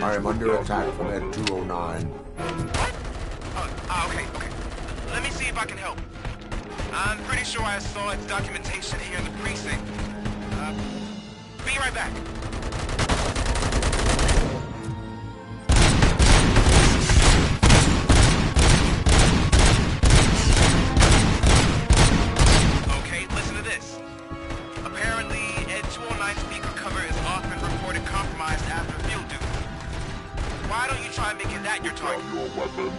I am under attack from Ed 209. What? Okay. Let me see if I can help. I'm pretty sure I saw its documentation here in the precinct. Be right back. Okay, listen to this. Apparently, Ed 209 speaker cover is often reported compromised after field duty. Why don't you try making that your target? Your weapon.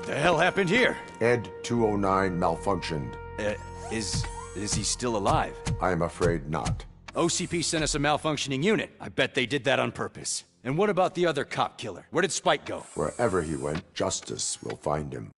The hell happened here? Ed 209 malfunctioned. Is he still alive? I am afraid not. OCP sent us a malfunctioning unit. I bet they did that on purpose. And what about the other cop killer? Where did Spike go? Wherever he went, justice will find him.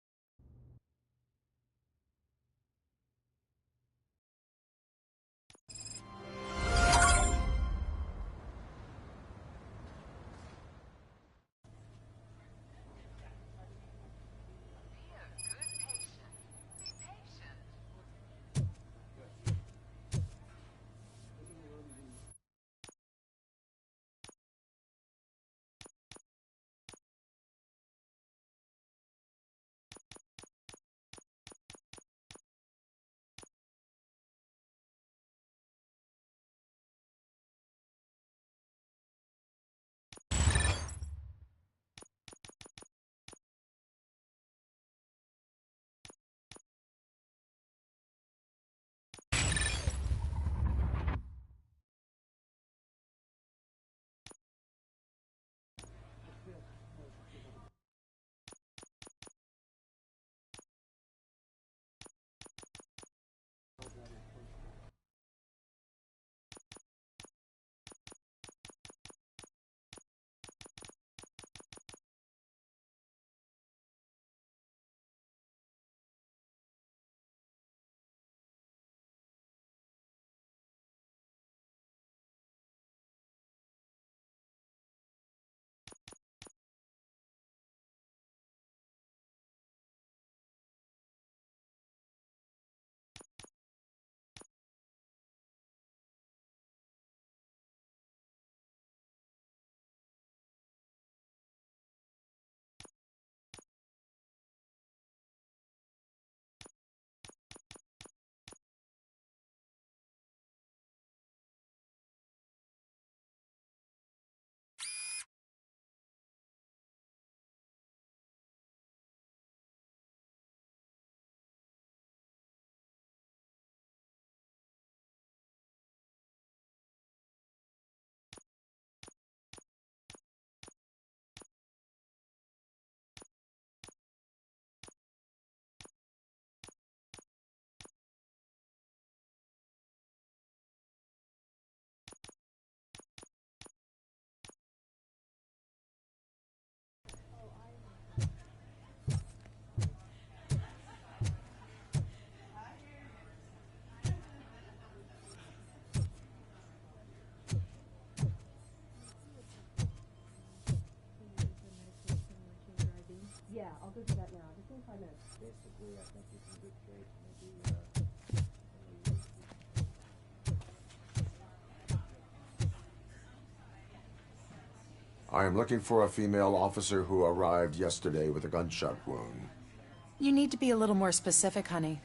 Yeah, I'll go do that now. Just in 5 minutes. Basically, I think he's in good shape. I am looking for a female officer who arrived yesterday with a gunshot wound. You need to be a little more specific, honey.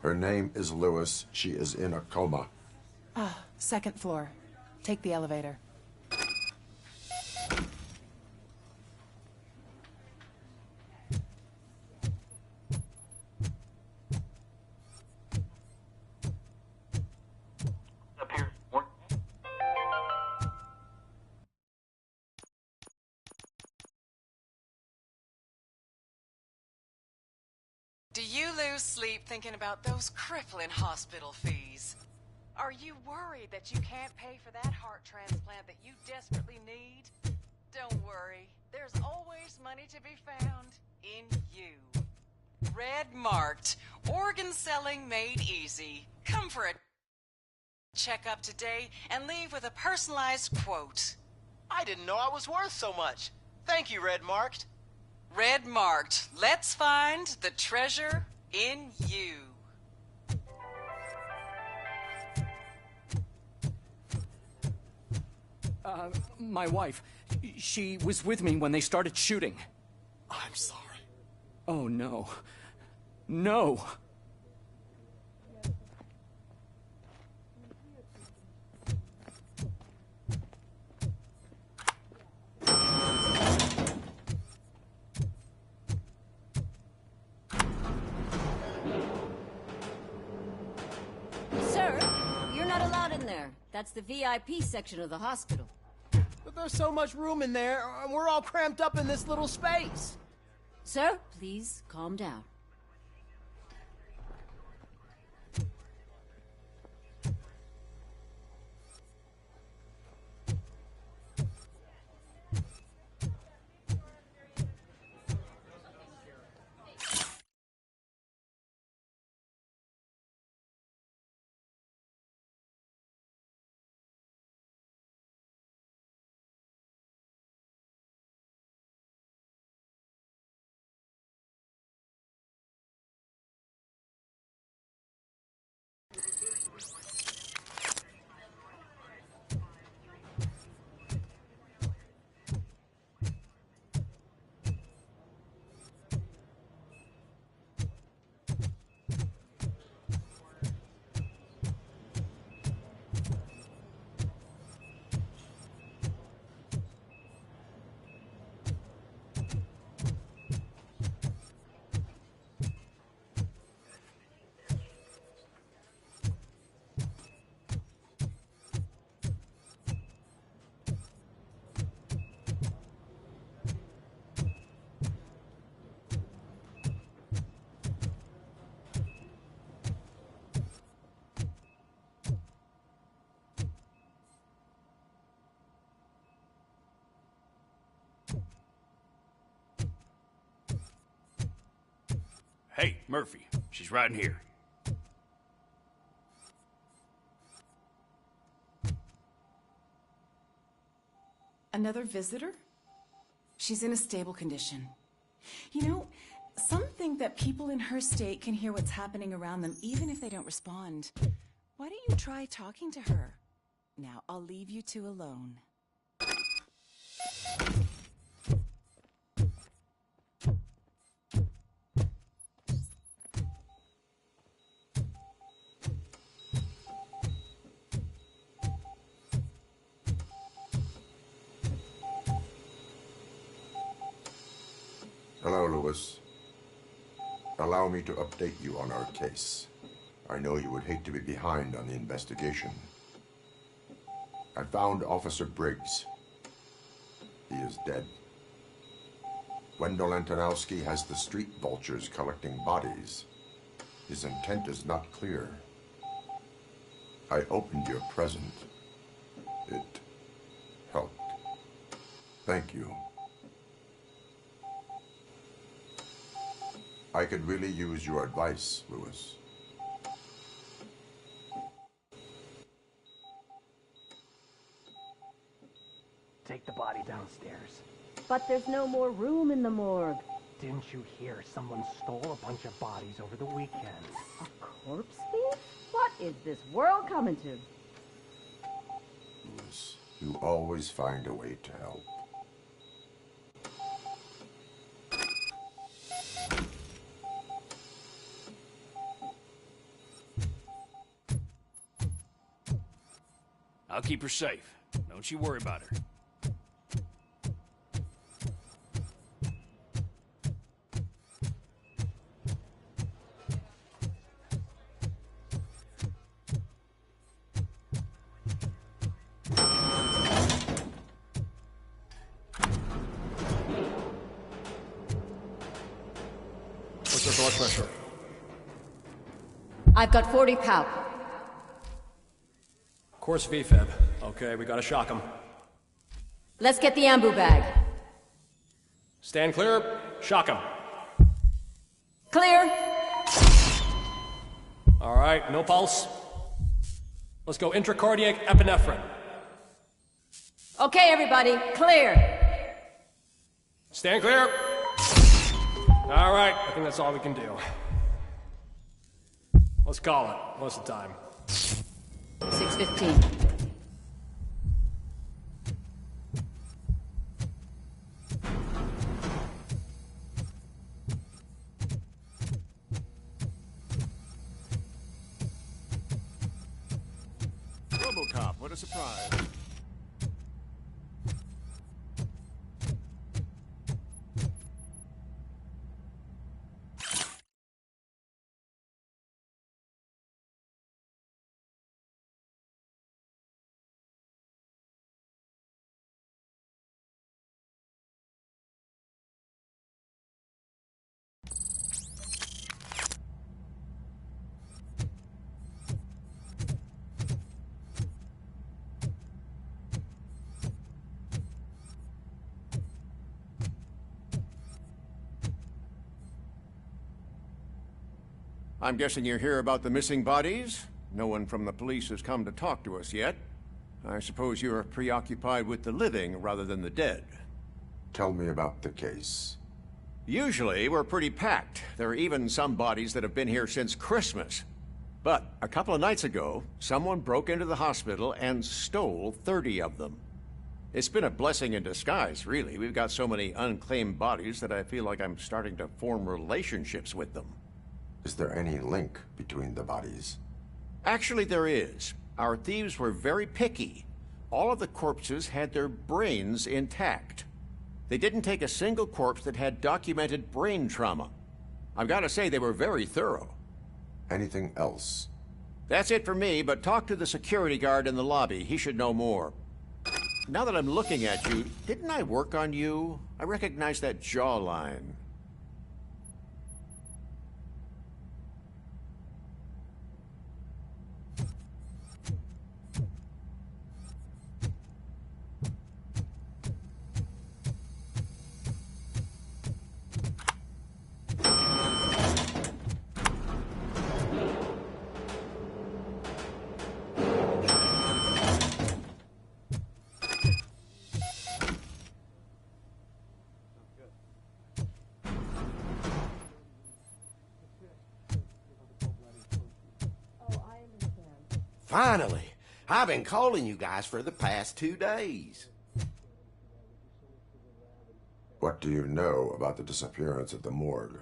Her name is Lewis. She is in a coma. Ah, second floor. Take the elevator. Up here. Do you lose sleep thinking about those crippling hospital fees? Are you worried that you can't pay for that heart transplant that you desperately need? Don't worry. There's always money to be found in you. Red Marked. Organ selling made easy. Come for a checkup today and leave with a personalized quote. I didn't know I was worth so much. Thank you, Red Marked. Red Marked. Let's find the treasure in you. My wife. She was with me when they started shooting. I'm sorry. Oh, no. No! Sir, you're not allowed in there. That's the VIP section of the hospital. But there's so much room in there, and we're all cramped up in this little space. Sir, please calm down. Hey, Murphy. She's right in here. Another visitor? She's in a stable condition. You know, some think that people in her state can hear what's happening around them even if they don't respond. Why don't you try talking to her? Now, I'll leave you two alone. Hello, Lewis. Allow me to update you on our case. I know you would hate to be behind on the investigation. I found Officer Briggs. He is dead. Wendell Antonowski has the street vultures collecting bodies. His intent is not clear. I opened your present. It helped. Thank you. I could really use your advice, Lewis. Take the body downstairs. But there's no more room in the morgue. Didn't you hear someone stole a bunch of bodies over the weekend? A corpse thief? What is this world coming to? Lewis, you always find a way to help. I'll keep her safe. Don't you worry about her. What's your blood pressure? I've got 40 pow. Course VFib. Okay, we gotta shock him. Let's get the ambu bag. Stand clear. Shock him. Clear. All right, no pulse. Let's go intracardiac epinephrine. Okay, everybody, clear. Stand clear. All right, I think that's all we can do. Let's call it. What's the time? 6:15. RoboCop, what a surprise. I'm guessing you're here about the missing bodies? No one from the police has come to talk to us yet. I suppose you're preoccupied with the living rather than the dead. Tell me about the case. Usually, we're pretty packed. There are even some bodies that have been here since Christmas. But a couple of nights ago, someone broke into the hospital and stole 30 of them. It's been a blessing in disguise, really. We've got so many unclaimed bodies that I feel like I'm starting to form relationships with them. Is there any link between the bodies? Actually, there is. Our thieves were very picky. All of the corpses had their brains intact. They didn't take a single corpse that had documented brain trauma. I've got to say, they were very thorough. Anything else? That's it for me, but talk to the security guard in the lobby. He should know more. Now that I'm looking at you, didn't I work on you? I recognize that jawline. Finally! I've been calling you guys for the past 2 days. What do you know about the disappearance at the morgue?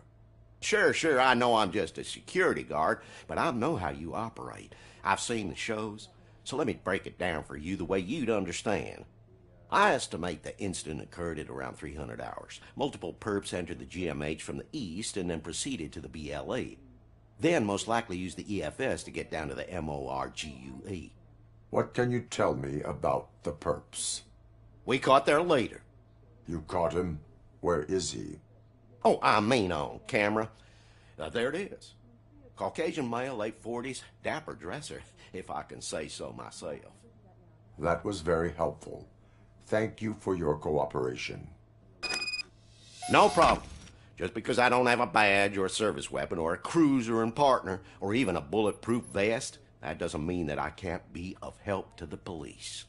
Sure, I know I'm just a security guard, but I know how you operate. I've seen the shows, so let me break it down for you the way you'd understand. I estimate the incident occurred at around 300 hours. Multiple perps entered the GMH from the east and then proceeded to the BLE. Then most likely used the EFS to get down to the MORGUE. What can you tell me about the perps? We caught their leader. You caught him? Where is he? Oh, I mean on camera. There it is. Caucasian male, late 40s, dapper dresser, if I can say so myself. That was very helpful. Thank you for your cooperation. No problem. Just because I don't have a badge or a service weapon or a cruiser and partner or even a bulletproof vest, that doesn't mean that I can't be of help to the police.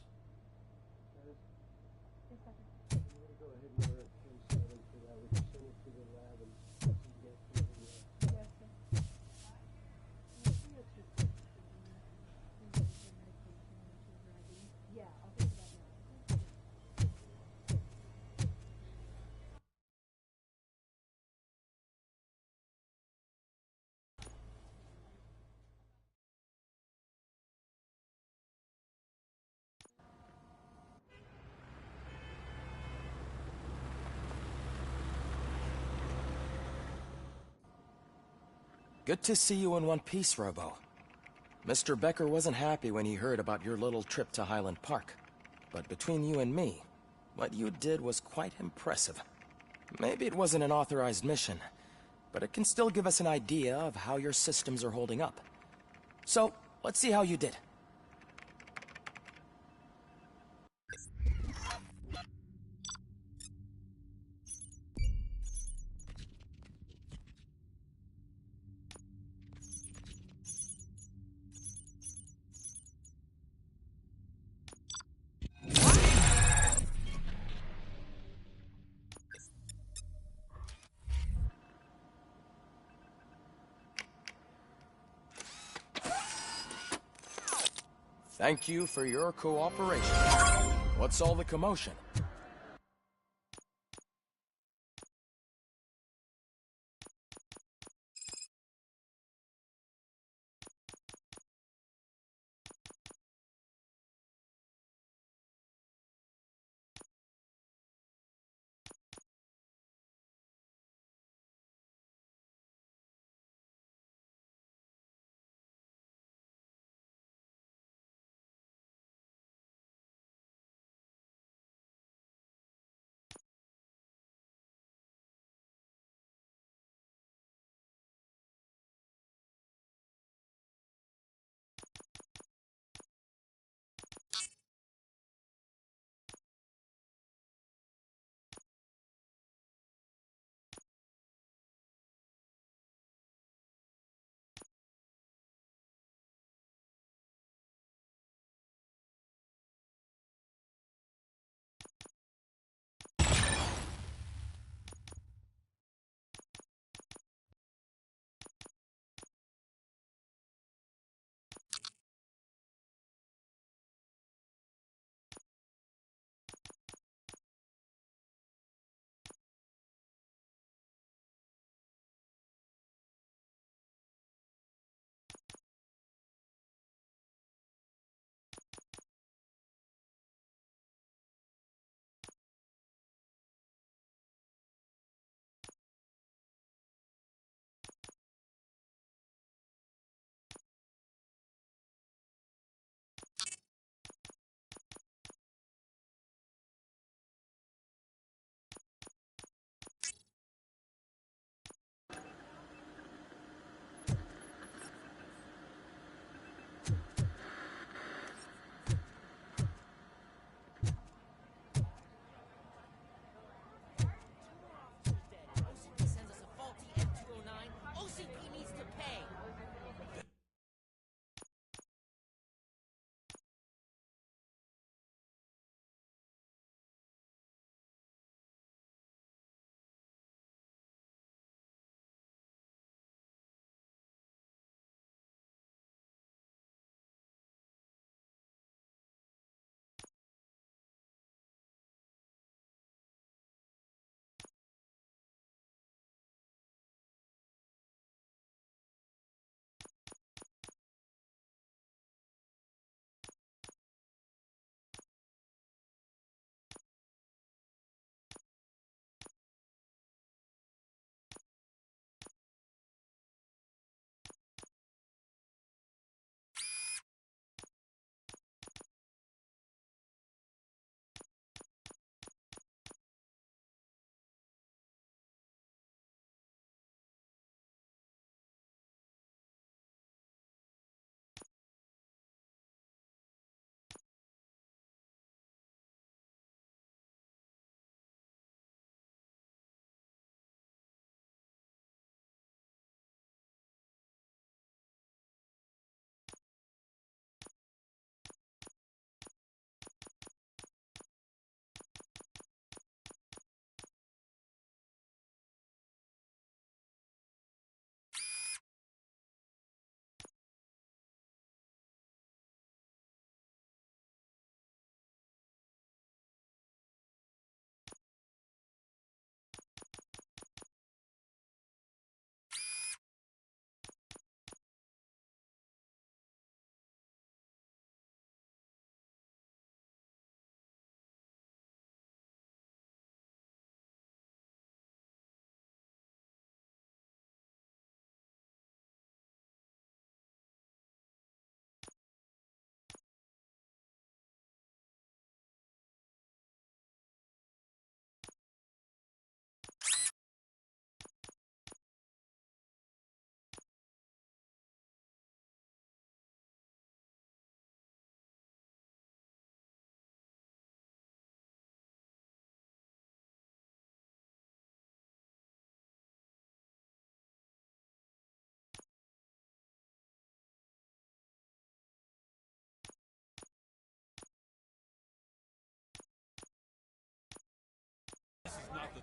Good to see you in one piece, Robo. Mr. Becker wasn't happy when he heard about your little trip to Highland Park. But between you and me, what you did was quite impressive. Maybe it wasn't an authorized mission, but it can still give us an idea of how your systems are holding up. So, let's see how you did. Thank you for your cooperation. What's all the commotion?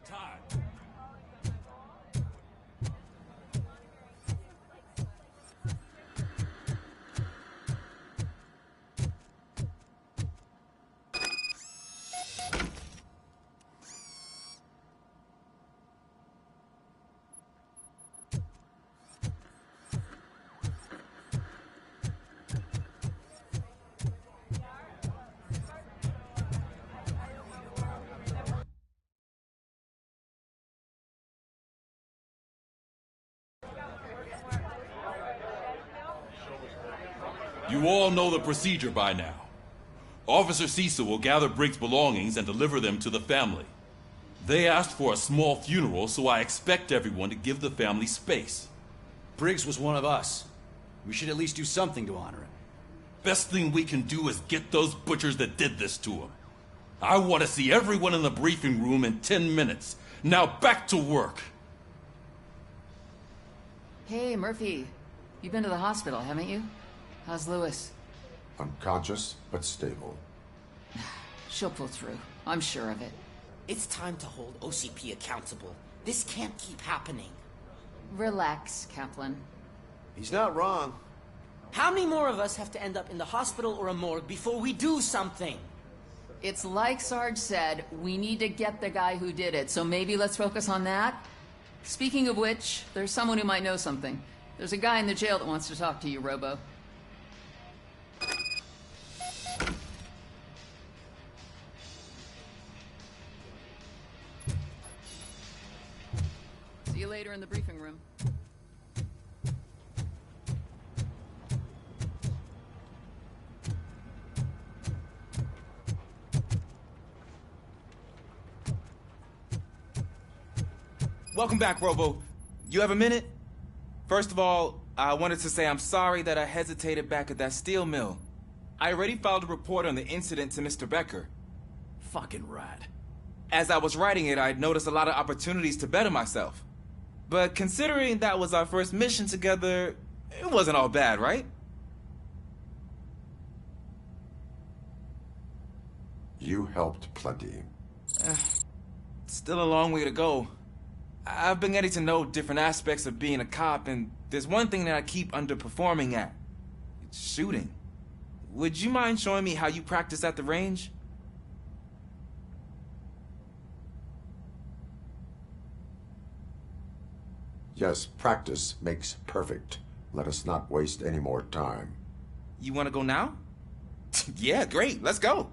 Time. You all know the procedure by now. Officer Cecil will gather Briggs' belongings and deliver them to the family. They asked for a small funeral, so I expect everyone to give the family space. Briggs was one of us. We should at least do something to honor him. Best thing we can do is get those butchers that did this to him. I want to see everyone in the briefing room in 10 minutes. Now back to work. Hey, Murphy. You've been to the hospital, haven't you? How's Lewis? Unconscious, but stable. She'll pull through. I'm sure of it. It's time to hold OCP accountable. This can't keep happening. Relax, Kaplan. He's not wrong. How many more of us have to end up in the hospital or a morgue before we do something? It's like Sarge said, we need to get the guy who did it, so maybe let's focus on that? Speaking of which, there's someone who might know something. There's a guy in the jail that wants to talk to you, Robo. See you later in the briefing room. Welcome back, Robo. You have a minute? First of all, I wanted to say I'm sorry that I hesitated back at that steel mill. I already filed a report on the incident to Mr. Becker. Fucking rad. As I was writing it, I'd noticed a lot of opportunities to better myself. But considering that was our first mission together, it wasn't all bad, right? You helped plenty. Still a long way to go. I've been getting to know different aspects of being a cop, and there's one thing that I keep underperforming at. It's shooting. Would you mind showing me how you practice at the range? Yes, practice makes perfect. Let us not waste any more time. You want to go now? Yeah, great. Let's go.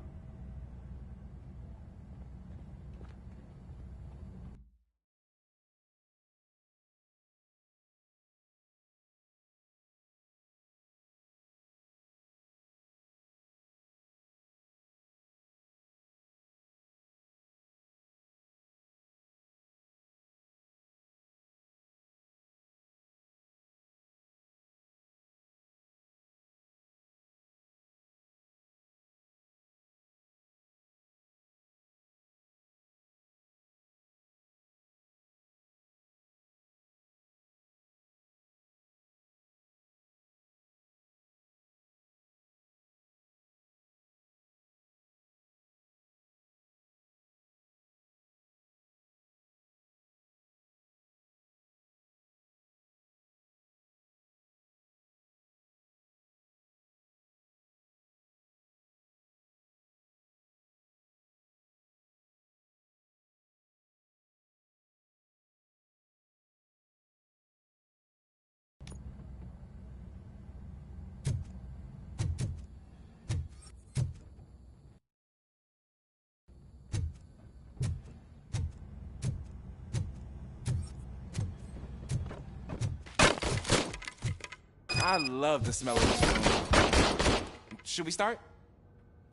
I love the smell of this room. Should we start?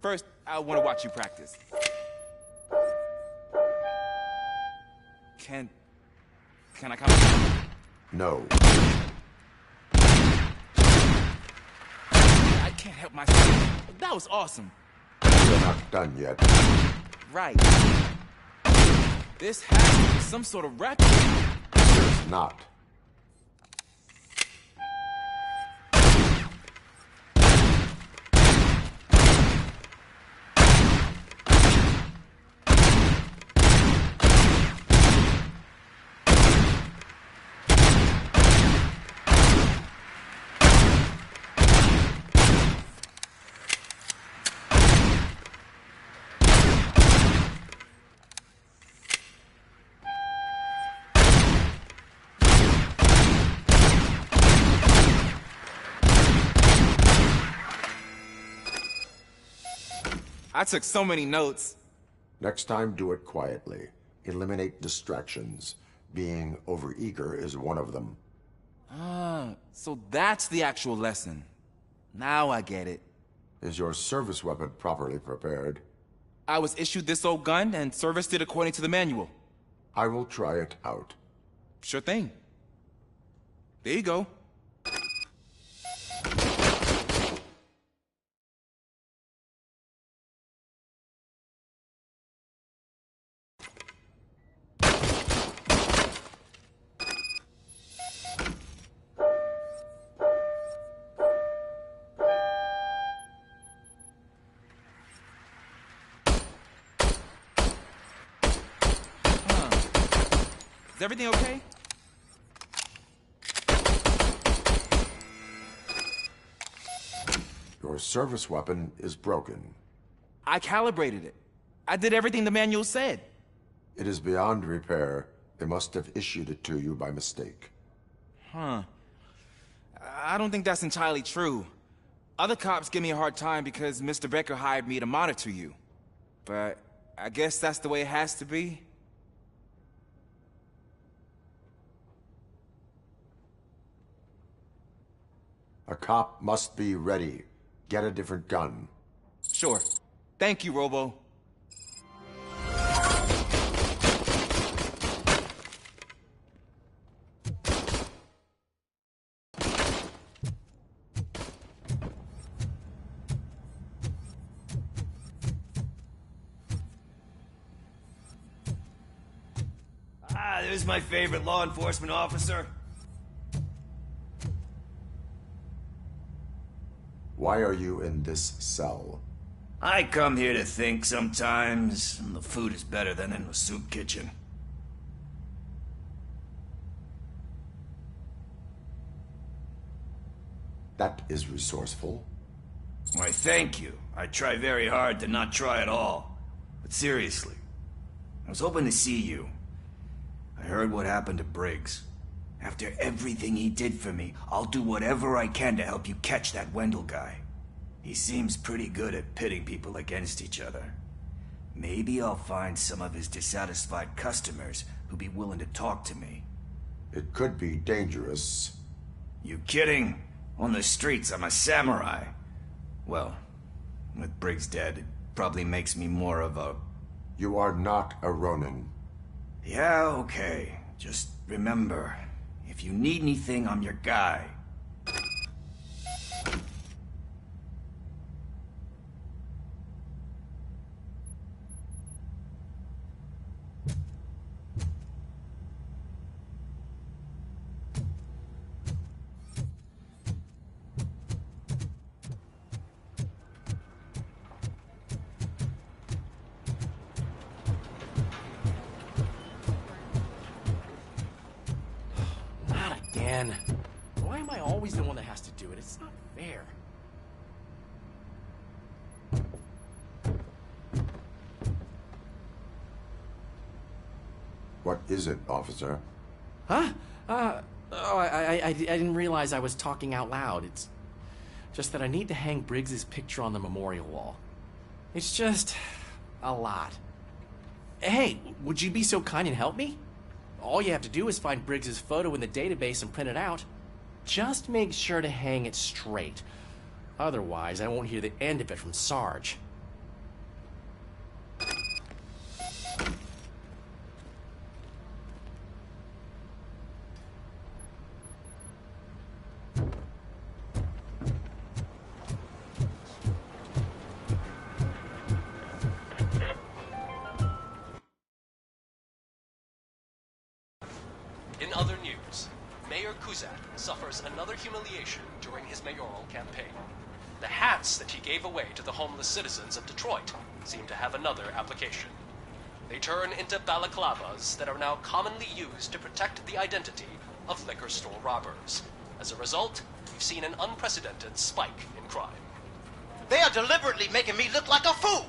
First, I want to watch you practice. Can I come? No. I can't help myself. That was awesome. We're not done yet. Right. This has to be some sort of record. It's not. I took so many notes. Next time, do it quietly. Eliminate distractions. Being overeager is one of them. Ah, so that's the actual lesson. Now I get it. Is your service weapon properly prepared? I was issued this old gun and serviced it according to the manual. I will try it out. Sure thing. There you go. Is everything okay? Your service weapon is broken. I calibrated it. I did everything the manual said. It is beyond repair. They must have issued it to you by mistake. Huh. I don't think that's entirely true. Other cops give me a hard time because Mr. Becker hired me to monitor you. But I guess that's the way it has to be. A cop must be ready. Get a different gun. Sure. Thank you, Robo. Ah, there's my favorite law enforcement officer. Why are you in this cell? I come here to think sometimes, and the food is better than in the soup kitchen. That is resourceful. Why, thank you. I try very hard to not try at all. But seriously, I was hoping to see you. I heard what happened to Briggs. After everything he did for me, I'll do whatever I can to help you catch that Wendell guy. He seems pretty good at pitting people against each other. Maybe I'll find some of his dissatisfied customers who'd be willing to talk to me. It could be dangerous. You kidding? On the streets, I'm a samurai. Well, with Briggs dead, it probably makes me more of a... You are not a Ronin. Yeah, okay. Just remember, if you need anything, I'm your guy. Again. Why am I always the one that has to do it? It's not fair. What is it, officer? Huh? I didn't realize I was talking out loud. It's just that I need to hang Briggs's picture on the memorial wall. It's just a lot. Hey, would you be so kind and help me? All you have to do is find Briggs's photo in the database and print it out. Just make sure to hang it straight. Otherwise, I won't hear the end of it from Sarge. In other news, Mayor Kuzak suffers another humiliation during his mayoral campaign. The hats that he gave away to the homeless citizens of Detroit seem to have another application. They turn into balaclavas that are now commonly used to protect the identity of liquor store robbers. As a result, we've seen an unprecedented spike in crime. They are deliberately making me look like a fool!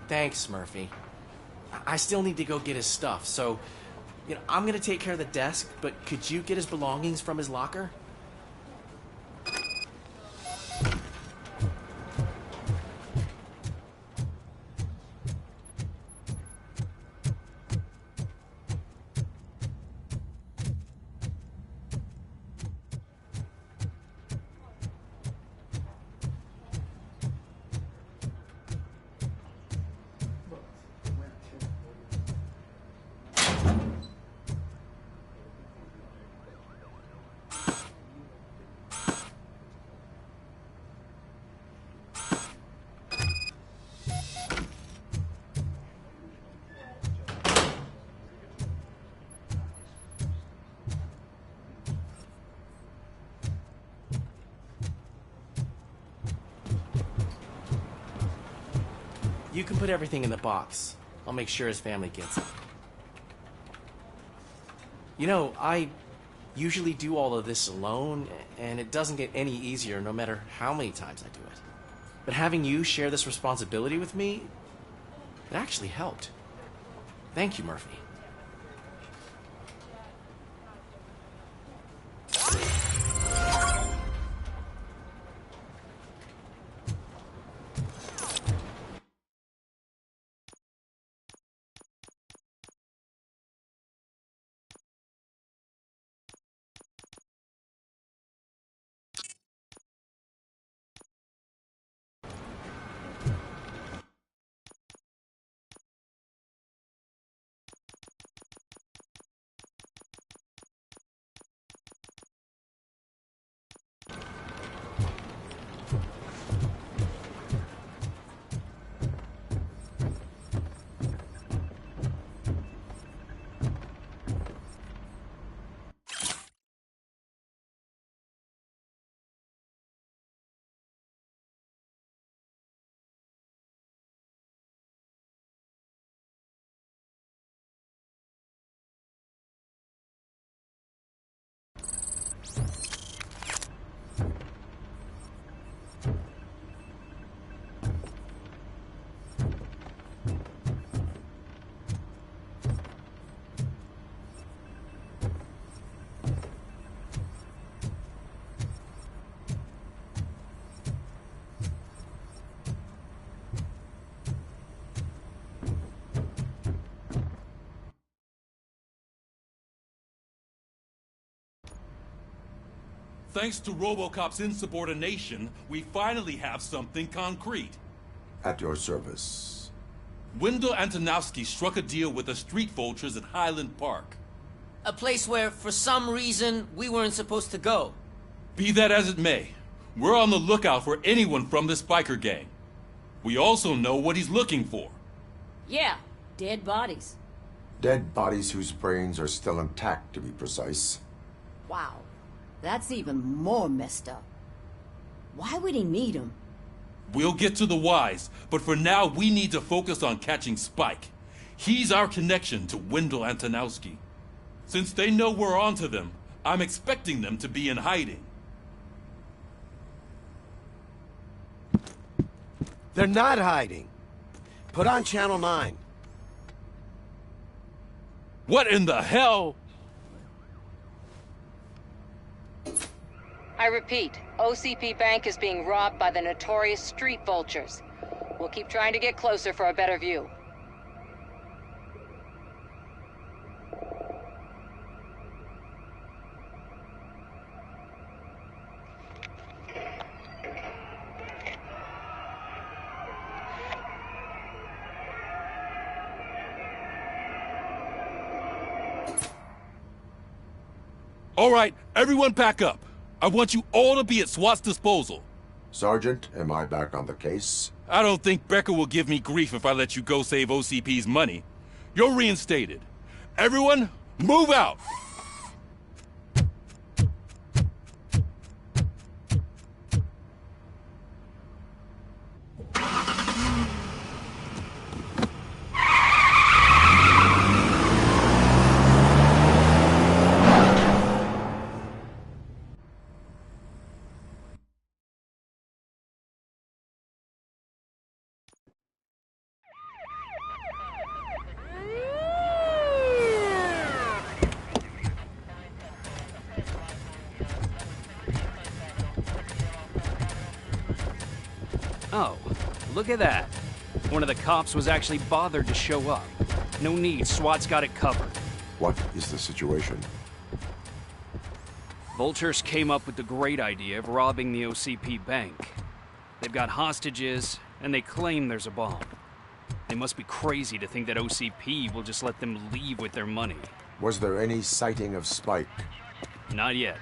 Thanks, Murphy. I still need to go get his stuff, so, I'm gonna take care of the desk, but could you get his belongings from his locker? You can put everything in the box. I'll make sure his family gets it. I usually do all of this alone, and it doesn't get any easier no matter how many times I do it. But having you share this responsibility with me, it actually helped. Thank you, Murphy. Thanks to RoboCop's insubordination, we finally have something concrete. At your service. Wendell Antonowski struck a deal with the street vultures at Highland Park. A place where, for some reason, we weren't supposed to go. Be that as it may, we're on the lookout for anyone from this biker gang. We also know what he's looking for. Yeah, dead bodies. Dead bodies whose brains are still intact, to be precise. Wow, that's even more messed up. Why would he need them? We'll get to the whys, but for now we need to focus on catching Spike. He's our connection to Wendell Antonowski. Since they know we're onto them, I'm expecting them to be in hiding. They're not hiding. Put on Channel 9. What in the hell? I repeat, OCP Bank is being robbed by the notorious street vultures. We'll keep trying to get closer for a better view. All right, everyone pack up. I want you all to be at SWAT's disposal. Sergeant, am I back on the case? I don't think Becker will give me grief if I let you go save OCP's money. You're reinstated. Everyone, move out! Look at that. One of the cops was actually bothered to show up. No need, SWAT's got it covered. What is the situation? Vultures came up with the great idea of robbing the OCP bank. They've got hostages, and they claim there's a bomb. They must be crazy to think that OCP will just let them leave with their money. Was there any sighting of Spike? Not yet.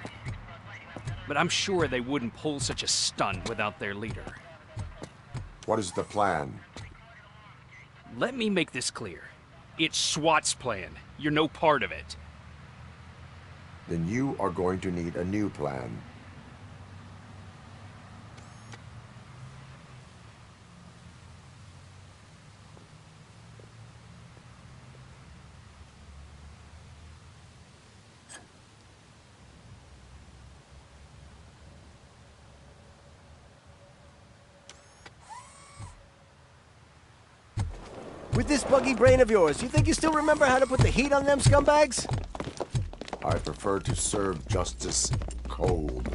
But I'm sure they wouldn't pull such a stunt without their leader. What is the plan? Let me make this clear. It's SWAT's plan. You're no part of it. Then you are going to need a new plan. With this buggy brain of yours, you think you still remember how to put the heat on them scumbags? I prefer to serve justice cold.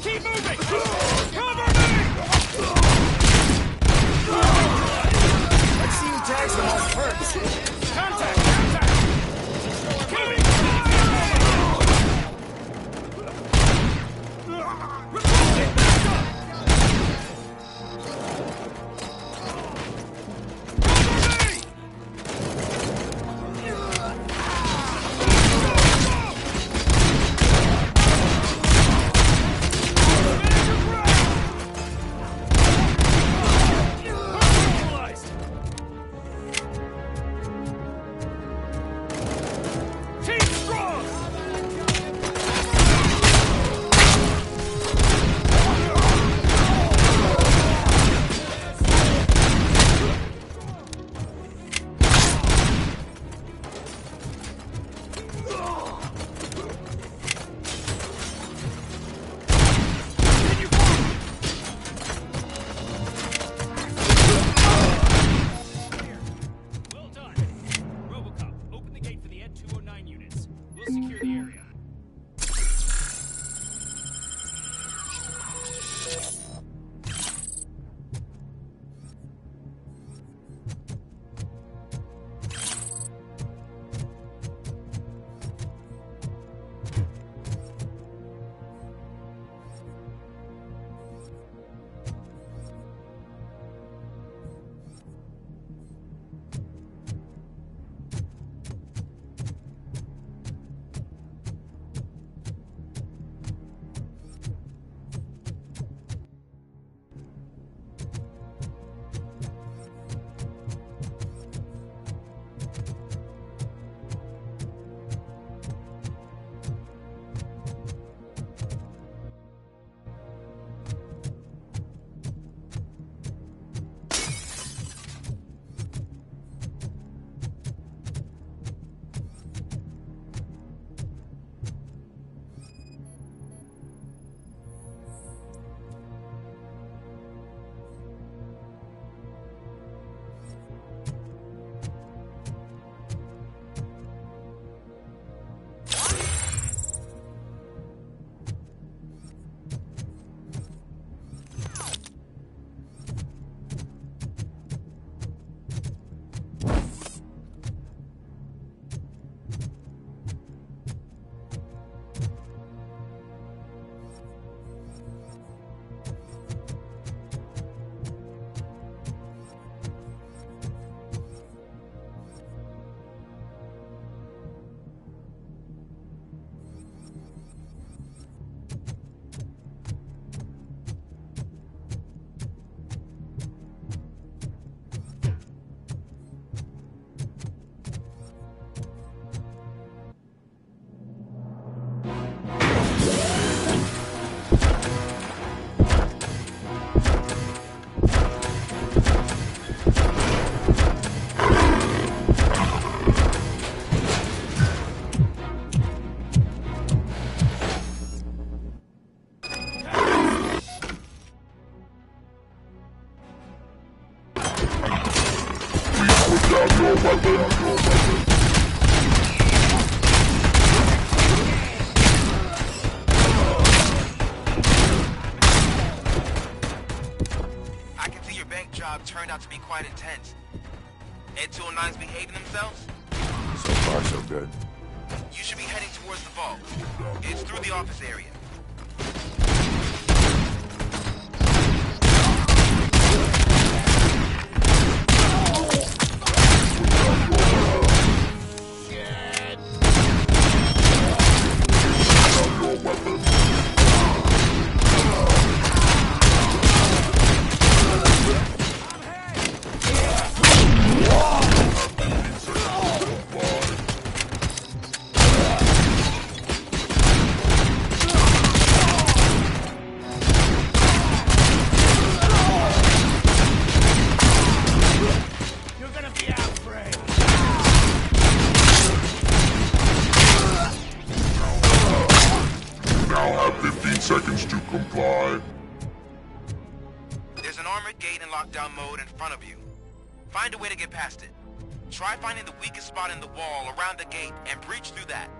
Keep moving! Cover me! Let's see who tags the most first. Contact! Contact! Keep it! job turned out to be quite intense. Ed 209's behaving themselves? So far, so good. You should be heading towards the vault. It's through the office area. Seconds to comply. There's an armored gate in lockdown mode in front of you. Find a way to get past it. Try finding the weakest spot in the wall around the gate and breach through that.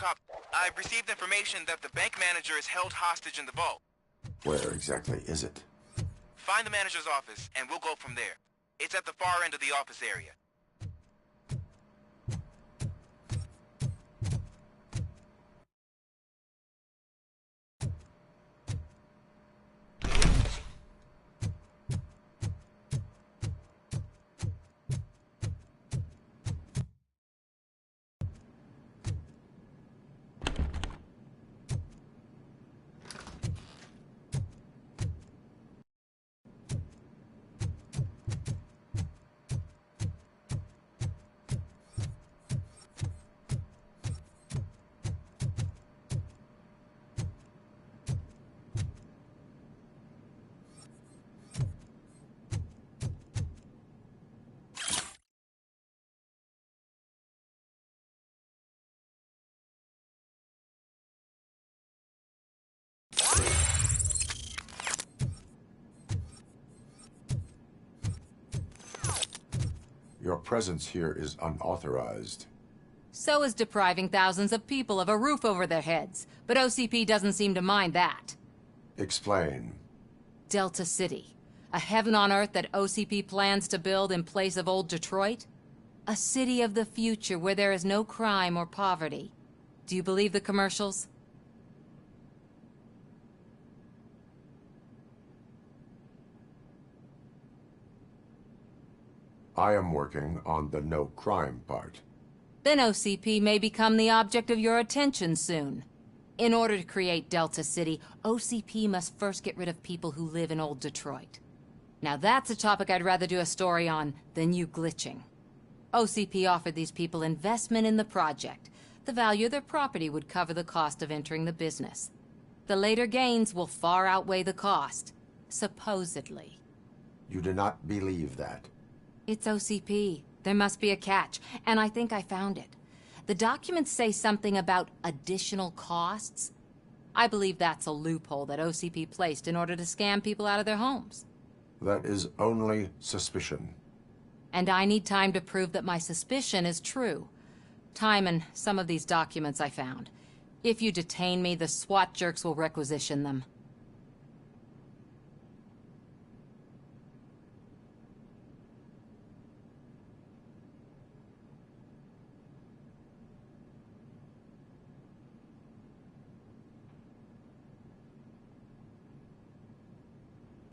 RoboCop, I've received information that the bank manager is held hostage in the vault. Where exactly is it? Find the manager's office, and we'll go from there. It's at the far end of the office area. Your presence here is unauthorized. So is depriving thousands of people of a roof over their heads. But OCP doesn't seem to mind that. Explain. Delta City. A heaven on earth that OCP plans to build in place of old Detroit? A city of the future where there is no crime or poverty. Do you believe the commercials? I am working on the no crime part. Then OCP may become the object of your attention soon. In order to create Delta City, OCP must first get rid of people who live in old Detroit. Now that's a topic I'd rather do a story on than you glitching. OCP offered these people investment in the project. The value of their property would cover the cost of entering the business. The later gains will far outweigh the cost, supposedly. You do not believe that? It's OCP. There must be a catch, and I think I found it. The documents say something about additional costs. I believe that's a loophole that OCP placed in order to scam people out of their homes. That is only suspicion. And I need time to prove that my suspicion is true. Time and some of these documents I found. If you detain me, the SWAT jerks will requisition them.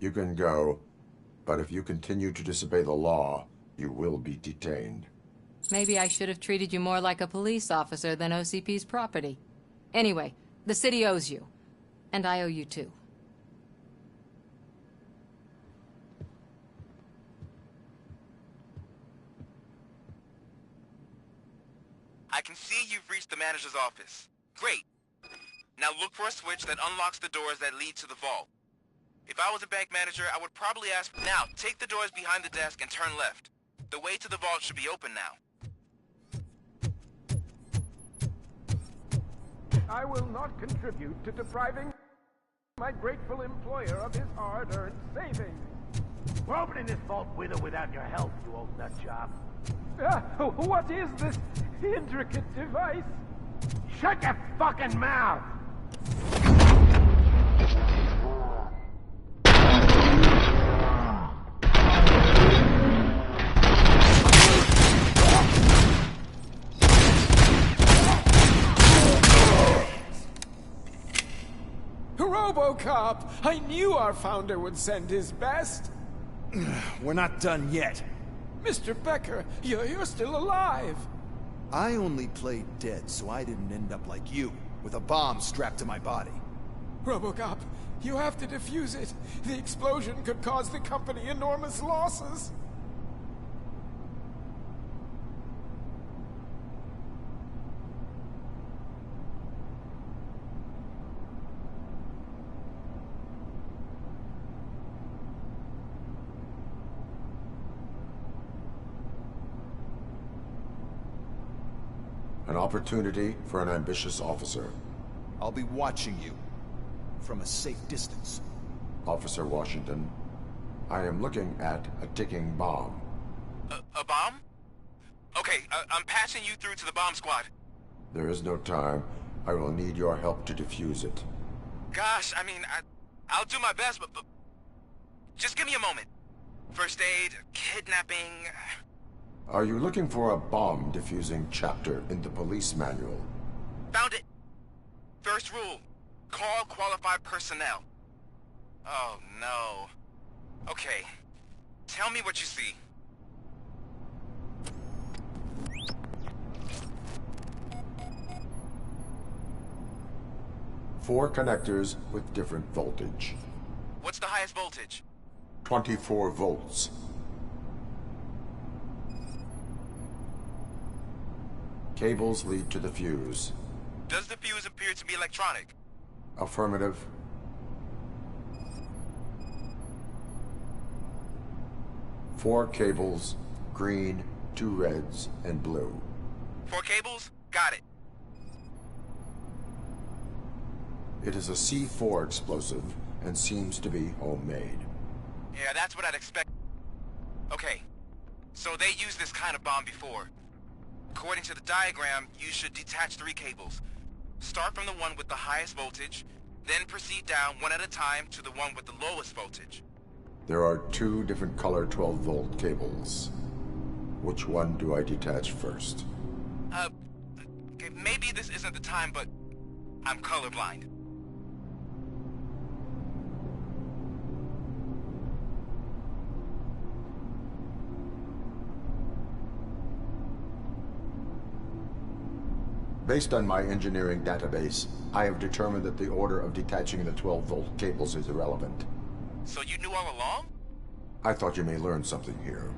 You can go, but if you continue to disobey the law, you will be detained. Maybe I should have treated you more like a police officer than OCP's property. Anyway, the city owes you. And I owe you too. I can see you've reached the manager's office. Great. Now look for a switch that unlocks the doors that lead to the vault. If I was a bank manager, I would probably ask, now, take the doors behind the desk and turn left. The way to the vault should be open now. I will not contribute to depriving my grateful employer of his hard-earned savings. We're opening this vault with or without your help, you old nut job. What is this intricate device? Shut your fucking mouth! RoboCop! I knew our founder would send his best. We're not done yet. Mr. Becker, you're still alive. I only played dead so I didn't end up like you, with a bomb strapped to my body. RoboCop, you have to defuse it. The explosion could cause the company enormous losses. An opportunity for an ambitious officer. I'll be watching you from a safe distance. Officer Washington, I am looking at a ticking bomb. A bomb? Okay, I'm passing you through to the bomb squad. There is no time. I will need your help to defuse it. Gosh, I mean, I'll do my best, but just give me a moment. First aid, kidnapping... Are you looking for a bomb defusing chapter in the police manual? Found it! First rule, call qualified personnel. Oh, no. Okay, tell me what you see. Four connectors with different voltage. What's the highest voltage? 24 volts. Cables lead to the fuse. Does the fuse appear to be electronic? Affirmative. Four cables, green, 2 reds, and blue. 4 cables? Got it. It is a C4 explosive and seems to be homemade. Yeah, that's what I'd expect. Okay, so they used this kind of bomb before. According to the diagram, you should detach 3 cables. Start from the one with the highest voltage, then proceed down one at a time to the one with the lowest voltage. There are 2 different color 12-volt cables. Which one do I detach first? Okay, maybe this isn't the time, but I'm colorblind. Based on my engineering database, I have determined that the order of detaching the 12-volt cables is irrelevant. So you knew all along? I thought you may learn something here.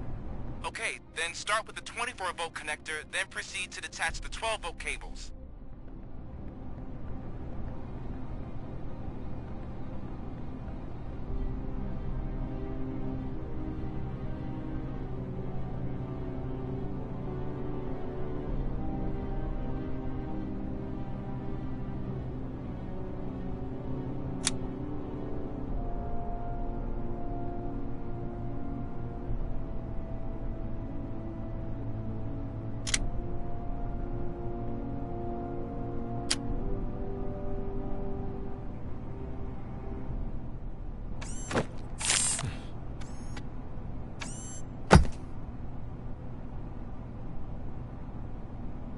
Okay, then start with the 24-volt connector, then proceed to detach the 12-volt cables.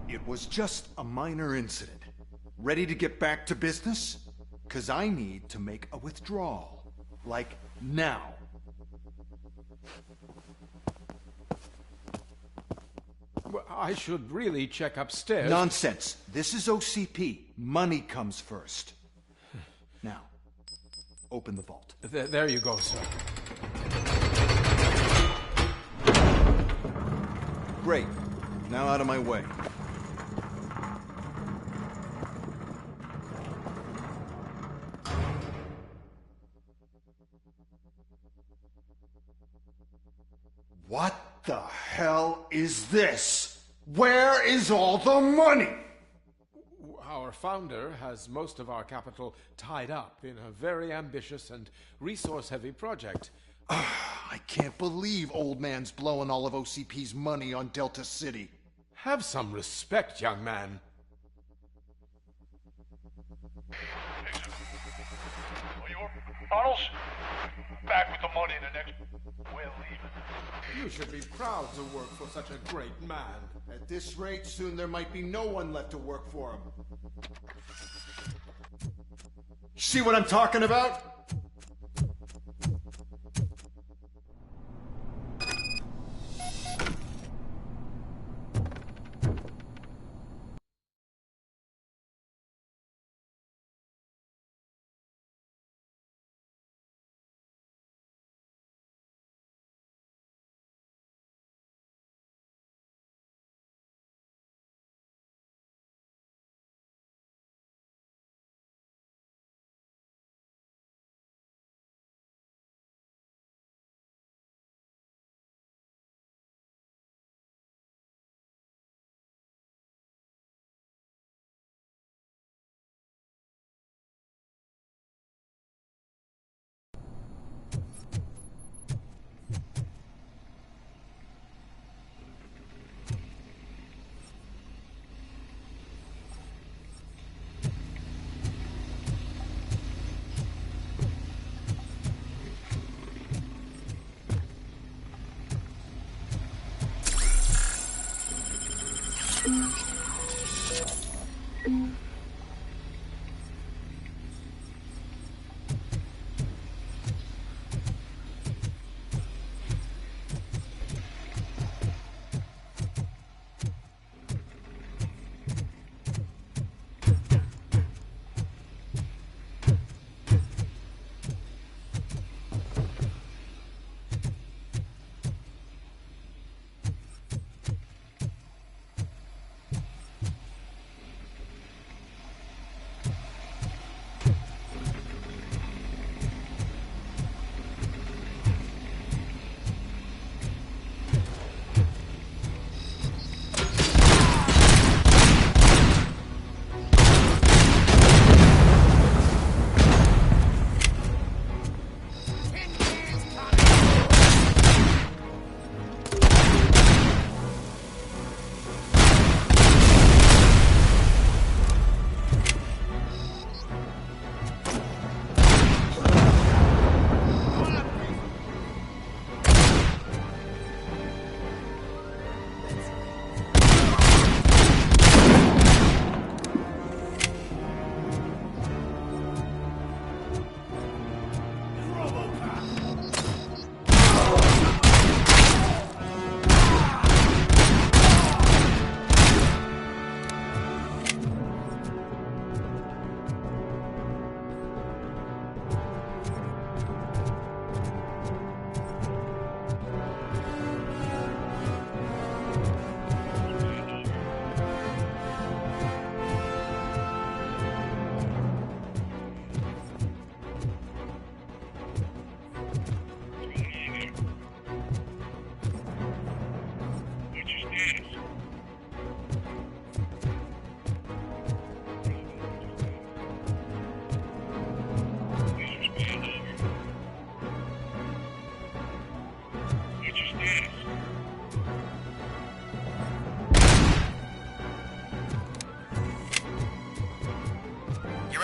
It was just a minor incident. Ready to get back to business? 'Cause I need to make a withdrawal. Like, now. Well, I should really check upstairs. Nonsense. This is OCP. Money comes first. Now, open the vault. There you go, sir. Great. Now out of my way. What the hell is this? Where is all the money? Our founder has most of our capital tied up in a very ambitious and resource-heavy project. I can't believe old man's blowing all of OCP's money on Delta City. Have some respect, young man. Tunnels? Back with the money in the next... We're leaving. You should be proud to work for such a great man. At this rate, soon there might be no one left to work for him. See what I'm talking about?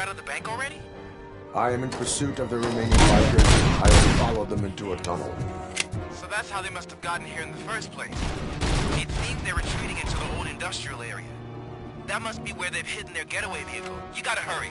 out of the bank already? I am in pursuit of the remaining bikers. I will follow them into a tunnel. So that's how they must have gotten here in the first place. It seems they're retreating into the old industrial area. That must be where they've hidden their getaway vehicle. You gotta hurry.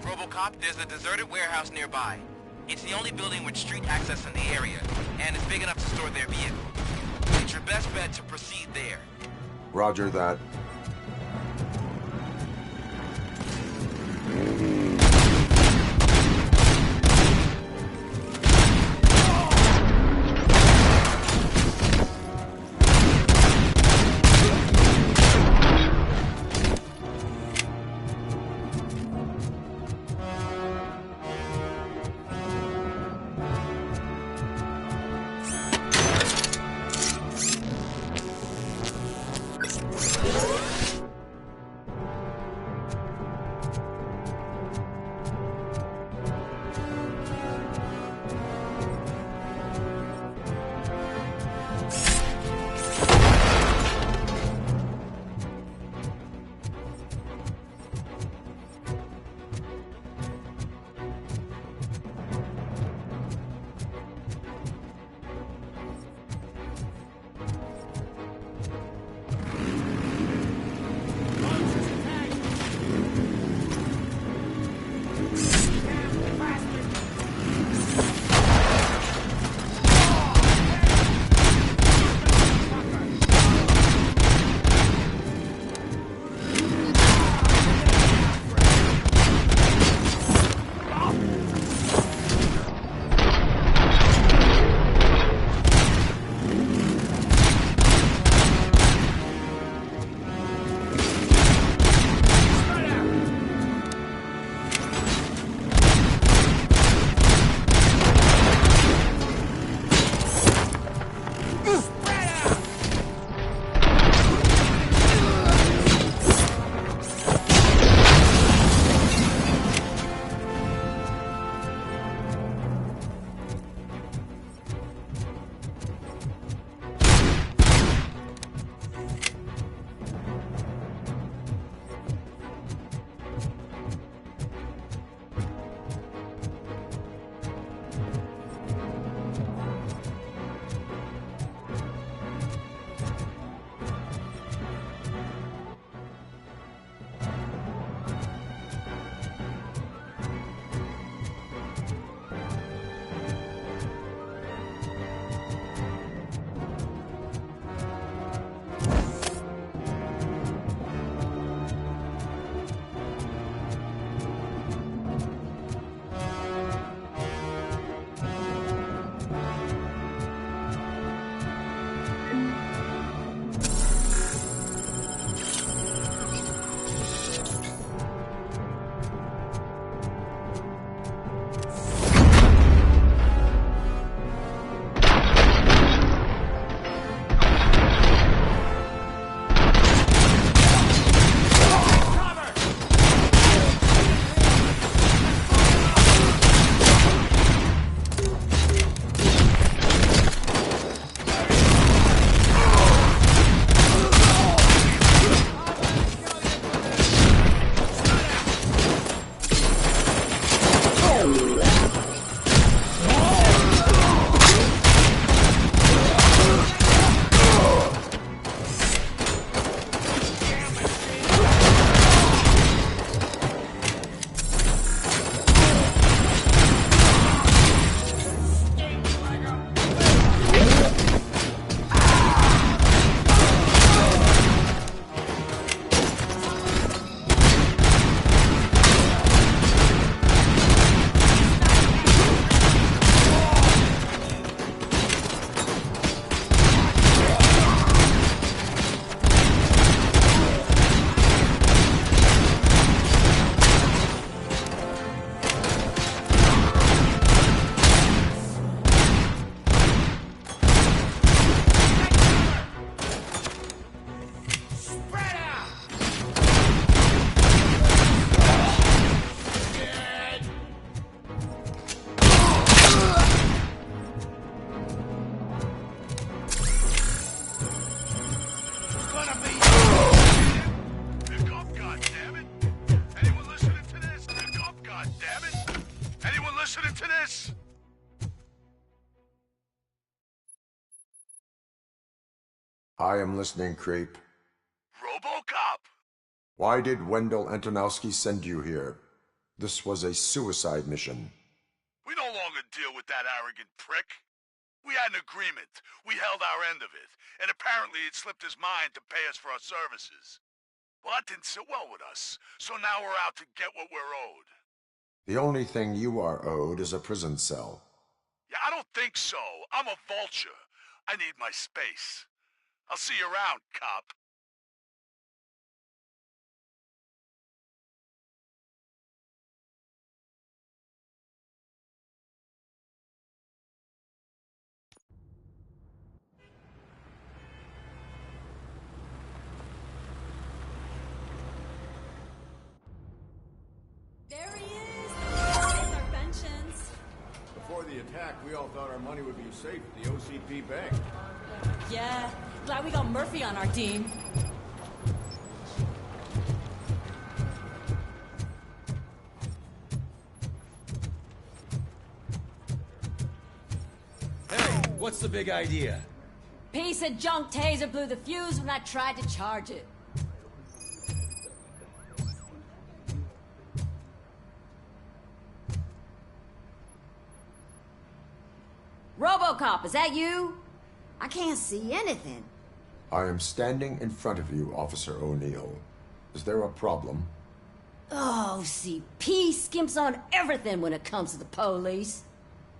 RoboCop, there's a deserted warehouse nearby. It's the only building with street access in the area, and it's big enough to store their vehicle. It's your best bet to proceed there. Roger that. I am listening, creep. RoboCop! Why did Wendell Antonowski send you here? This was a suicide mission. We no longer deal with that arrogant prick. We had an agreement. We held our end of it. And apparently it slipped his mind to pay us for our services. Well, that didn't sit well with us. So now we're out to get what we're owed. The only thing you are owed is a prison cell. Yeah, I don't think so. I'm a vulture. I need my space. I'll see you around, cop. There he is! There's our pensions. Before the attack, we all thought our money would be safe at the OCP bank. Yeah, glad we got Murphy on our team. Hey, what's the big idea? Piece of junk taser blew the fuse when I tried to charge it. RoboCop, is that you? I can't see anything. I am standing in front of you, Officer O'Neill. Is there a problem? Oh, CP skimps on everything when it comes to the police.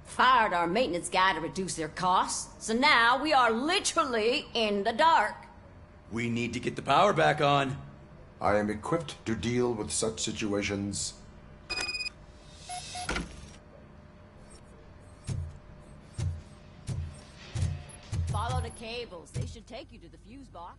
Fired our maintenance guy to reduce their costs, so now we are literally in the dark. We need to get the power back on. I am equipped to deal with such situations. Follow the cables. They should take you to the fuse box.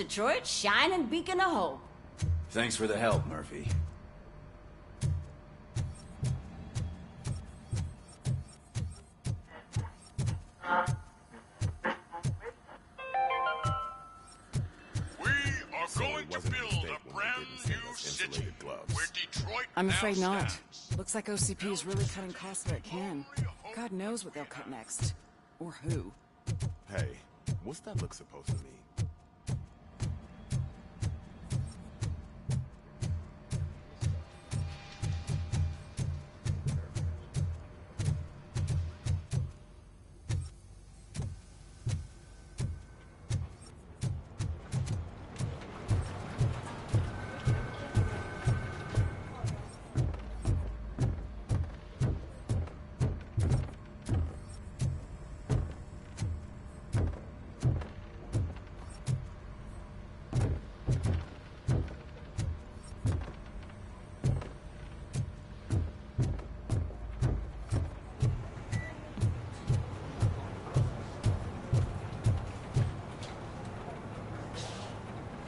Detroit's shining beacon of hope. Thanks for the help, Murphy. Going to build a brand new city where Detroit I'm afraid now not. stands. Looks like OCP is really cutting costs where it can. God knows what they'll cut next. Or who. Hey, what's that look supposed to mean?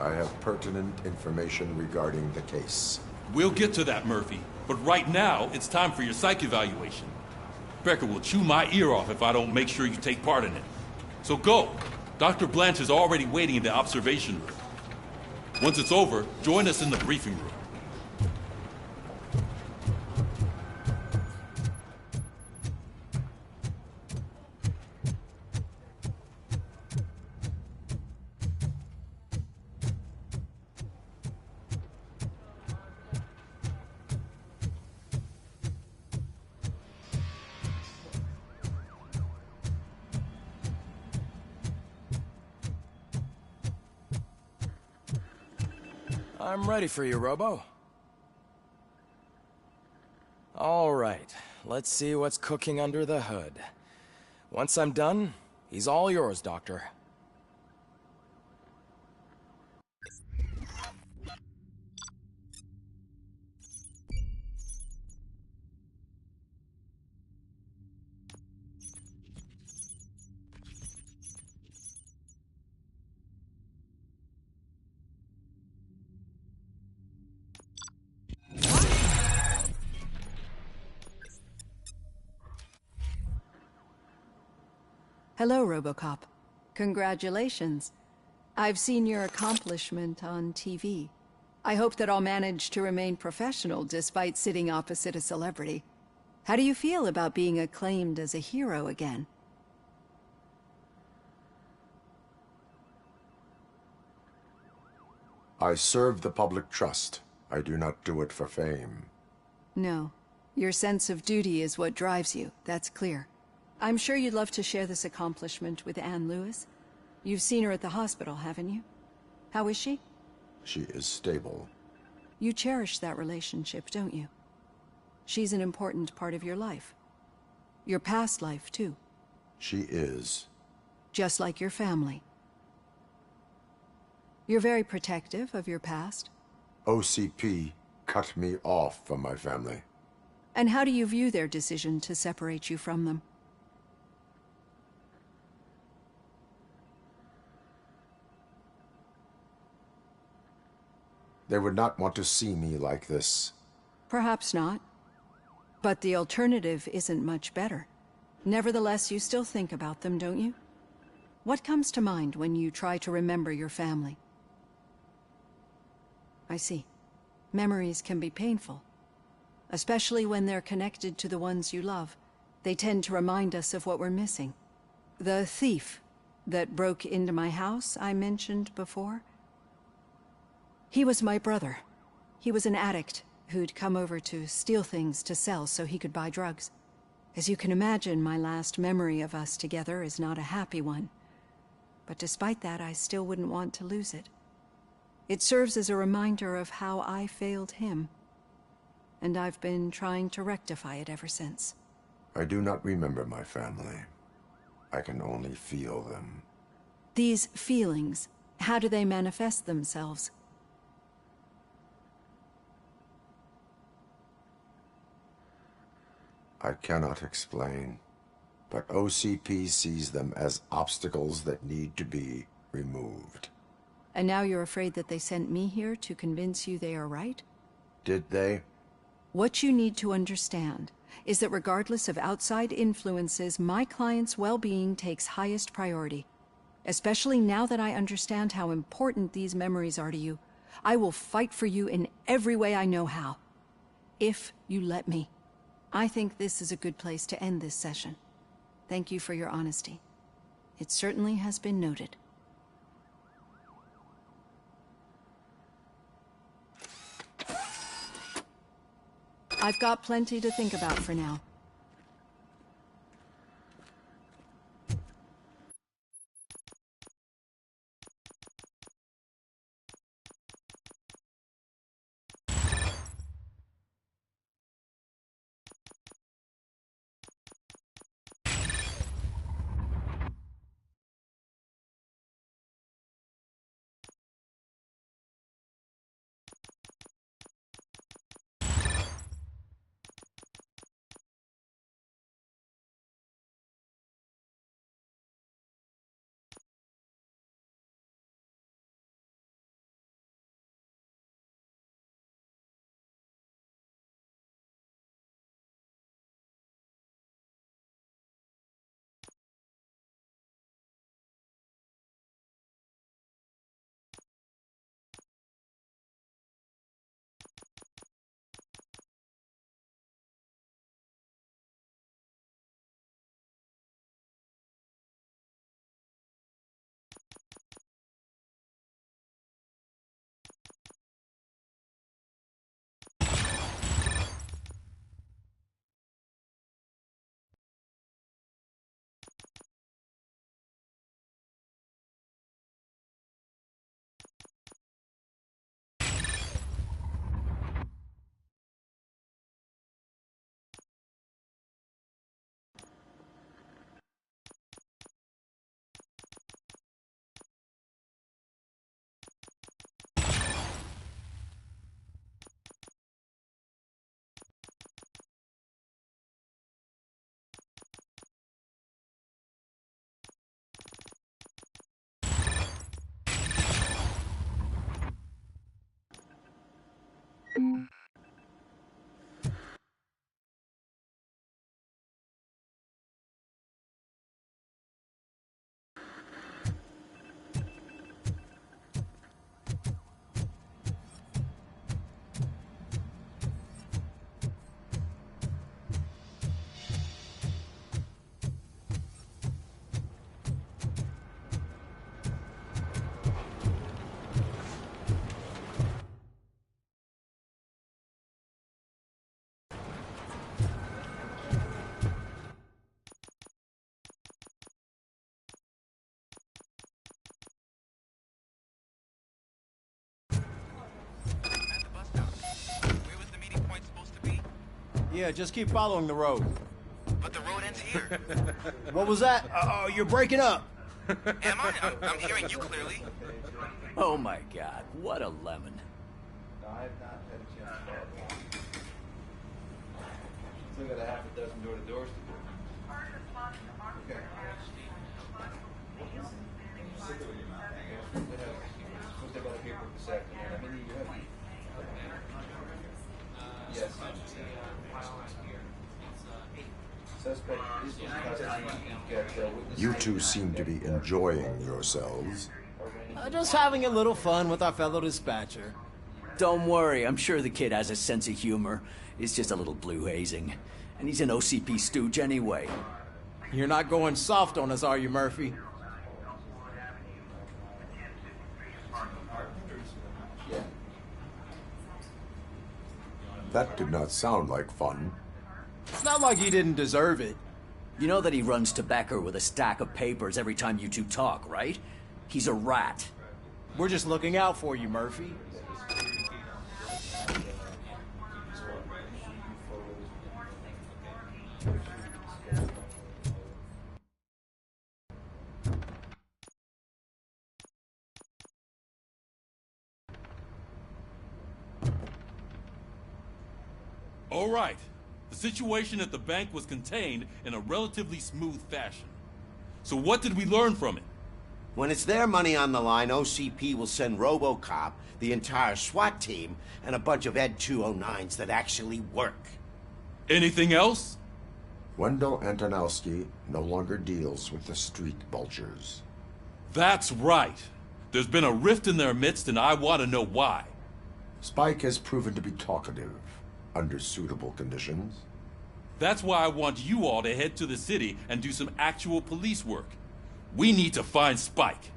I have pertinent information regarding the case. We'll get to that, Murphy. But right now, it's time for your psych evaluation. Becker will chew my ear off if I don't make sure you take part in it. So go. Dr. Blanche is already waiting in the observation room. Once it's over, join us in the briefing room. I'm ready for you, Robo. All right, let's see what's cooking under the hood. Once I'm done, he's all yours, Doctor. Hello, RoboCop. Congratulations. I've seen your accomplishment on TV. I hope that I'll manage to remain professional despite sitting opposite a celebrity. How do you feel about being acclaimed as a hero again? I serve the public trust. I do not do it for fame. No. Your sense of duty is what drives you, that's clear. I'm sure you'd love to share this accomplishment with Anne Lewis. You've seen her at the hospital, haven't you? How is she? She is stable. You cherish that relationship, don't you? She's an important part of your life. Your past life, too. She is. Just like your family. You're very protective of your past. OCP cut me off from my family. And how do you view their decision to separate you from them? They would not want to see me like this. Perhaps not. But the alternative isn't much better. Nevertheless, you still think about them, don't you? What comes to mind when you try to remember your family? I see. Memories can be painful. Especially when they're connected to the ones you love. They tend to remind us of what we're missing. The thief that broke into my house I mentioned before? He was my brother. He was an addict who'd come over to steal things to sell so he could buy drugs. As you can imagine, my last memory of us together is not a happy one. But despite that, I still wouldn't want to lose it. It serves as a reminder of how I failed him. And I've been trying to rectify it ever since. I do not remember my family. I can only feel them. These feelings, how do they manifest themselves? I cannot explain, but OCP sees them as obstacles that need to be removed. And now you're afraid that they sent me here to convince you they are right? Did they? What you need to understand is that regardless of outside influences, my client's well-being takes highest priority. Especially now that I understand how important these memories are to you. I will fight for you in every way I know how. If you let me. I think this is a good place to end this session. Thank you for your honesty. It certainly has been noted. I've got plenty to think about for now. Yeah, just keep following the road. But the road ends here. What was that? Oh, you're breaking up. Am I? I'm hearing you clearly. Oh my god, what a lemon. Still got a half a dozen door-to-doors to do. Okay. Stick it with your mouth. Supposed to have other paperwork this afternoon. How many you have? Yes. Suspect is in custody. You two seem to be enjoying yourselves. Just having a little fun with our fellow dispatcher. Don't worry, I'm sure the kid has a sense of humor. It's just a little blue hazing. And he's an OCP stooge anyway. You're not going soft on us, are you, Murphy? That did not sound like fun. It's not like he didn't deserve it. You know that he runs to Becker with a stack of papers every time you two talk, right? He's a rat. We're just looking out for you, Murphy. All right. The situation at the bank was contained in a relatively smooth fashion. So what did we learn from it? When it's their money on the line, OCP will send RoboCop, the entire SWAT team, and a bunch of Ed 209s that actually work. Anything else? Wendell Antonowski no longer deals with the street vultures. That's right. There's been a rift in their midst, and I want to know why. Spike has proven to be talkative, under suitable conditions. That's why I want you all to head to the city and do some actual police work. We need to find Spike.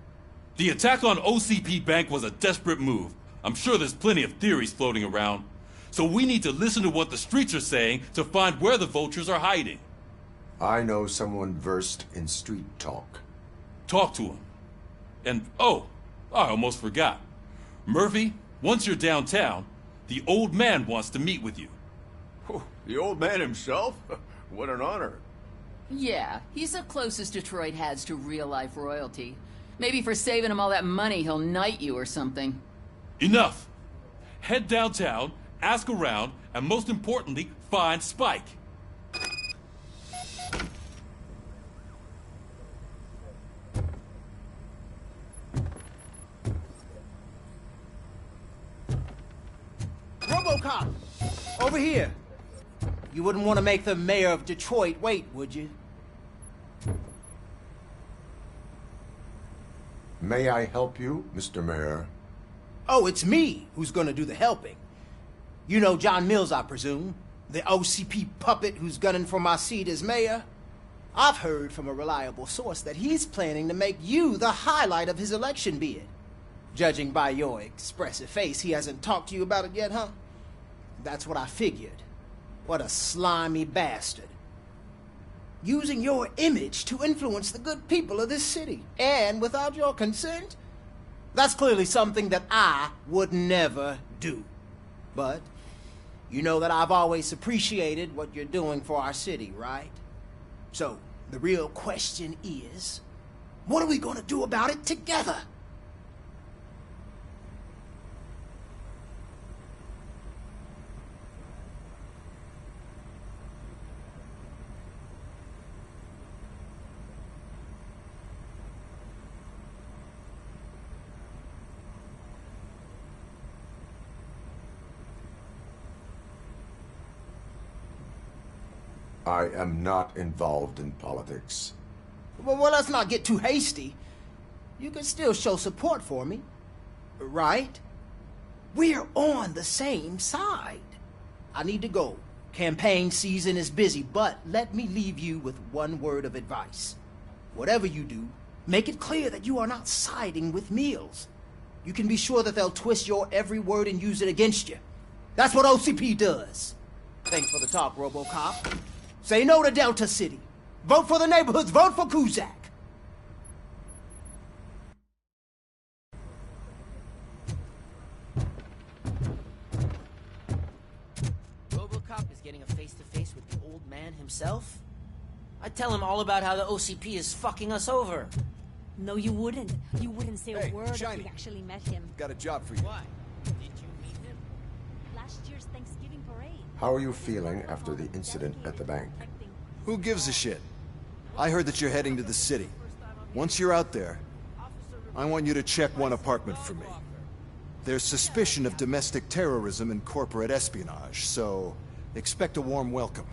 The attack on OCP Bank was a desperate move. I'm sure there's plenty of theories floating around. So we need to listen to what the streets are saying to find where the vultures are hiding. I know someone versed in street talk. Talk to him. And, oh, I almost forgot. Murphy, once you're downtown, the old man wants to meet with you. Oh, the old man himself? What an honor. Yeah, he's the closest Detroit has to real-life royalty. Maybe for saving him all that money, he'll knight you or something. Enough! Head downtown, ask around, and most importantly, find Spike. RoboCop! Over here! You wouldn't want to make the mayor of Detroit wait, would you? May I help you, Mr. Mayor? Oh, it's me who's gonna do the helping. You know John Mills, I presume? The OCP puppet who's gunning for my seat as mayor? I've heard from a reliable source that he's planning to make you the highlight of his election bid. Judging by your expressive face, he hasn't talked to you about it yet, huh? That's what I figured. What a slimy bastard. Using your image to influence the good people of this city, and without your consent? That's clearly something that I would never do. But you know that I've always appreciated what you're doing for our city, right? So, the real question is, what are we gonna do about it together? I am not involved in politics. Well, let's not get too hasty. You can still show support for me, right? We're on the same side. I need to go. Campaign season is busy, but let me leave you with one word of advice. Whatever you do, make it clear that you are not siding with Mills. You can be sure that they'll twist your every word and use it against you. That's what OCP does. Thanks for the talk, RoboCop. Say no to Delta City. Vote for the neighborhoods. Vote for Kuzak. RoboCop is getting a face-to-face with the old man himself? I'd tell him all about how the OCP is fucking us over. No, you wouldn't. You wouldn't say a word Shiny. if we actually met him. Got a job for you. Why? Did you meet him? Last year's Thanksgiving parade. How are you feeling after the incident at the bank? Who gives a shit? I heard that you're heading to the city. Once you're out there, I want you to check one apartment for me. There's suspicion of domestic terrorism and corporate espionage, so expect a warm welcome.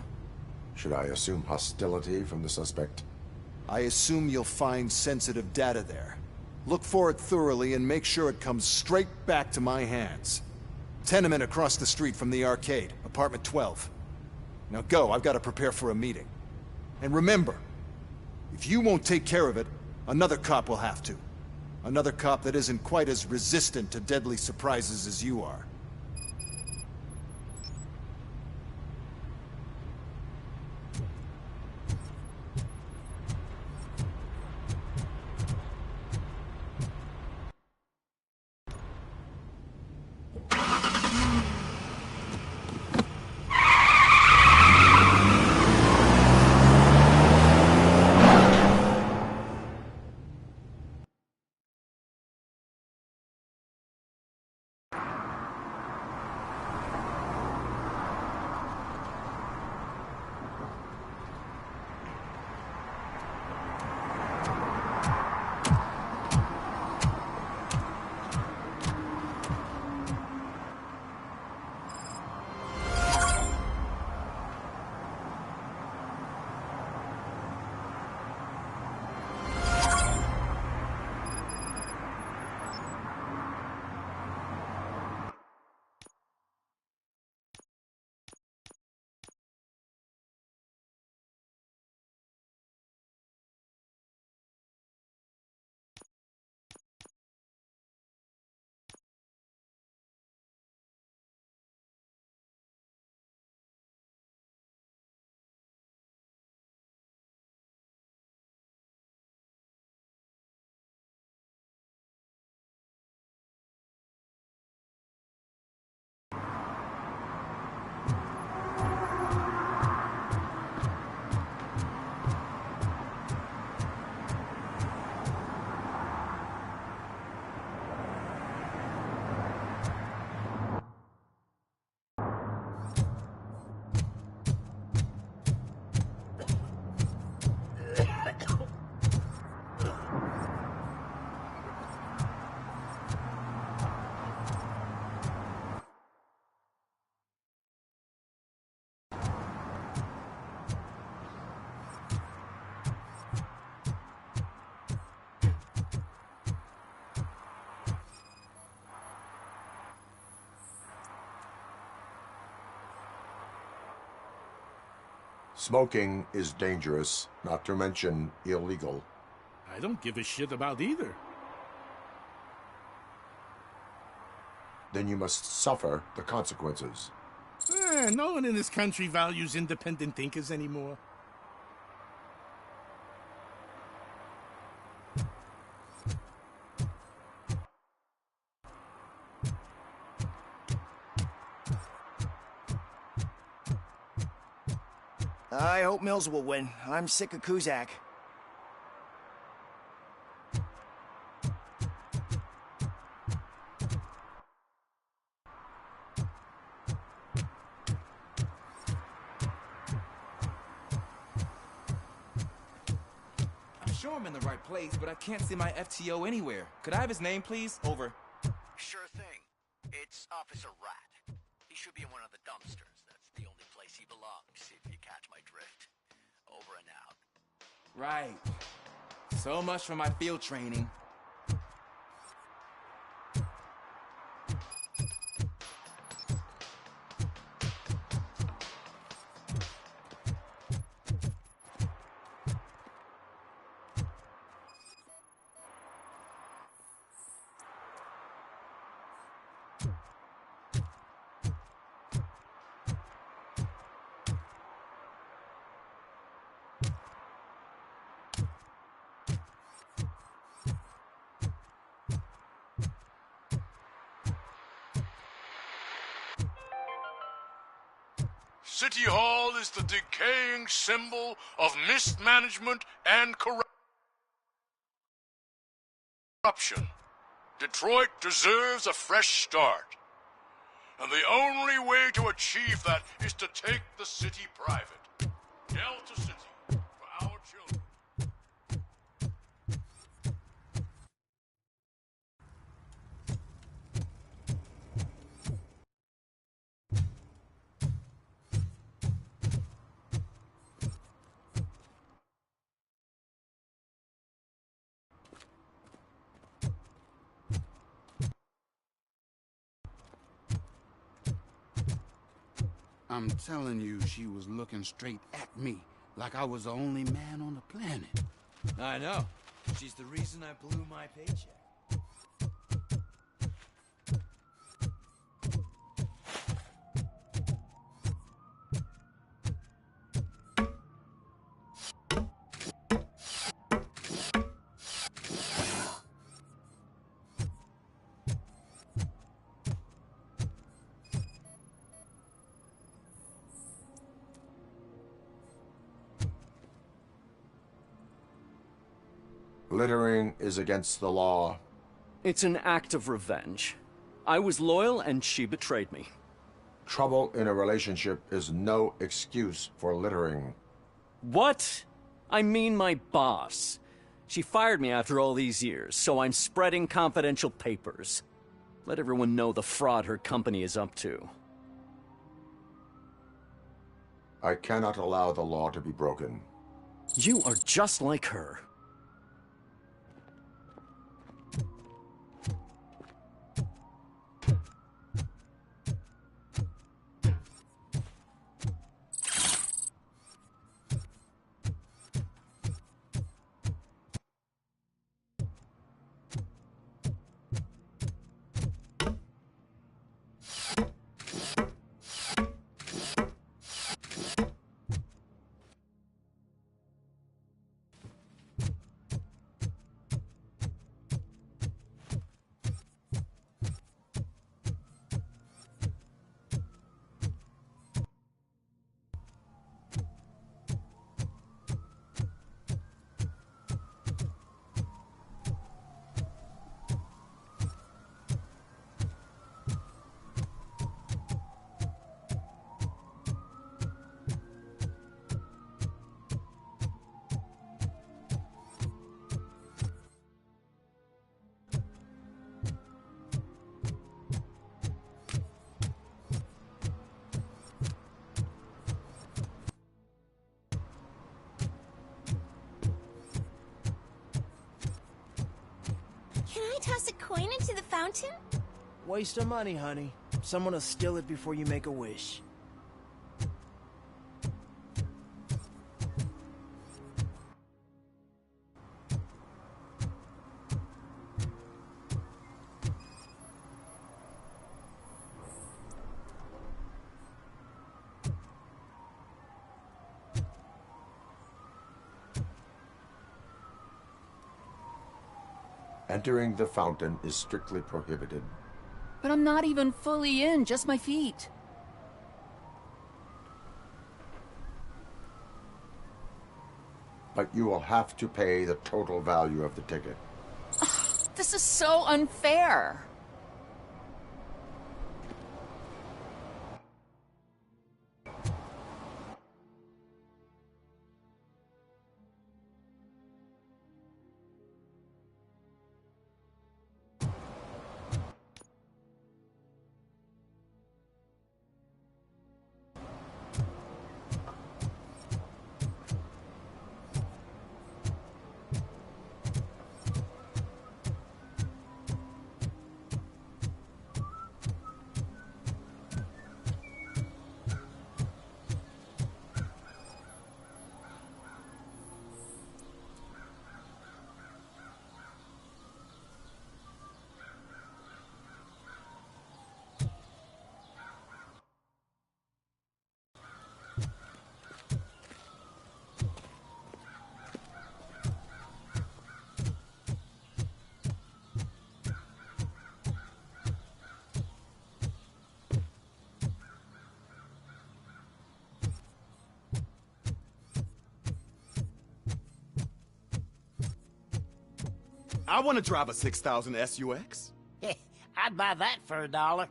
Should I assume hostility from the suspect? I assume you'll find sensitive data there. Look for it thoroughly and make sure it comes straight back to my hands. Tenement across the street from the arcade, apartment 12. Now go, I've got to prepare for a meeting. And remember, if you won't take care of it, another cop will have to. Another cop that isn't quite as resistant to deadly surprises as you are. Smoking is dangerous, not to mention illegal. I don't give a shit about either. Then you must suffer the consequences. No one in this country values independent thinkers anymore. I hope Mills will win. I'm sick of Kuzak. I'm sure I'm in the right place, but I can't see my FTO anywhere. Could I have his name, please? Over. Sure thing. It's Officer Rat. He should be in one of the dumpsters. That's the only place he belongs, if you catch my drift. Over and out. Right. So much for my field training. City Hall is the decaying symbol of mismanagement and corruption. Detroit deserves a fresh start. And the only way to achieve that is to take the city private. Delta City, for our children. I'm telling you, she was looking straight at me, like I was the only man on the planet. I know. She's the reason I blew my paycheck. Littering is against the law. It's an act of revenge. I was loyal and she betrayed me. Trouble in a relationship is no excuse for littering. What? I mean my boss. She fired me after all these years, so I'm spreading confidential papers. Let everyone know the fraud her company is up to. I cannot allow the law to be broken. You are just like her. Can I toss a coin into the fountain? Waste of money, honey. Someone will steal it before you make a wish. Entering the fountain is strictly prohibited. But I'm not even fully in, just my feet. But you will have to pay the total value of the ticket. This is so unfair. I want to drive a 6000 SUX. I'd buy that for $1.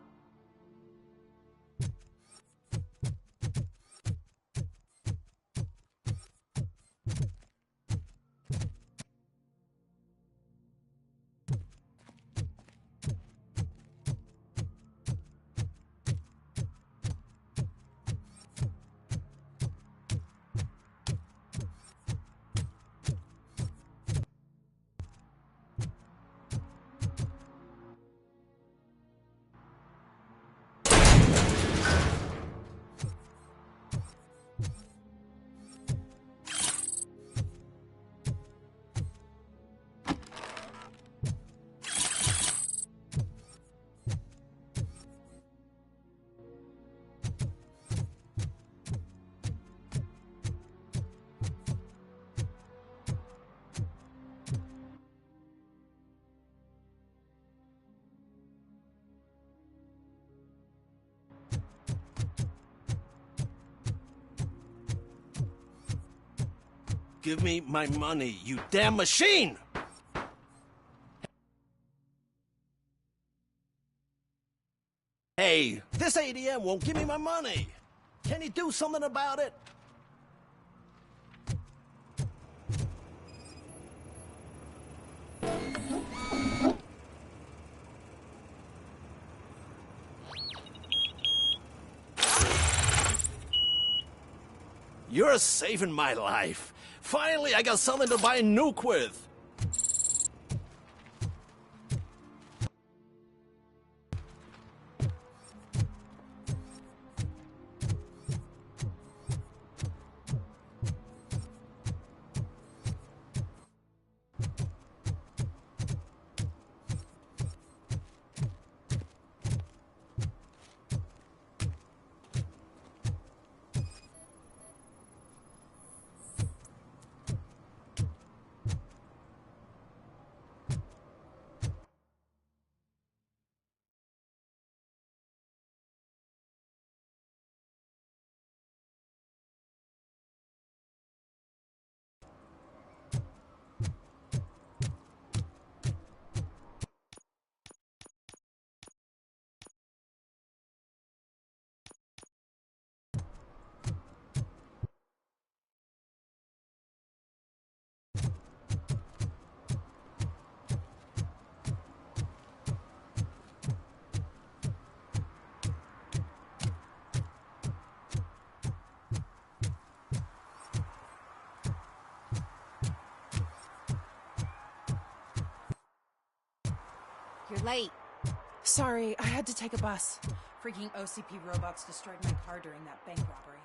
Give me my money, you damn machine! Hey, this ATM won't give me my money. Can you do something about it? You're saving my life. Finally, I got something to buy a nuke with. You're late. Sorry, I had to take a bus. Freaking OCP robots destroyed my car during that bank robbery.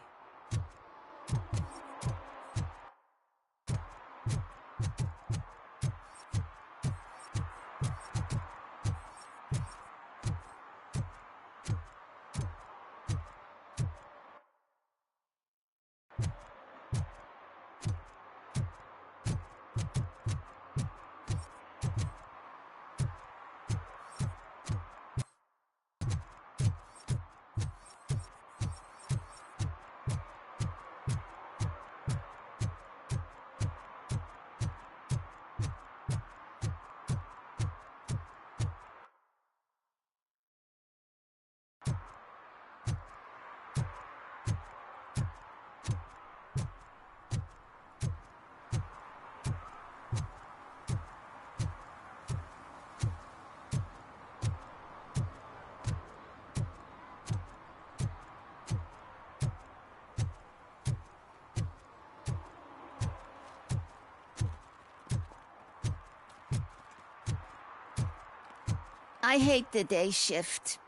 I hate the day shift.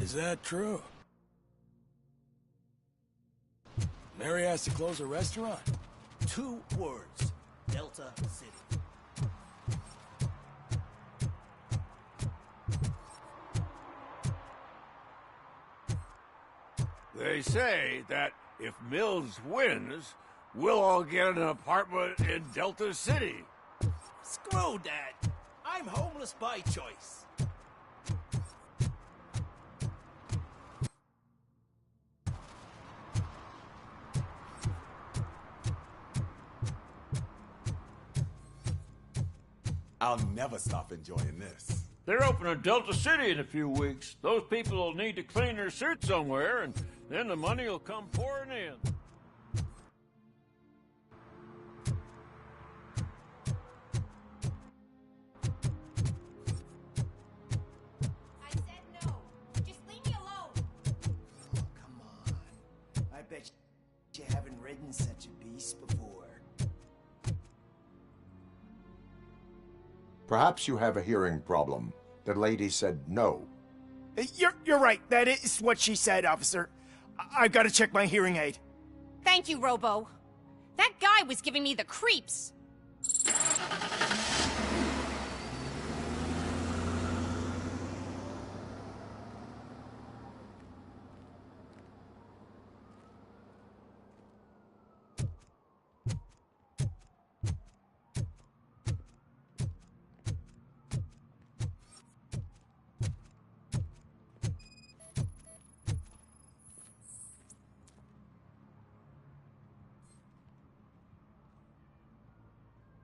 Is that true? Mary has to close a restaurant? 2 words. Delta City. They say that if Mills wins, we'll all get an apartment in Delta City. Screw that. I'm homeless by choice. I'll never stop enjoying this. They're opening Delta City in a few weeks. Those people will need to clean their suits somewhere, and then the money will come pouring in. I said no. Just leave me alone. Oh, come on. I bet you haven't ridden such a beast before. Perhaps you have a hearing problem. The lady said no. You're right. That is what she said, officer. I've got to check my hearing aid. Thank you, Robo. That guy was giving me the creeps.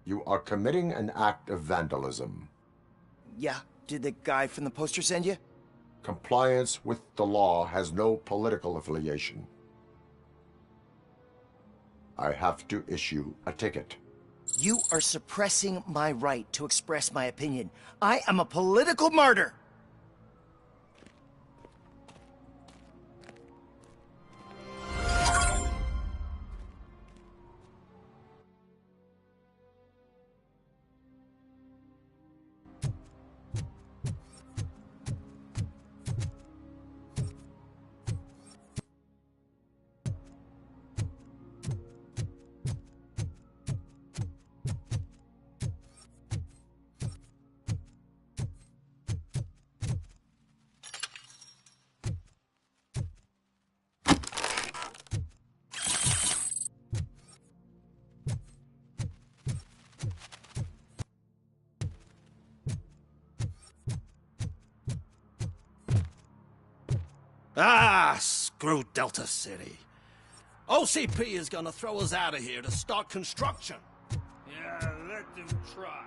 You are committing an act of vandalism. Yeah, did the guy from the poster send you? Compliance with the law has no political affiliation. I have to issue a ticket. You are suppressing my right to express my opinion. I am a political martyr! Ah, screw Delta City. OCP is gonna throw us out of here to start construction. Yeah, let them try.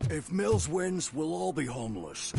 If Mills wins, we'll all be homeless.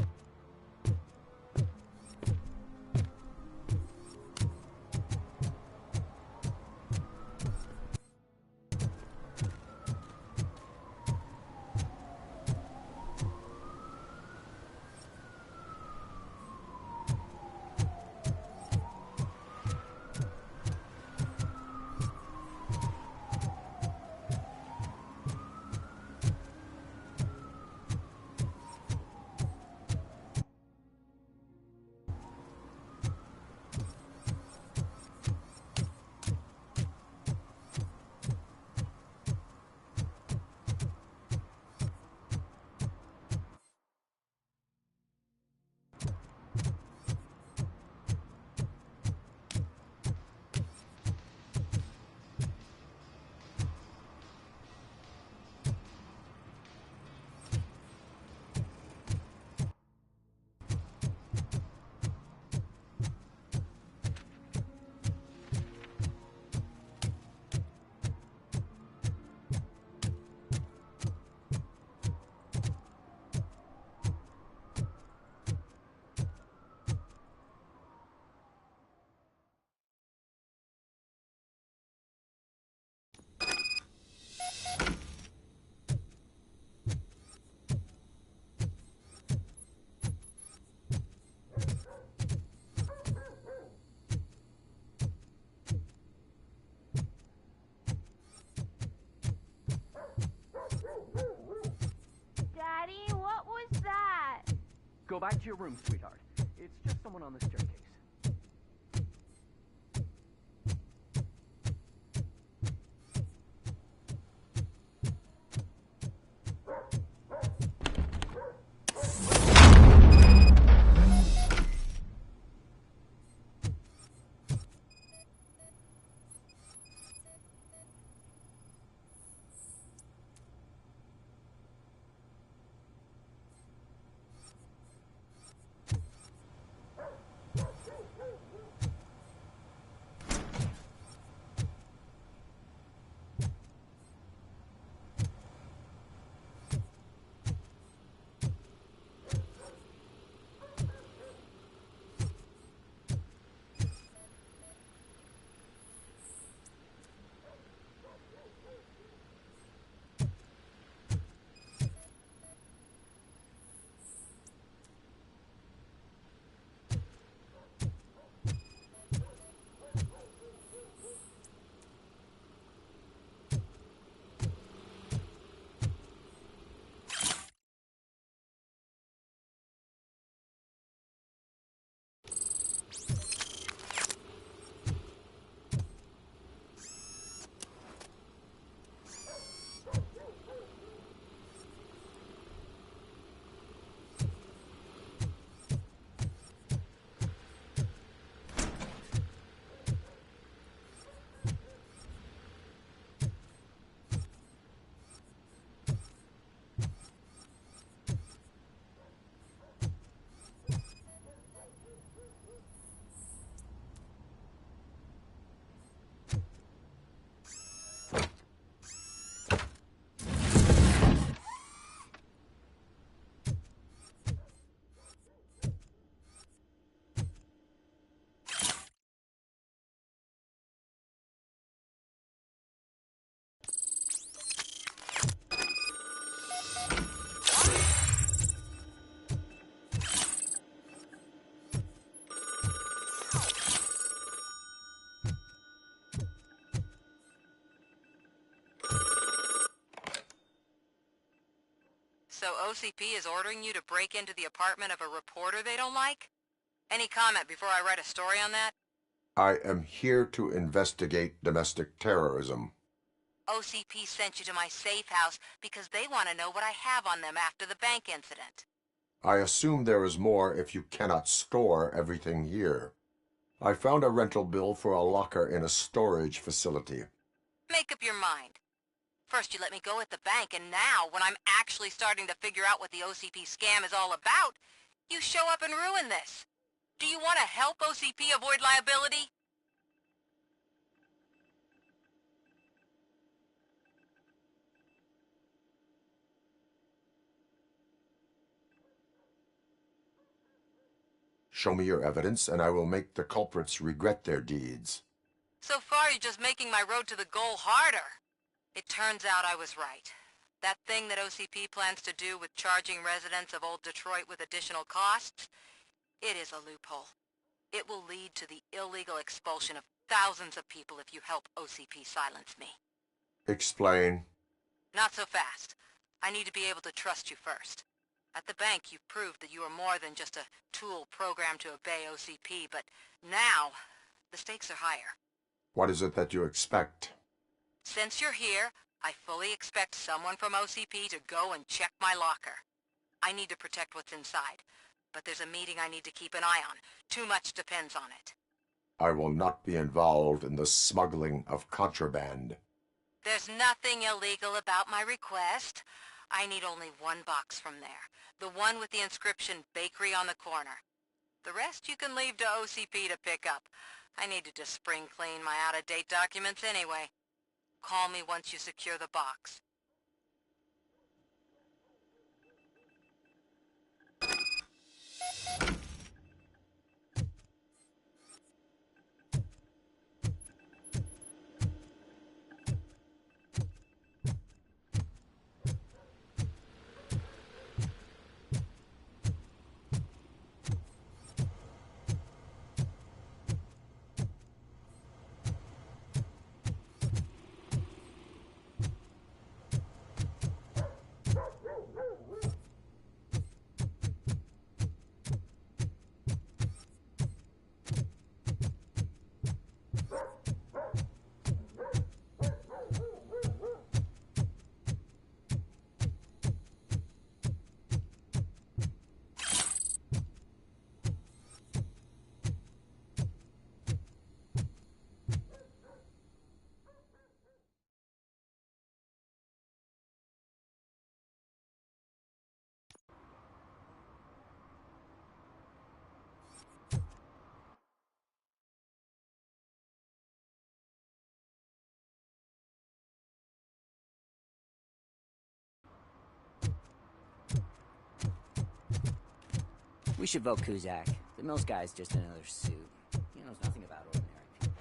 Daddy, what was that? Go back to your room, sweetheart. It's just someone on the staircase. So OCP is ordering you to break into the apartment of a reporter they don't like? Any comment before I write a story on that? I am here to investigate domestic terrorism. OCP sent you to my safe house because they want to know what I have on them after the bank incident. I assume there is more if you cannot store everything here. I found a rental bill for a locker in a storage facility. Make up your mind. First you let me go at the bank, and now, when I'm actually starting to figure out what the OCP scam is all about, you show up and ruin this. Do you want to help OCP avoid liability? Show me your evidence, and I will make the culprits regret their deeds. So far, you're just making my road to the goal harder. It turns out I was right. That thing that OCP plans to do with charging residents of Old Detroit with additional costs, it is a loophole. It will lead to the illegal expulsion of thousands of people if you help OCP silence me. Explain. Not so fast. I need to be able to trust you first. At the bank, you've proved that you are more than just a tool programmed to obey OCP, but now, the stakes are higher. What is it that you expect? Since you're here, I fully expect someone from OCP to go and check my locker. I need to protect what's inside, but there's a meeting I need to keep an eye on. Too much depends on it. I will not be involved in the smuggling of contraband. There's nothing illegal about my request. I need only one box from there. The one with the inscription Bakery on the corner. The rest you can leave to OCP to pick up. I need to just spring clean my out-of-date documents anyway. Call me once you secure the box. We should vote Kuzak. The Mills guy's just another suit. He knows nothing about ordinary people.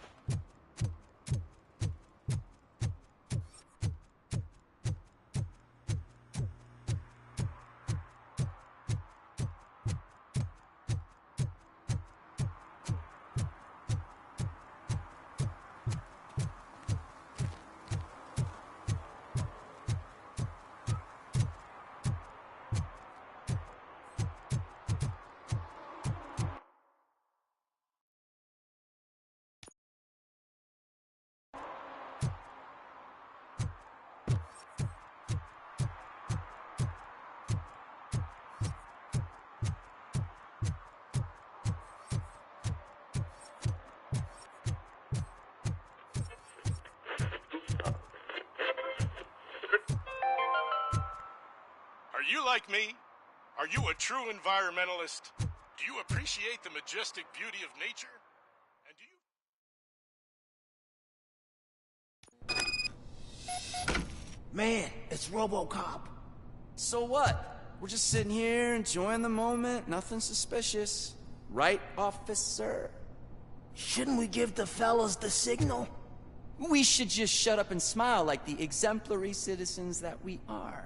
Are you like me? Are you a true environmentalist? Do you appreciate the majestic beauty of nature? And do you... Man, it's RoboCop. So what? We're just sitting here enjoying the moment, nothing suspicious. Right, officer? Shouldn't we give the fellas the signal? We should just shut up and smile like the exemplary citizens that we are.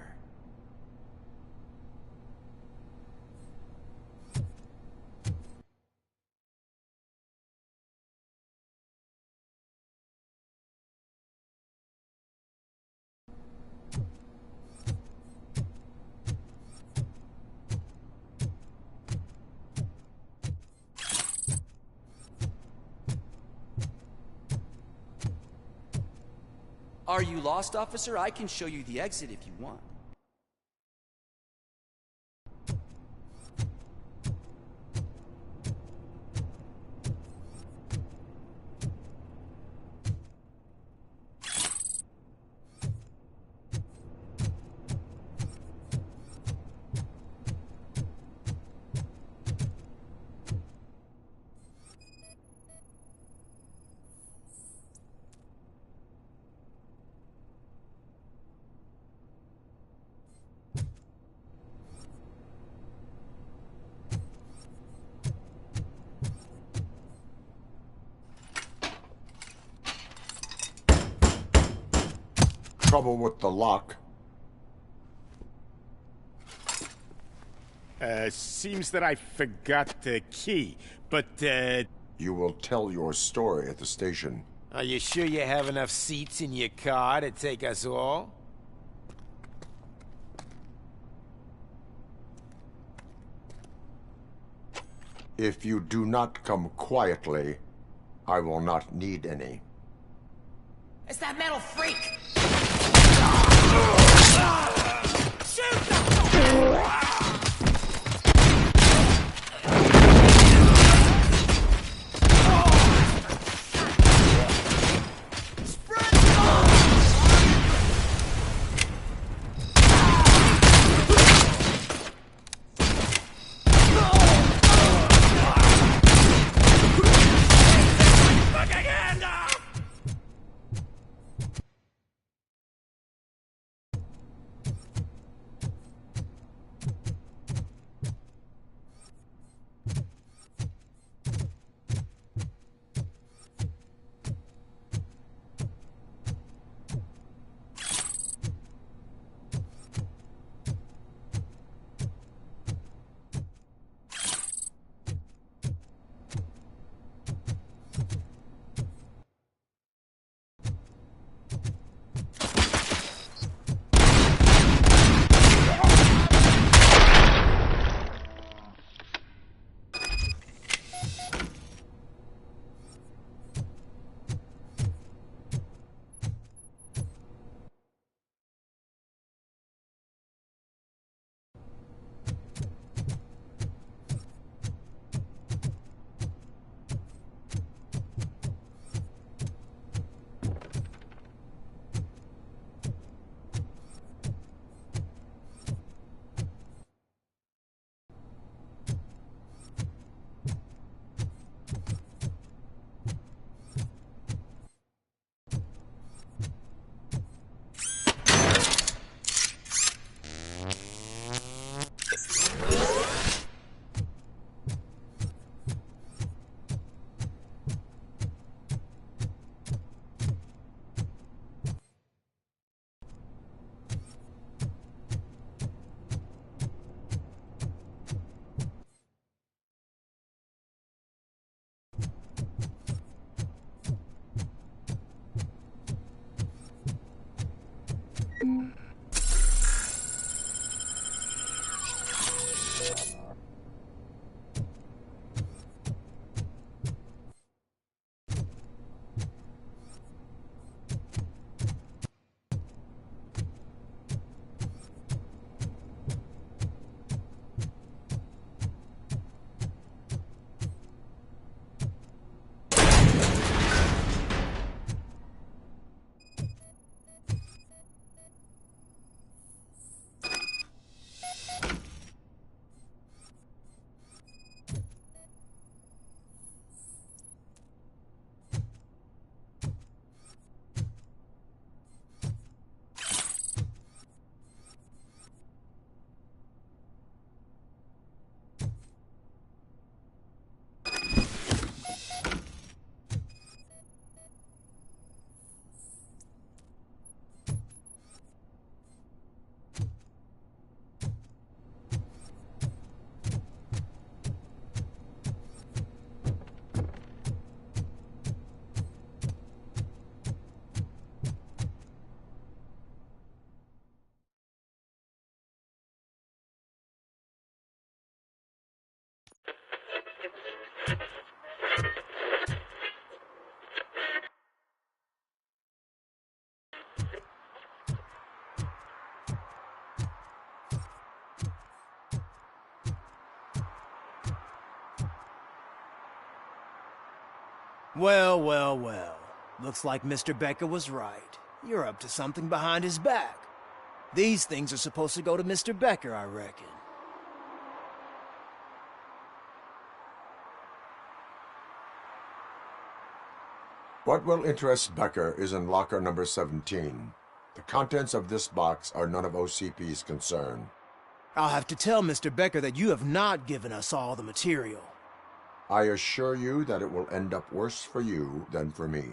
Are you lost, officer? I can show you the exit if you want. trouble with the lock? Seems that I forgot the key, but, You will tell your story at the station. Are you sure you have enough seats in your car to take us all? If you do not come quietly, I will not need any. It's that metal freak! Well, well, well. Looks like Mr. Becker was right. You're up to something behind his back. These things are supposed to go to Mr. Becker, I reckon. What will interest Becker is in locker number 17. The contents of this box are none of OCP's concern. I'll have to tell Mr. Becker that you have not given us all the material. I assure you that it will end up worse for you than for me.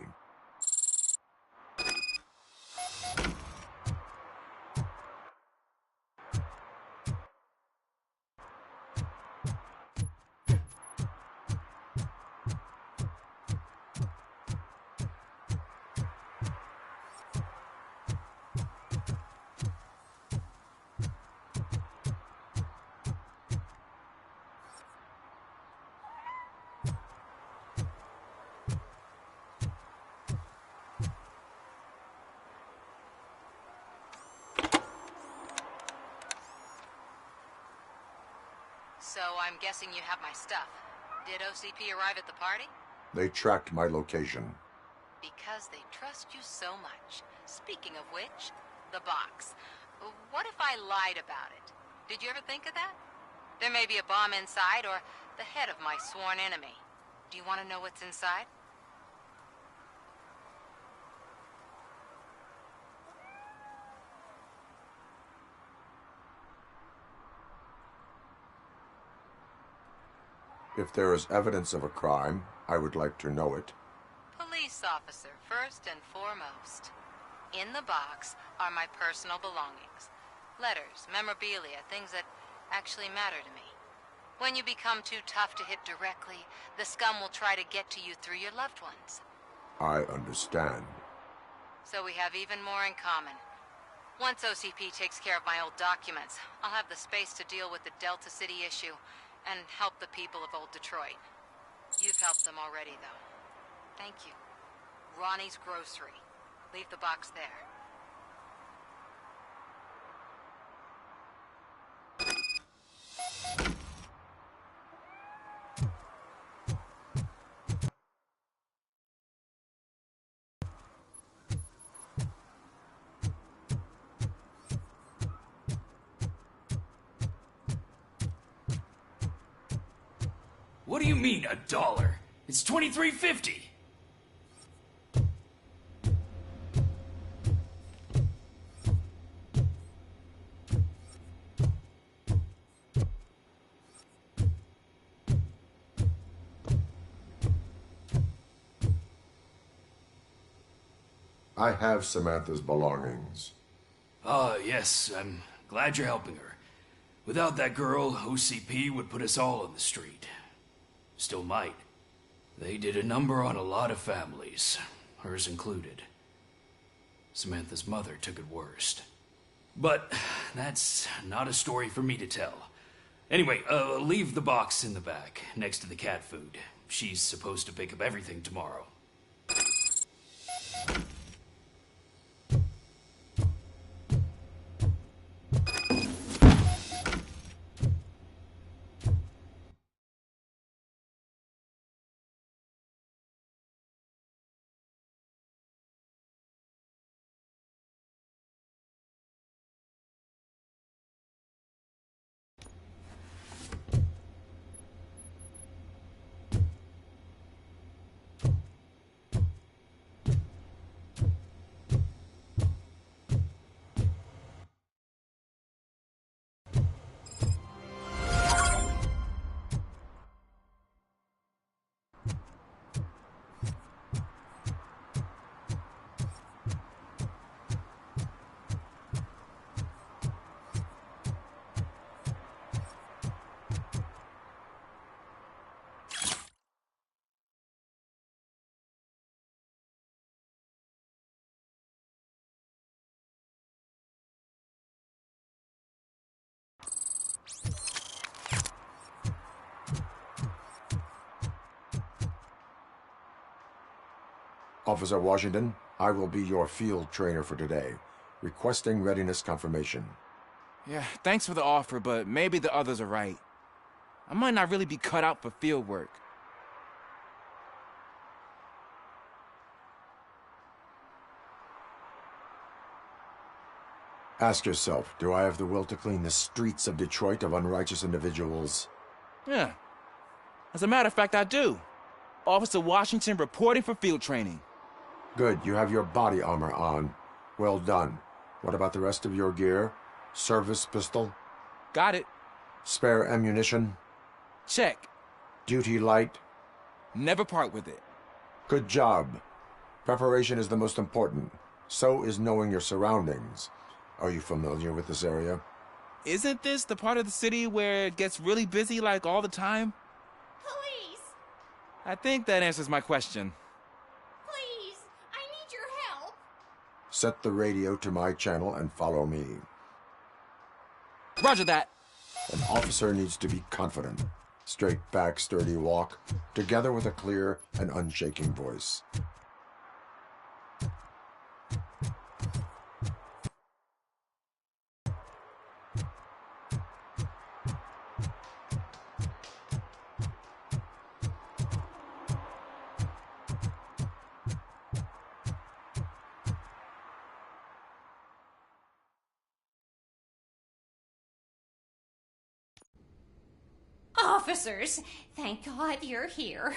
So I'm guessing you have my stuff. Did OCP arrive at the party? They tracked my location. Because they trust you so much. Speaking of which, the box. What if I lied about it? Did you ever think of that? There may be a bomb inside, or the head of my sworn enemy. Do you want to know what's inside? If there is evidence of a crime, I would like to know it. Police officer, first and foremost. In the box are my personal belongings. Letters, memorabilia, things that actually matter to me. When you become too tough to hit directly, the scum will try to get to you through your loved ones. I understand. So we have even more in common. Once OCP takes care of my old documents, I'll have the space to deal with the Delta City issue and help the people of Old Detroit. You've helped them already, though. Thank you. Ronnie's Grocery. Leave the box there. What do you mean, $1? It's $23.50. I have Samantha's belongings. Ah, yes, I'm glad you're helping her. Without that girl, OCP would put us all on the street. Still might. They did a number on a lot of families, hers included. Samantha's mother took it worst. But that's not a story for me to tell. Anyway, leave the box in the back, next to the cat food. She's supposed to pick up everything tomorrow. Officer Washington, I will be your field trainer for today. Requesting readiness confirmation. Yeah, thanks for the offer, but maybe the others are right. I might not really be cut out for field work. Ask yourself, do I have the will to clean the streets of Detroit of unrighteous individuals? Yeah. As a matter of fact, I do. Officer Washington reporting for field training. Good, you have your body armor on. Well done. What about the rest of your gear? Service pistol? Got it. Spare ammunition? Check. Duty light? Never part with it. Good job. Preparation is the most important. So is knowing your surroundings. Are you familiar with this area? Isn't this the part of the city where it gets really busy like all the time? Police! I think that answers my question. Please! I need your help! Set the radio to my channel and follow me. Roger that. An officer needs to be confident. Straight back, sturdy walk, together with a clear and unshaking voice. Officers, thank God you're here.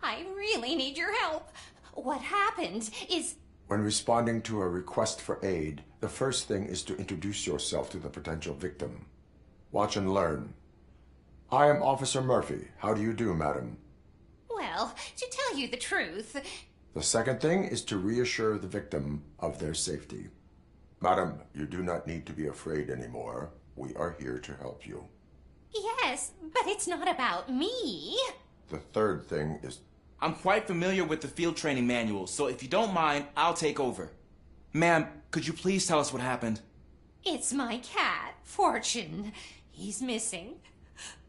I really need your help. What happened is... When responding to a request for aid, the first thing is to introduce yourself to the potential victim. Watch and learn. I am Officer Murphy. How do you do, madam? Well, to tell you the truth... The second thing is to reassure the victim of their safety. Madam, you do not need to be afraid anymore. We are here to help you. Yes, but it's not about me. The third thing is... I'm quite familiar with the field training manual, so if you don't mind, I'll take over. Ma'am, could you please tell us what happened? It's my cat, Fortune. He's missing.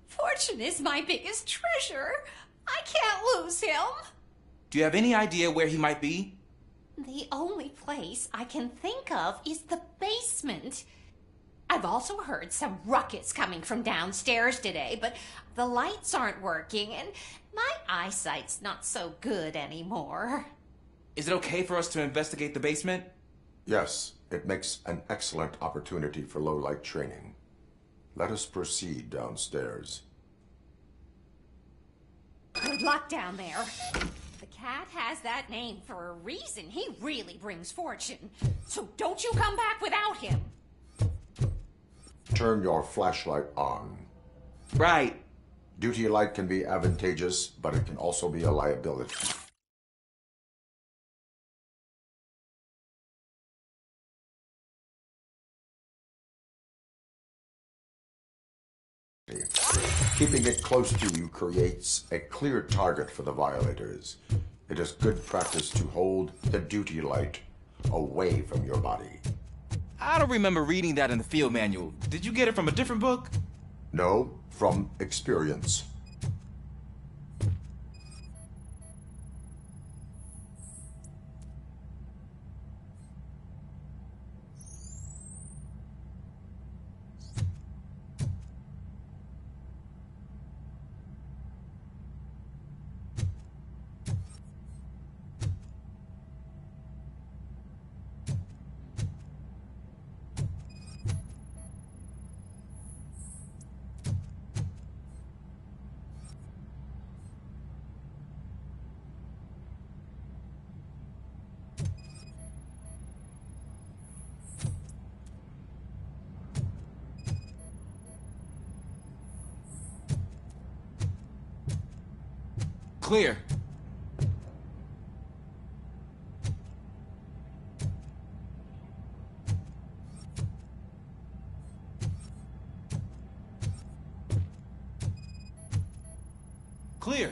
Fortune is my biggest treasure. I can't lose him. Do you have any idea where he might be? The only place I can think of is the basement. I've also heard some ruckus coming from downstairs today, but the lights aren't working and my eyesight's not so good anymore. Is it okay for us to investigate the basement? Yes, it makes an excellent opportunity for low-light training. Let us proceed downstairs. Good luck down there. The cat has that name for a reason. He really brings fortune. So don't you come back without him. Turn your flashlight on. Right. Duty light can be advantageous, but it can also be a liability. Keeping it close to you creates a clear target for the violators. It is good practice to hold the duty light away from your body. I don't remember reading that in the field manual. Did you get it from a different book? No, from experience. Clear. Clear.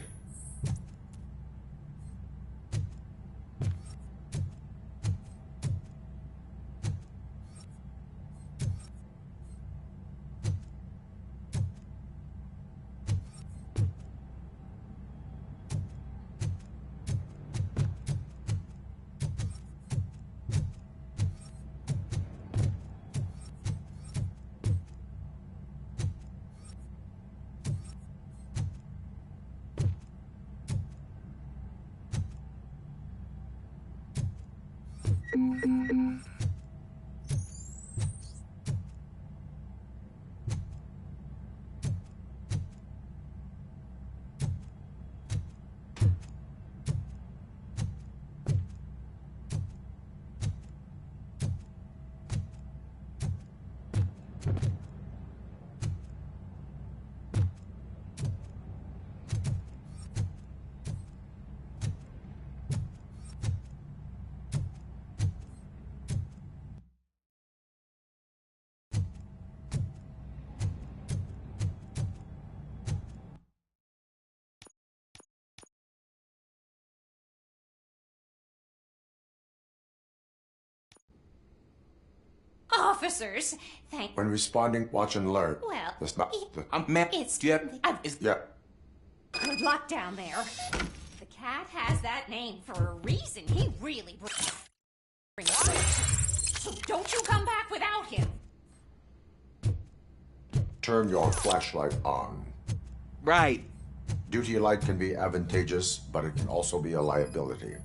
Officers, thank... When responding, watch and learn. Well, That's not... Ma'am, it's... do you have... Yeah. Good luck down there. The cat has that name for a reason. He really brings fortune. So don't you come back without him. Turn your flashlight on. Right. Duty light can be advantageous, but it can also be a liability.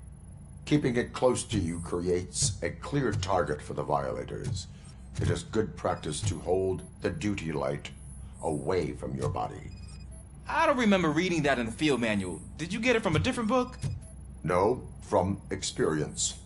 Keeping it close to you creates a clear target for the violators. It is good practice to hold the duty light away from your body. I don't remember reading that in the field manual. Did you get it from a different book? No, from experience.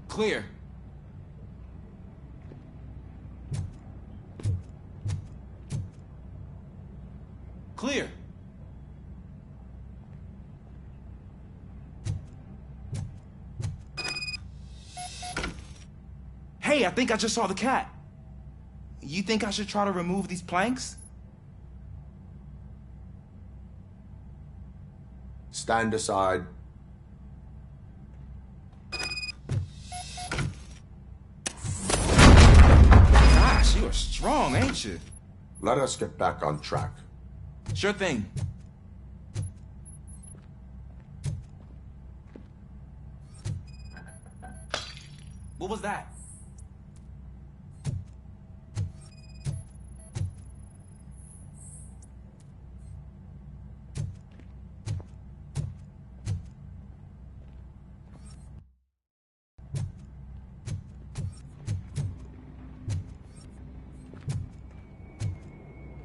Clear. Clear. Hey, I think I just saw the cat. You think I should try to remove these planks? Stand aside. Gosh, you are strong, ain't you? Let us get back on track. Sure thing. What was that?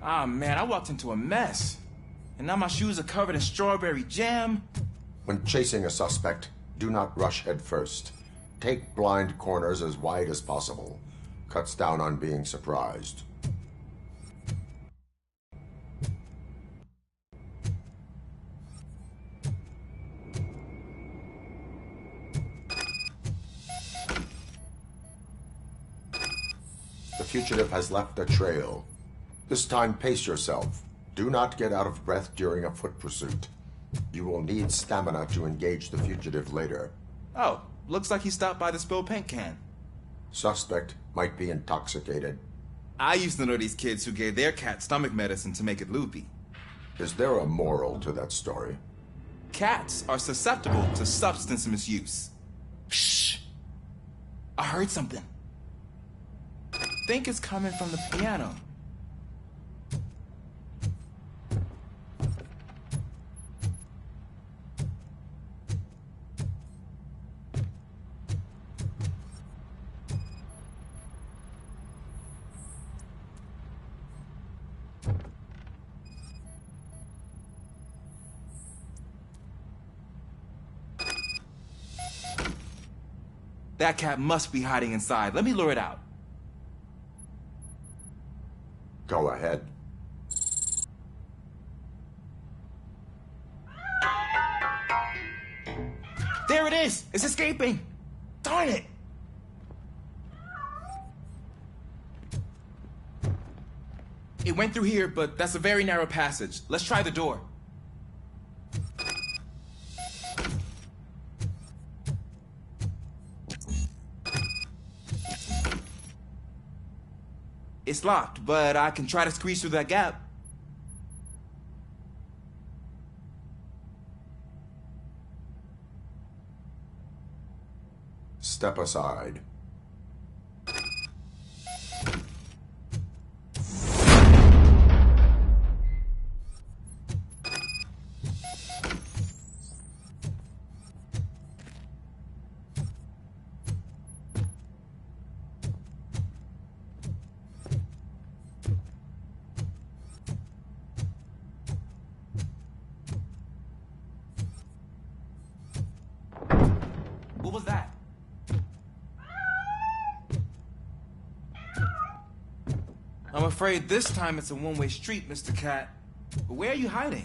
Ah, man, I walked into a mess. And now my shoes are covered in strawberry jam. When chasing a suspect, do not rush head first. Take blind corners as wide as possible. Cuts down on being surprised. The fugitive has left a trail. This time, pace yourself. Do not get out of breath during a foot pursuit. You will need stamina to engage the fugitive later. Oh, looks like he stopped by the spilled paint can. Suspect might be intoxicated. I used to know these kids who gave their cat stomach medicine to make it loopy. Is there a moral to that story? Cats are susceptible to substance misuse. Shh! I heard something. I think it's coming from the piano. That cat must be hiding inside. Let me lure it out. Go ahead. There it is! It's escaping! Darn it! It went through here, but that's a very narrow passage. Let's try the door. It's locked, but I can try to squeeze through that gap. Step aside. What was that? I'm afraid this time it's a one-way street, Mr. Cat. But where are you hiding?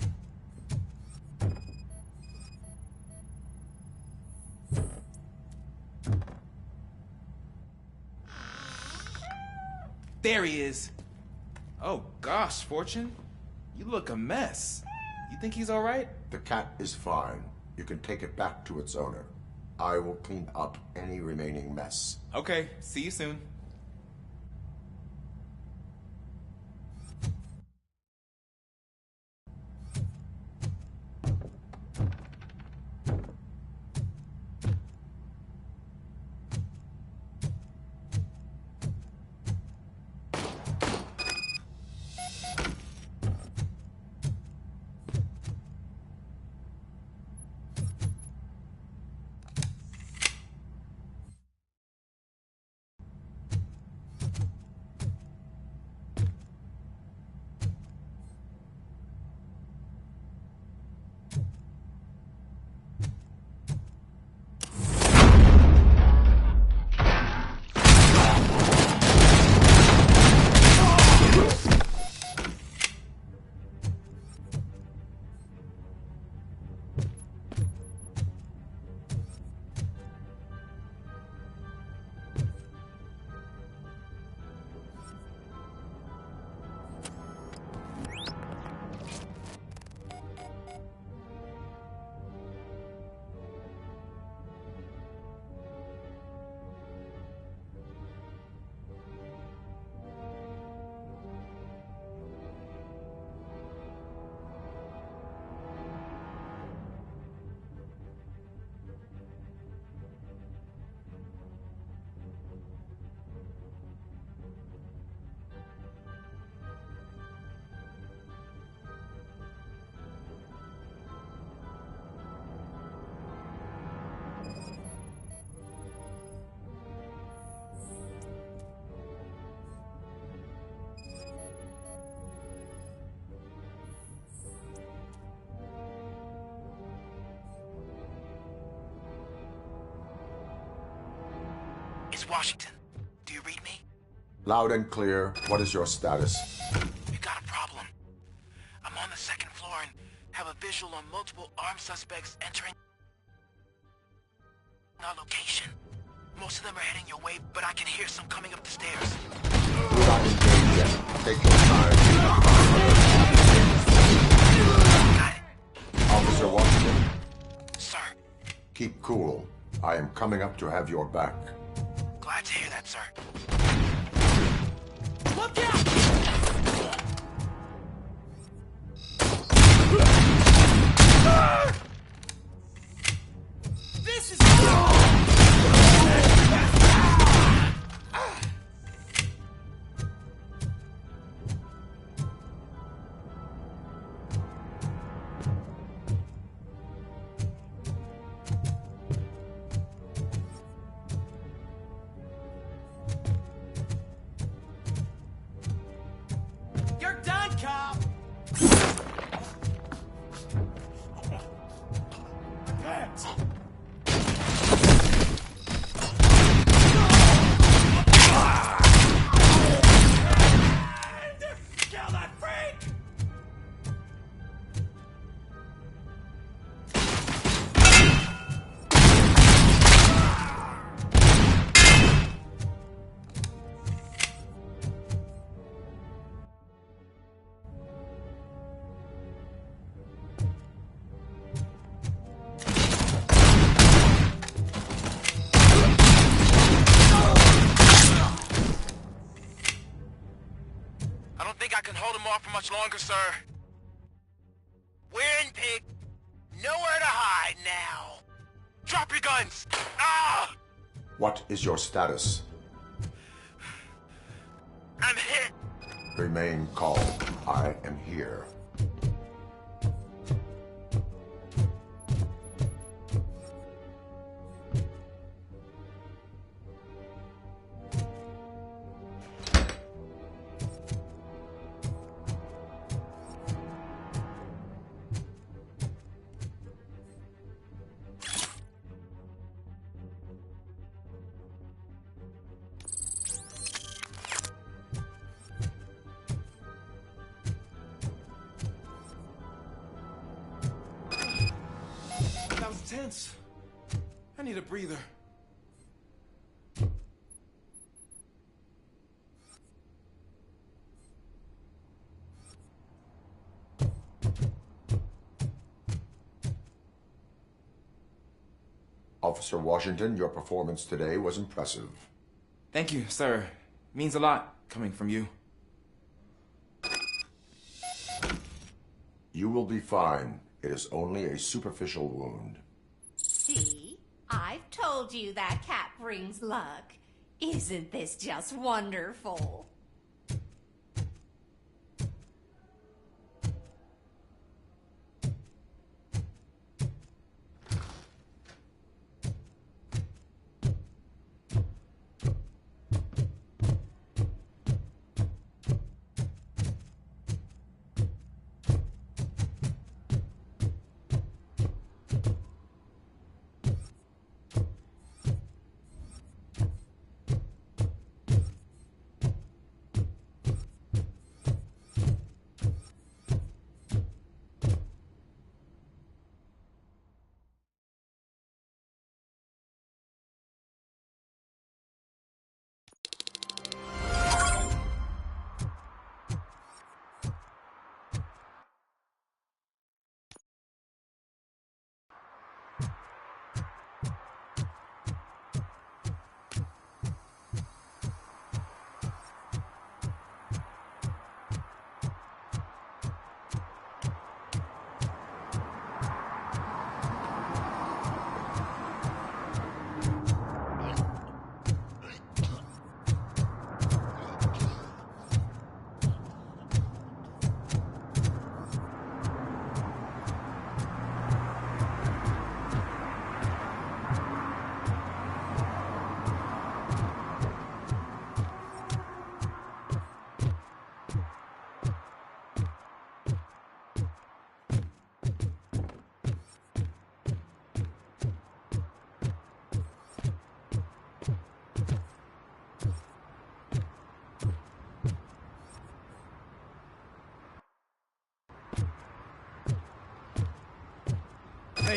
There he is. Oh gosh, Fortune. You look a mess. You think he's all right? The cat is fine. You can take it back to its owner. I will clean up any remaining mess. Okay, see you soon. is Washington. Do you read me? Loud and clear. What is your status? We got a problem. I'm on the second floor and have a visual on multiple armed suspects entering our location. Most of them are heading your way, but I can hear some coming up the stairs. Do not engage yet. Take your time. Got it. Officer Washington. Sir. Keep cool. I am coming up to have your back. Glad to hear that, sir. Look out! This is... You're done, cop! Hands! Kill that freak! I don't think I can hold him off for much longer, sir. We're in, pig. Nowhere to hide now. Drop your guns! Ah! What is your status? I'm hit. Remain calm. I am here. That was tense. I need a breather. Officer Washington, your performance today was impressive. Thank you, sir. Means a lot coming from you. You will be fine. It is only a superficial wound. See? I've told you that cat brings luck. Isn't this just wonderful?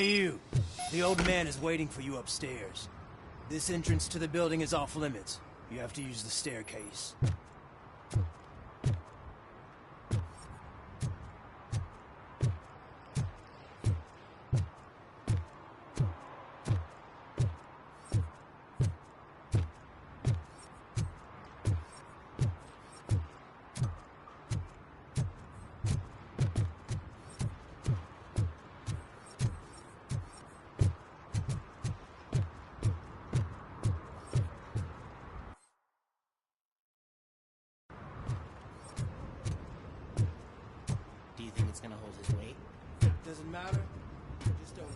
Hey, you. The old man is waiting for you upstairs. This entrance to the building is off limits. You have to use the staircase. Do you think it's gonna hold his weight? Doesn't matter. Just don't.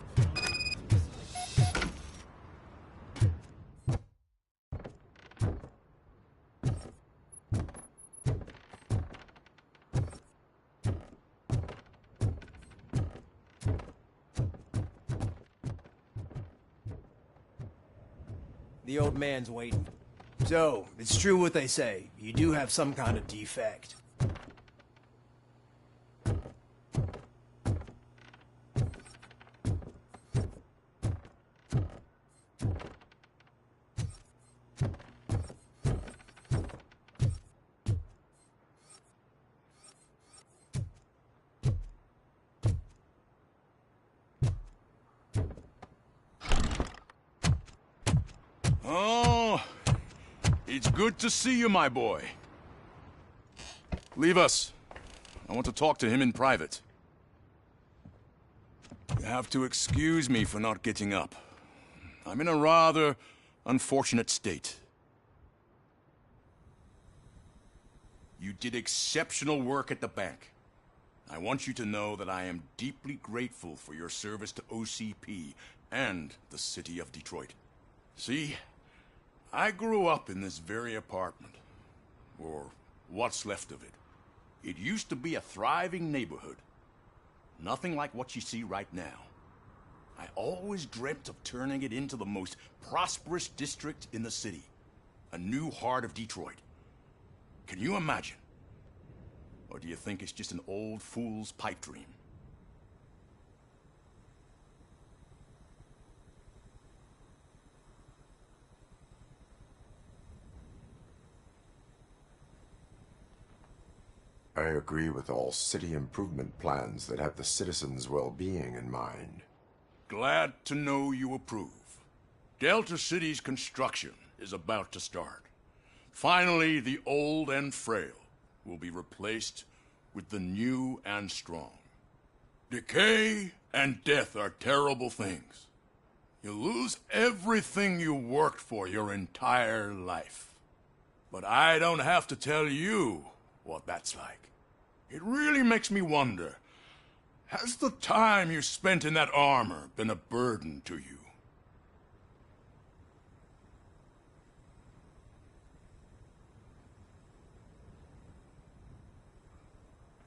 The old man's waiting. So, it's true what they say. You do have some kind of defect. Oh, it's good to see you, my boy. Leave us. I want to talk to him in private. You have to excuse me for not getting up. I'm in a rather unfortunate state. You did exceptional work at the bank. I want you to know that I am deeply grateful for your service to OCP and the city of Detroit. See, I grew up in this very apartment, or what's left of it. It used to be a thriving neighborhood. Nothing like what you see right now. I always dreamt of turning it into the most prosperous district in the city. A new heart of Detroit. Can you imagine? Or do you think it's just an old fool's pipe dream? I agree with all city improvement plans that have the citizens' well-being in mind. Glad to know you approve. Delta City's construction is about to start. Finally, the old and frail will be replaced with the new and strong. Decay and death are terrible things. You lose everything you worked for your entire life. But I don't have to tell you what that's like. It really makes me wonder, has the time you spent in that armor been a burden to you?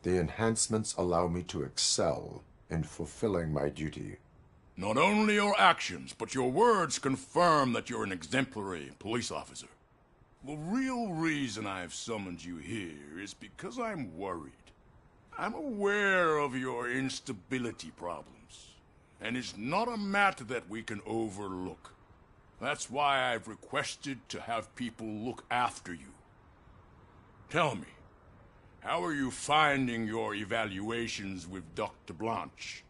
The enhancements allow me to excel in fulfilling my duty. Not only your actions, but your words confirm that you're an exemplary police officer. The real reason I've summoned you here is because I'm worried. I'm aware of your instability problems, and it's not a matter that we can overlook. That's why I've requested to have people look after you. Tell me, how are you finding your evaluations with Dr. Blanche?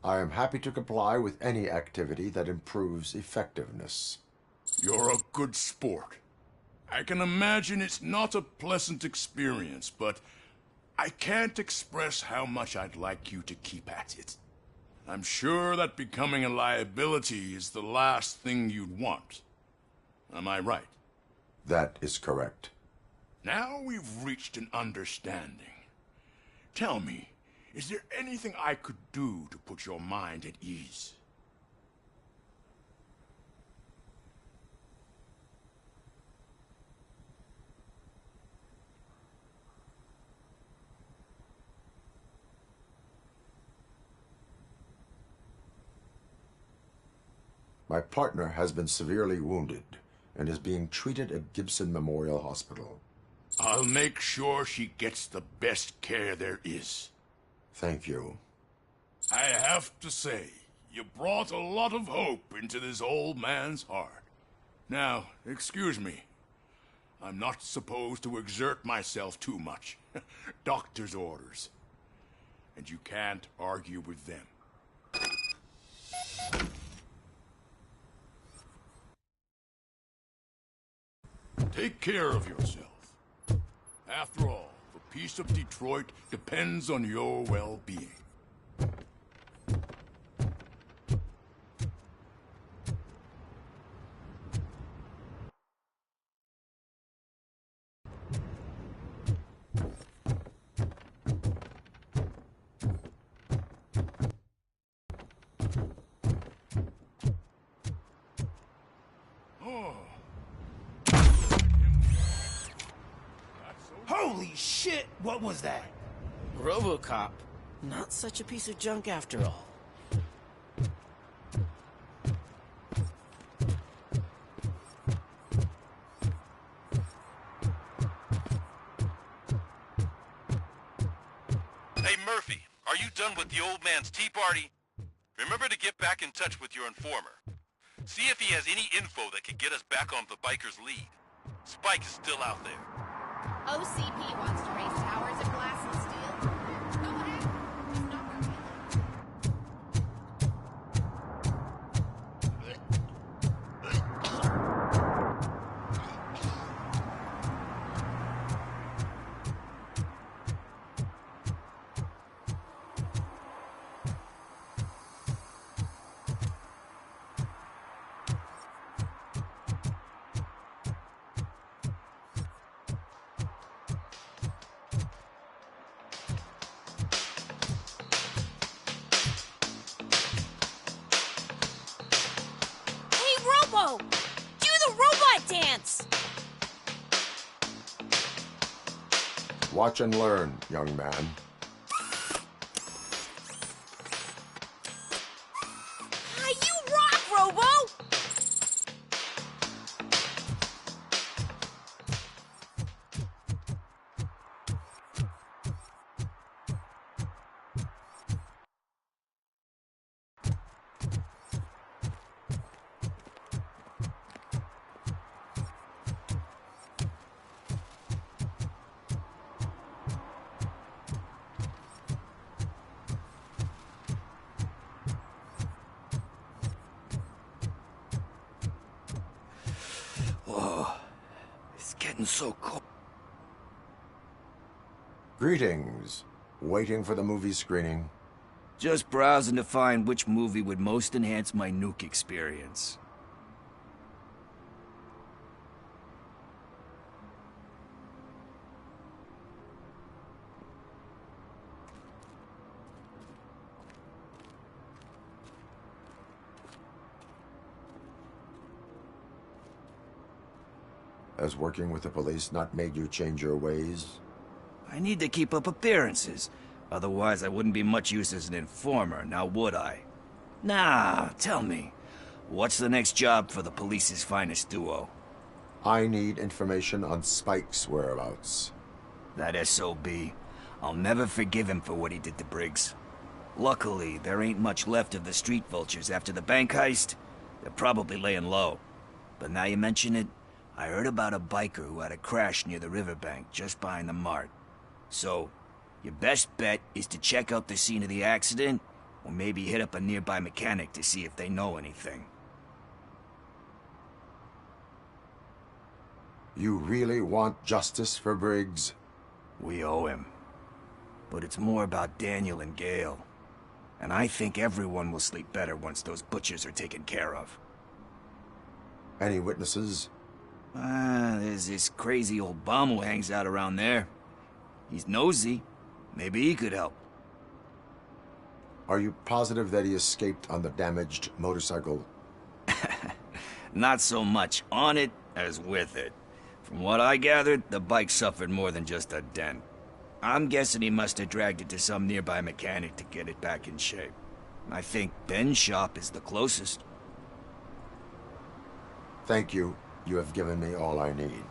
I am happy to comply with any activity that improves effectiveness. You're a good sport. I can imagine it's not a pleasant experience, but I can't express how much I'd like you to keep at it. I'm sure that becoming a liability is the last thing you'd want. Am I right? That is correct. Now we've reached an understanding. Tell me, is there anything I could do to put your mind at ease? My partner has been severely wounded and is being treated at Gibson Memorial Hospital. I'll make sure she gets the best care there is. Thank you. I have to say, you brought a lot of hope into this old man's heart. Now, excuse me. I'm not supposed to exert myself too much. Doctor's orders. And you can't argue with them. Take care of yourself. After all, the peace of Detroit depends on your well-being. Holy shit! What was that? RoboCop. Not such a piece of junk after all. Hey, Murphy, are you done with the old man's tea party? Remember to get back in touch with your informer. See if he has any info that could get us back on the biker's lead. Spike is still out there. OCP wants to raise towers of glass and steel. Go ahead. Just not working. Robo! Do the robot dance! Watch and learn, young man. You rock, Robo! Whoa. It's getting so cold. Greetings. Waiting for the movie screening. Just browsing to find which movie would most enhance my nuke experience. Has working with the police not made you change your ways? I need to keep up appearances. Otherwise, I wouldn't be much use as an informer, now would I? Nah, tell me. What's the next job for the police's finest duo? I need information on Spike's whereabouts. That SOB. I'll never forgive him for what he did to Briggs. Luckily, there ain't much left of the street vultures after the bank heist. They're probably laying low. But now you mention it, I heard about a biker who had a crash near the riverbank just behind the mart. So, your best bet is to check out the scene of the accident, or maybe hit up a nearby mechanic to see if they know anything. You really want justice for Briggs? We owe him. But it's more about Daniel and Gale. And I think everyone will sleep better once those butchers are taken care of. Any witnesses? There's this crazy old bum who hangs out around there. He's nosy. Maybe he could help. Are you positive that he escaped on the damaged motorcycle? Not so much on it as with it. From what I gathered, the bike suffered more than just a dent. I'm guessing he must have dragged it to some nearby mechanic to get it back in shape. I think Ben's shop is the closest. Thank you. You have given me all I need.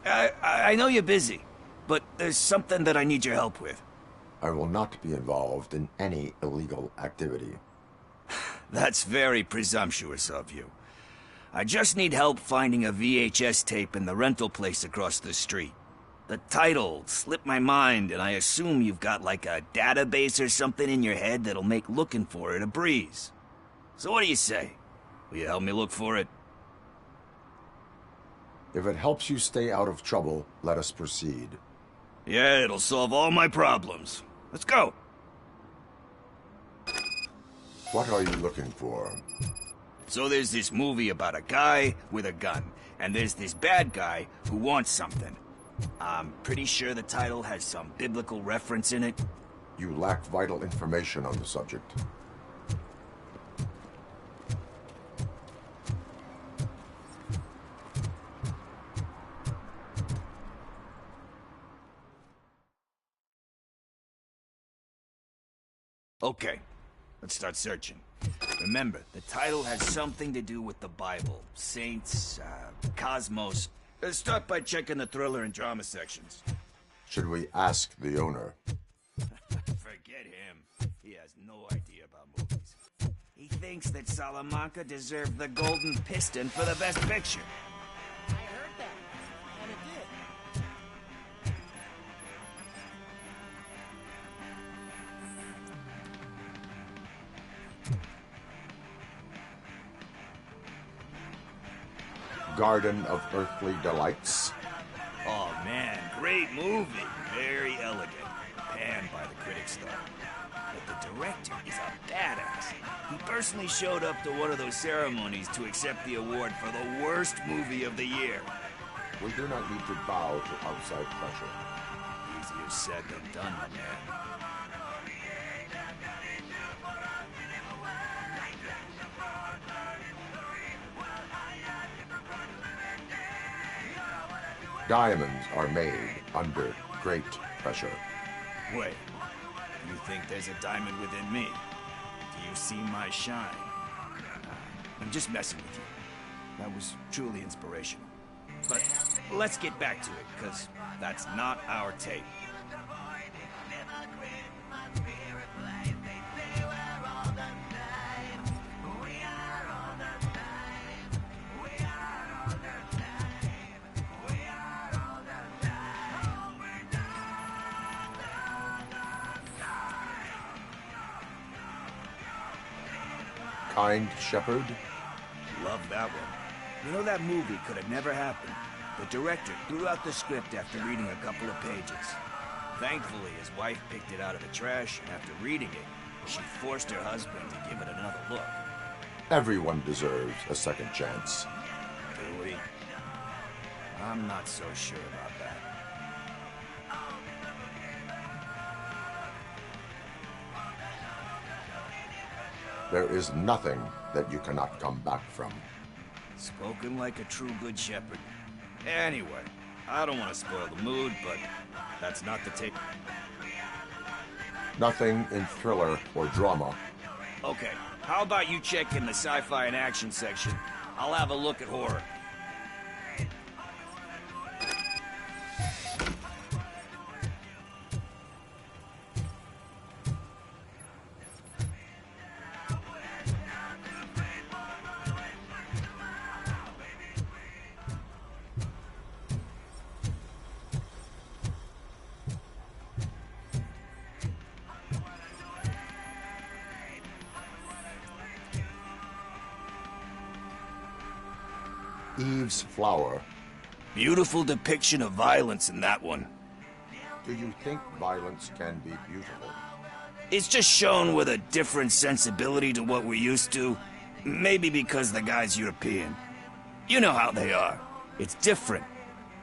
I know you're busy, but there's something that I need your help with. I will not be involved in any illegal activity. That's very presumptuous of you. I just need help finding a VHS tape in the rental place across the street. The title slipped my mind, and I assume you've got like a database or something in your head that'll make looking for it a breeze. So what do you say? Will you help me look for it? If it helps you stay out of trouble, let us proceed. Yeah, it'll solve all my problems. Let's go. What are you looking for? So there's this movie about a guy with a gun, and there's this bad guy who wants something. I'm pretty sure the title has some biblical reference in it. You lack vital information on the subject. Okay, let's start searching. Remember, the title has something to do with the Bible, saints, cosmos. Let's start by checking the thriller and drama sections. Should we ask the owner? Forget him. He has no idea about movies. He thinks that Salamanca deserved the Golden Piston for the Best Picture. I heard that, and it did. Garden of Earthly Delights. Oh man, great movie. Very elegant. Panned by the critics though. But the director is a badass. He personally showed up to one of those ceremonies to accept the award for the worst movie of the year. We do not need to bow to outside pressure. Easier said than done, my man. Diamonds are made under great pressure. Wait, you think there's a diamond within me? Do you see my shine? I'm just messing with you. That was truly inspirational. But let's get back to it, because that's not our tape. Kind Shepherd? Love that one. You know, that movie could have never happened. The director threw out the script after reading a couple of pages. Thankfully, his wife picked it out of the trash, and after reading it, she forced her husband to give it another look. Everyone deserves a second chance. Do we? I'm not so sure about that. There is nothing that you cannot come back from. Spoken like a true good shepherd. Anyway, I don't want to spoil the mood, but that's not the tape. Nothing in thriller or drama. Okay, how about you check in the sci-fi and action section? I'll have a look at horror. Eve's Flower. Beautiful depiction of violence in that one. Do you think violence can be beautiful? It's just shown with a different sensibility to what we're used to. Maybe because the guy's European. You know how they are. It's different.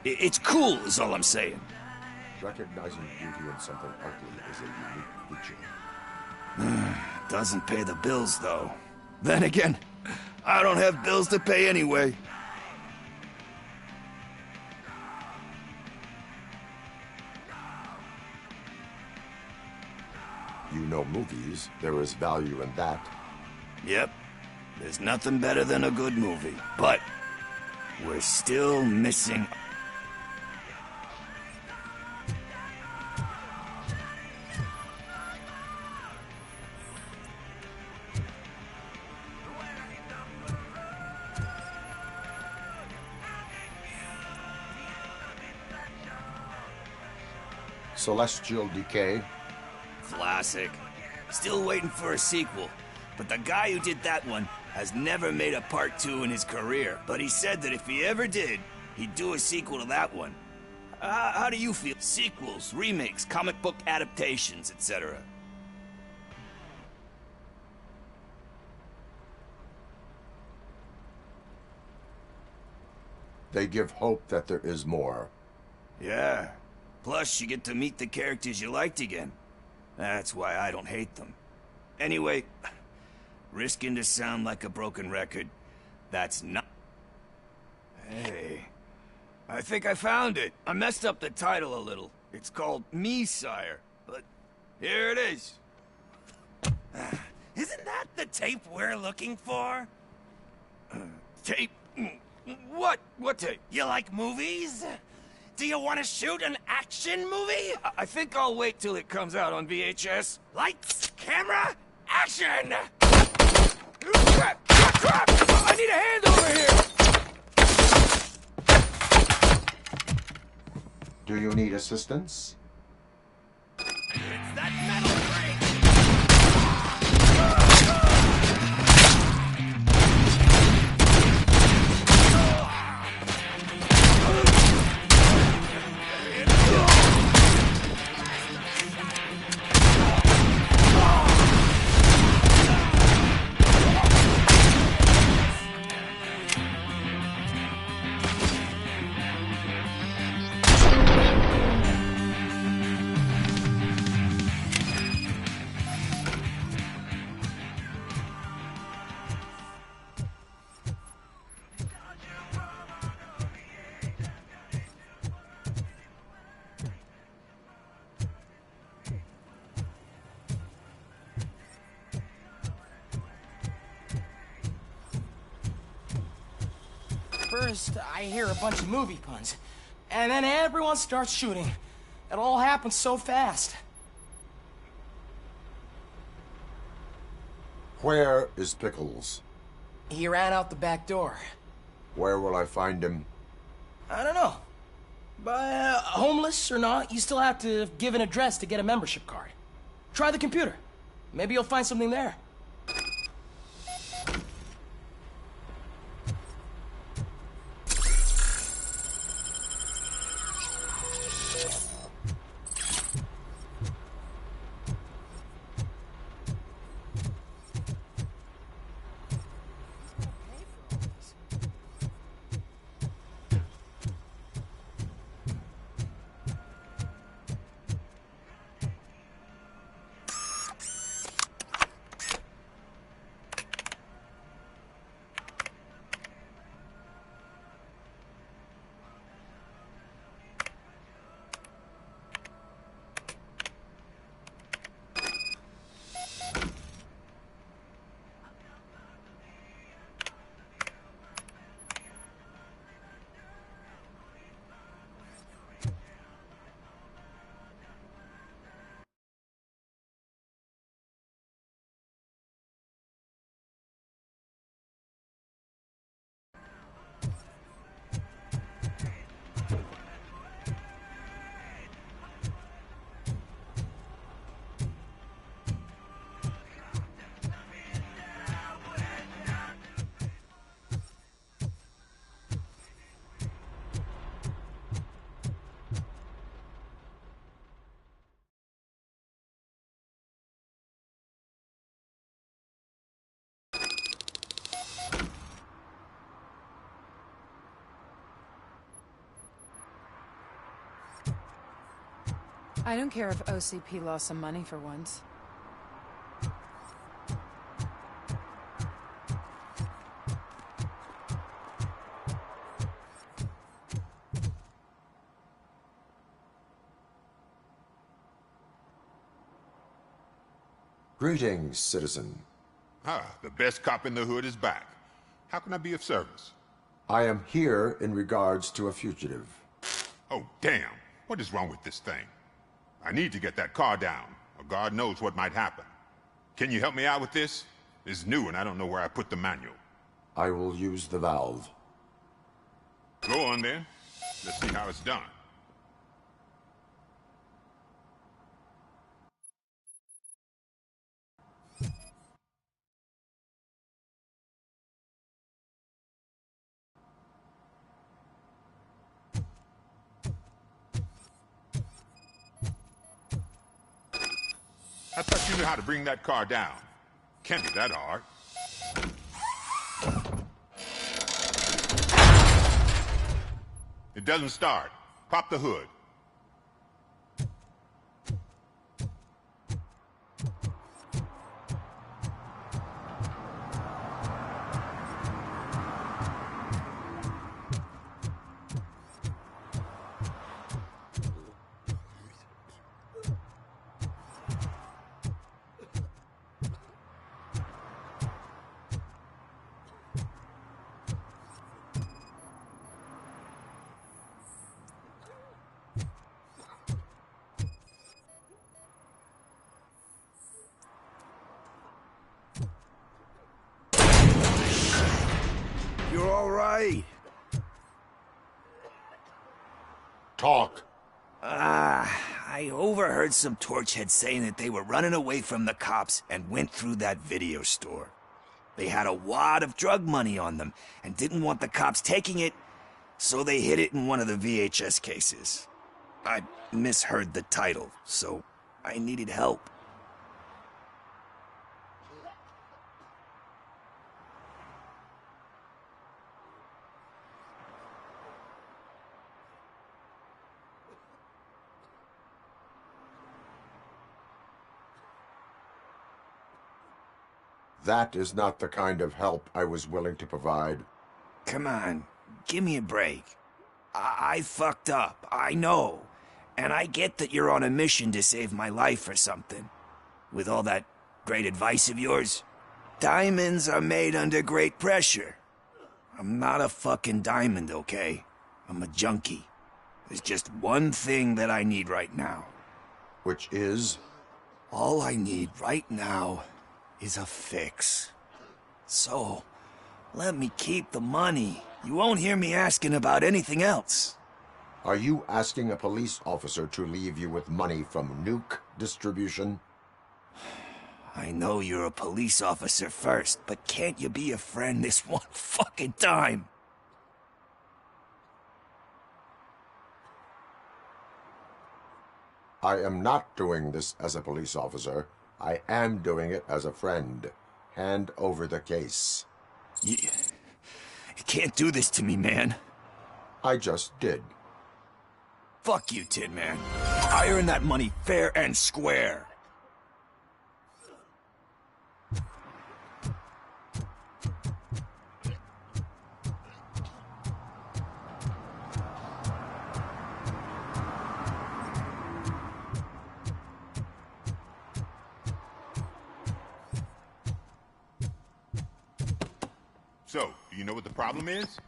It's cool is all I'm saying. Recognizing beauty in something ugly is a unique feature. Doesn't pay the bills, though. Then again, I don't have bills to pay anyway. You know movies. There is value in that. Yep. There's nothing better than a good movie. But we're still missing... Celestial Decay? Classic. Still waiting for a sequel. But the guy who did that one has never made a part 2 in his career. But he said that if he ever did, he'd do a sequel to that one. How do you feel? Sequels, remakes, comic book adaptations, etc. They give hope that there is more. Yeah. Plus, you get to meet the characters you liked again. That's why I don't hate them. Anyway, risking to sound like a broken record, that's not... Hey, I think I found it. I messed up the title a little. It's called Me, Sire, but here it is. Isn't that the tape we're looking for? Tape? What? What tape? You like movies? Do you want to shoot an action movie? I think I'll wait till it comes out on VHS. Lights, camera, action! Crap! Crap! I need a hand over here! Do you need assistance? It's that metal break! First, I hear a bunch of movie puns, and then everyone starts shooting. It all happens so fast. Where is Pickles? He ran out the back door. Where will I find him? I don't know. But homeless or not, you still have to give an address to get a membership card. Try the computer. Maybe you'll find something there. I don't care if OCP lost some money for once. Greetings, citizen. Ah, the best cop in the hood is back. How can I be of service? I am here in regards to a fugitive. Oh, damn. What is wrong with this thing? I need to get that car down, or God knows what might happen. Can you help me out with this? It's new and I don't know where I put the manual. I will use the valve. Go on then. Let's see how it's done. how to bring that car down. Can't be that hard. It doesn't start. Pop the hood. You're all right. Talk. I overheard some torchheads saying that they were running away from the cops and went through that video store. They had a wad of drug money on them and didn't want the cops taking it, so they hid it in one of the VHS cases. I misheard the title, so I needed help. That is not the kind of help I was willing to provide. Come on, give me a break. I fucked up, I know. And I get that you're on a mission to save my life or something. With all that great advice of yours. Diamonds are made under great pressure. I'm not a fucking diamond, okay? I'm a junkie. There's just one thing that I need right now. Which is? All I need right now is a fix. So, let me keep the money. You won't hear me asking about anything else. Are you asking a police officer to leave you with money from nuke distribution? I know you're a police officer first, but can't you be a friend this one fucking time? I am not doing this as a police officer. I am doing it as a friend. Hand over the case. You can't do this to me, man. I just did. Fuck you, Tin Man. I earned that money fair and square. So, do you know what the problem is?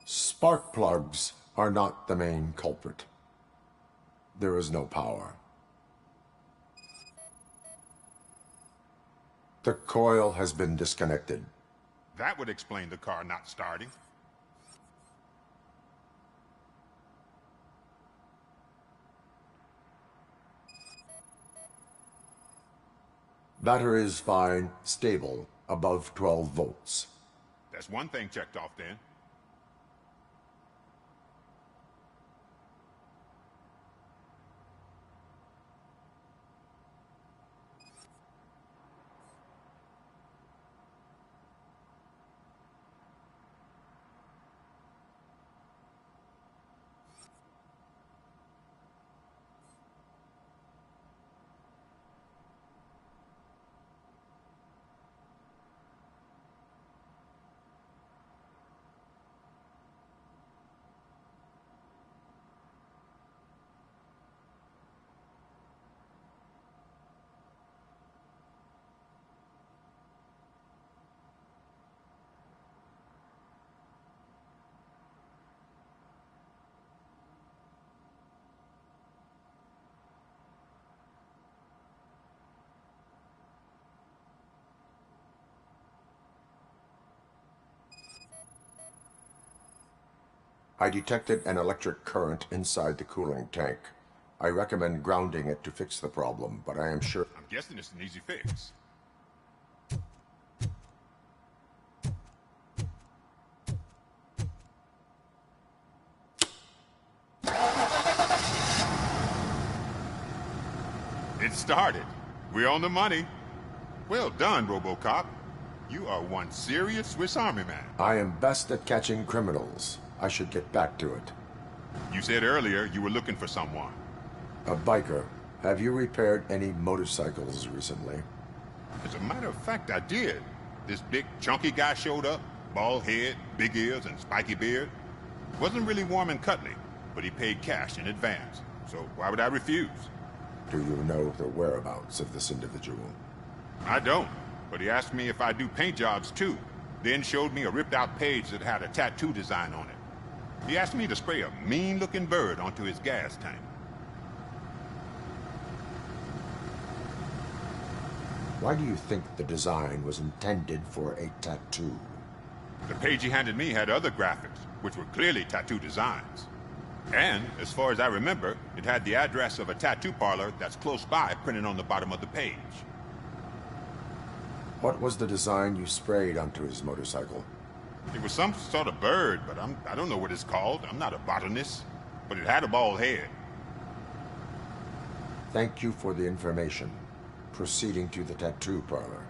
Spark plugs are not the main culprit. There is no power. The coil has been disconnected. That would explain the car not starting. Battery is fine, stable, above 12 volts. That's one thing checked off then. I detected an electric current inside the cooling tank. I recommend grounding it to fix the problem, but I am sure... I'm guessing it's an easy fix. It started. We're on the money. Well done, RoboCop. You are one serious Swiss Army man. I am best at catching criminals. I should get back to it. You said earlier you were looking for someone. A biker. Have you repaired any motorcycles recently? As a matter of fact, I did. This big, chunky guy showed up. Bald head, big ears, and spiky beard. Wasn't really warm and cuddly, but he paid cash in advance. So why would I refuse? Do you know the whereabouts of this individual? I don't, but he asked me if I do paint jobs too. Then showed me a ripped-out page that had a tattoo design on it. He asked me to spray a mean-looking bird onto his gas tank. Why do you think the design was intended for a tattoo? The page he handed me had other graphics, which were clearly tattoo designs. And, as far as I remember, it had the address of a tattoo parlor that's close by printed on the bottom of the page. What was the design you sprayed onto his motorcycle? It was some sort of bird, but I don't know what it's called. I'm not a botanist. But it had a bald head. Thank you for the information. Proceeding to the tattoo parlor.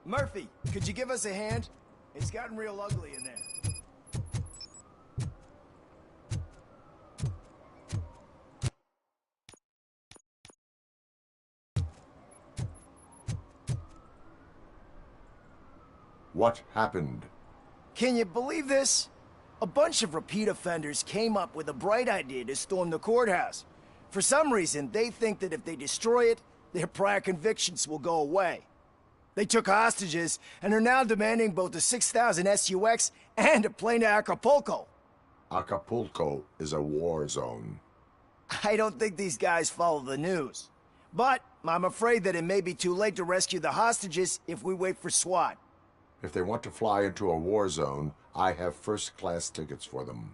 Murphy, could you give us a hand? It's gotten real ugly in there. What happened? Can you believe this? A bunch of repeat offenders came up with a bright idea to storm the courthouse. For some reason, they think that if they destroy it, their prior convictions will go away. They took hostages and are now demanding both a 6,000 SUX and a plane to Acapulco. Acapulco is a war zone. I don't think these guys follow the news. But I'm afraid that it may be too late to rescue the hostages if we wait for SWAT. If they want to fly into a war zone, I have first-class tickets for them.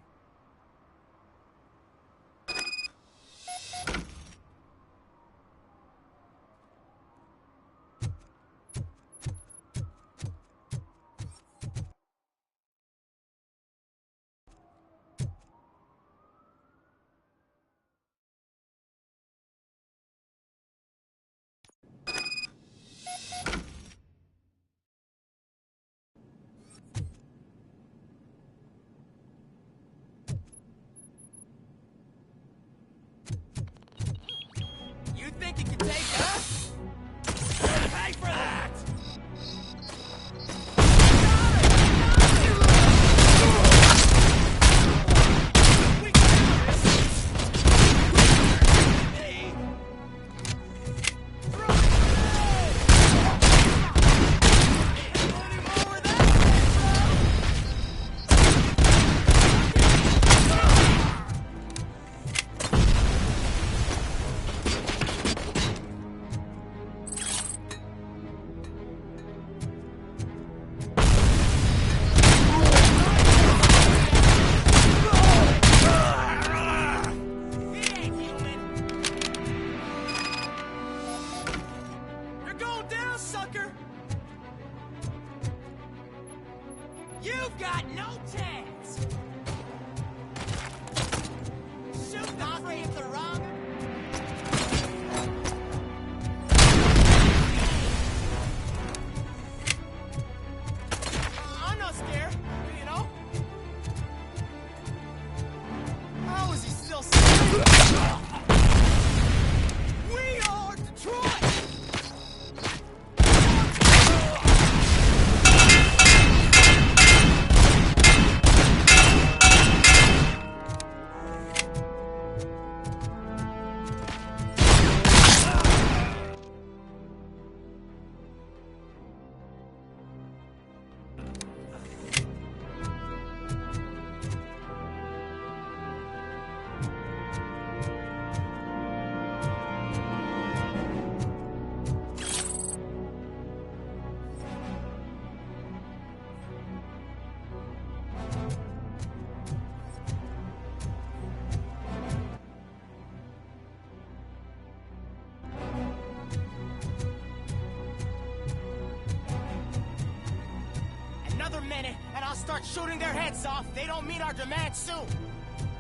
minute, and I'll start shooting their heads off. They don't meet our demands soon.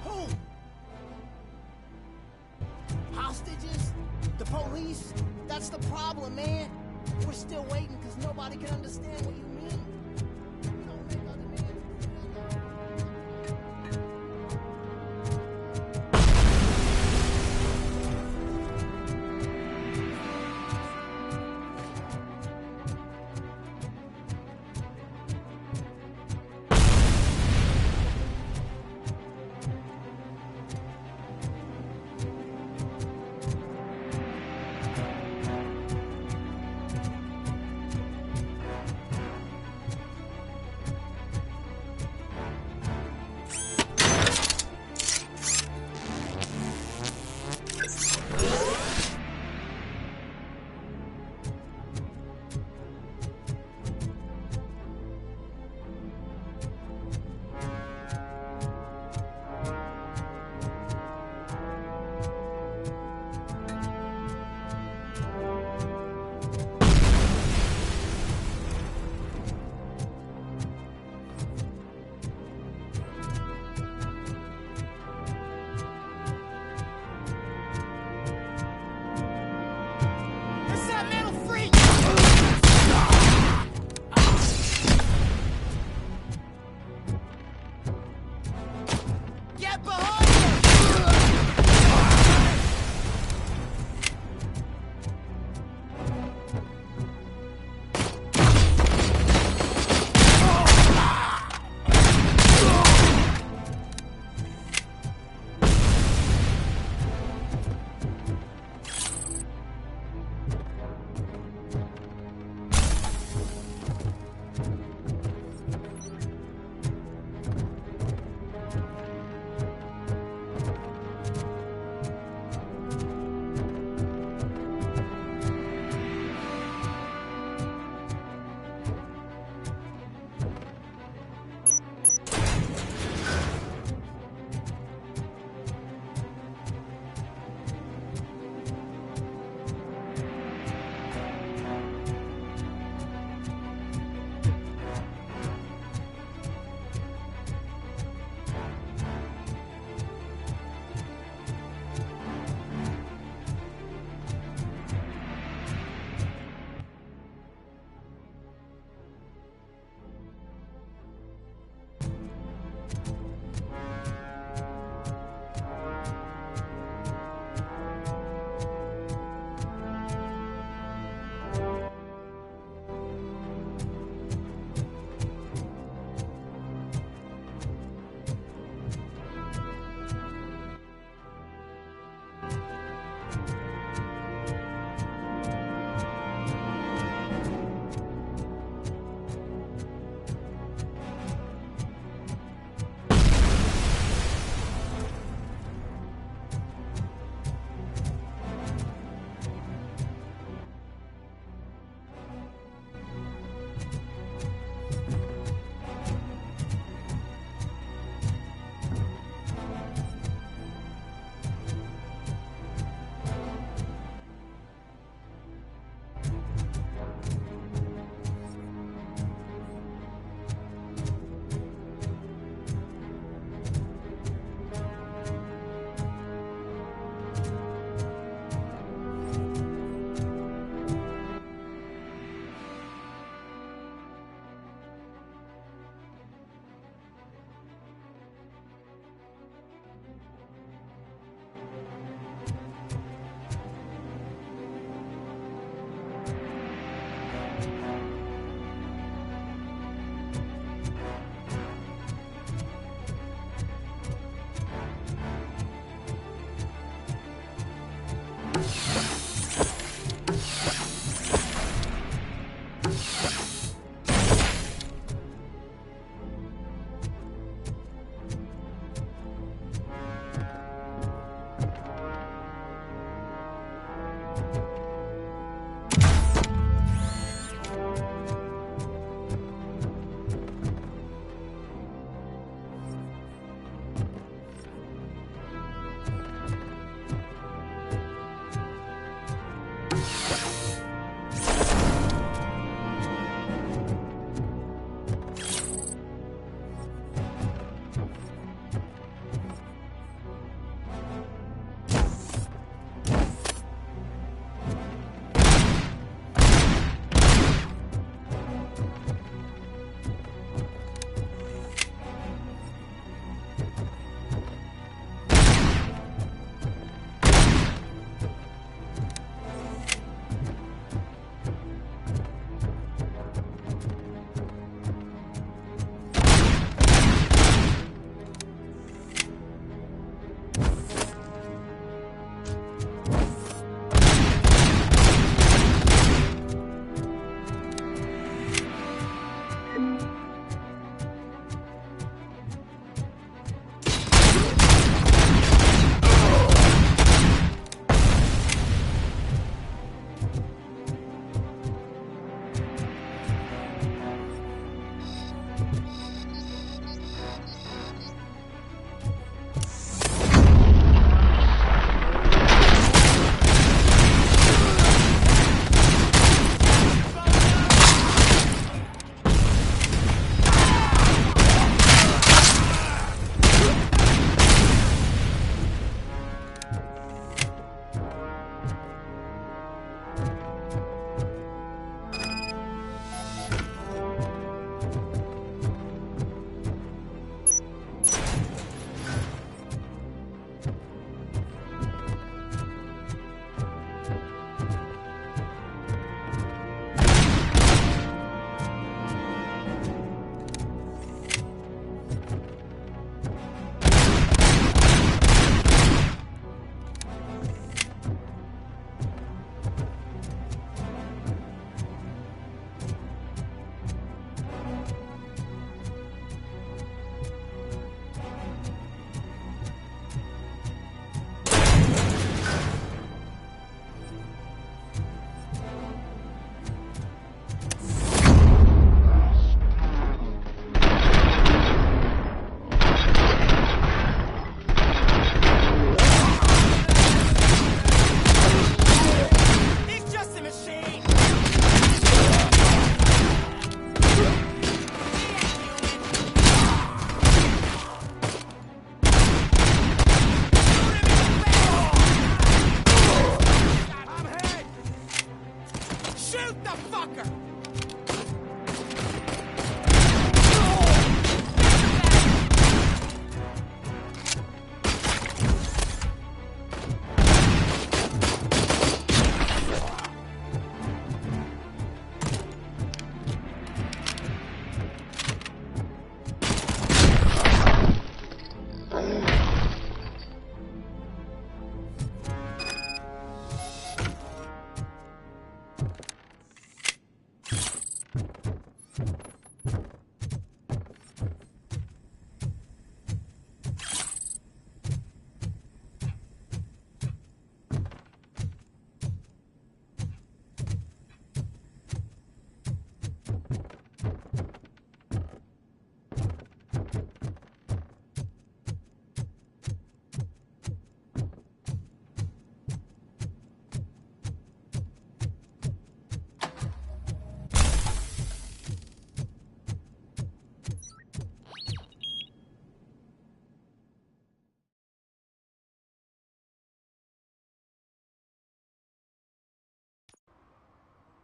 Who? Hostages? The police? That's the problem, man. We're still waiting because nobody can understand what you mean. We don't make our demands.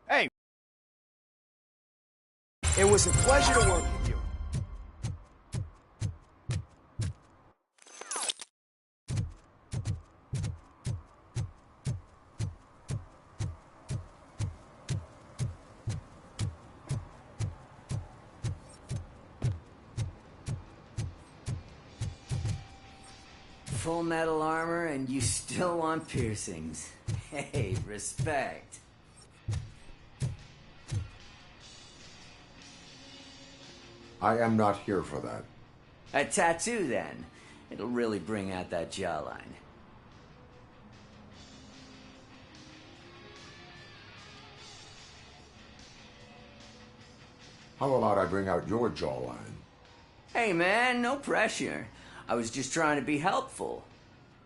Hey. It was a pleasure to work with you. Full metal armor and you still want piercings. Hey, respect. I am not here for that. A tattoo, then. It'll really bring out that jawline. How about I bring out your jawline? Hey, man, no pressure. I was just trying to be helpful.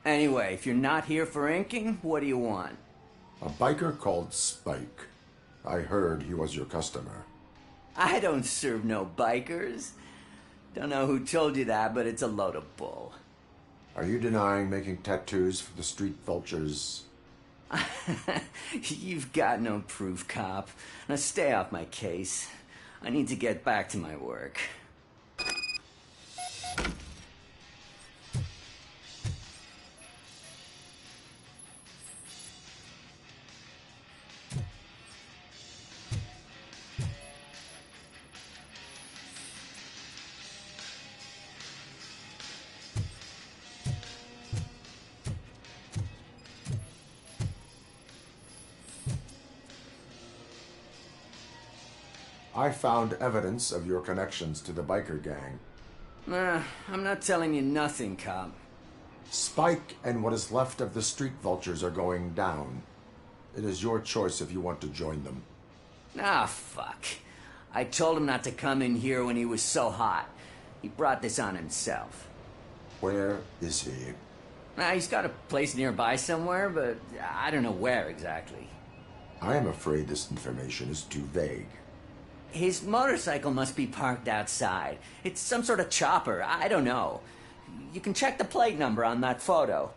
Anyway, if you're not here for inking, what do you want? A biker called Spike. I heard he was your customer. I don't serve no bikers. Don't know who told you that, but it's a load of bull. Are you denying making tattoos for the street vultures? You've got no proof, cop. Now stay off my case. I need to get back to my work. I found evidence of your connections to the biker gang. I'm not telling you nothing, cop. Spike and what is left of the street vultures are going down. It is your choice if you want to join them. Ah, fuck. I told him not to come in here when he was so hot. He brought this on himself. Where is he? He's got a place nearby somewhere, but I don't know where exactly. I am afraid this information is too vague. His motorcycle must be parked outside. It's some sort of chopper. I don't know. You can check the plate number on that photo.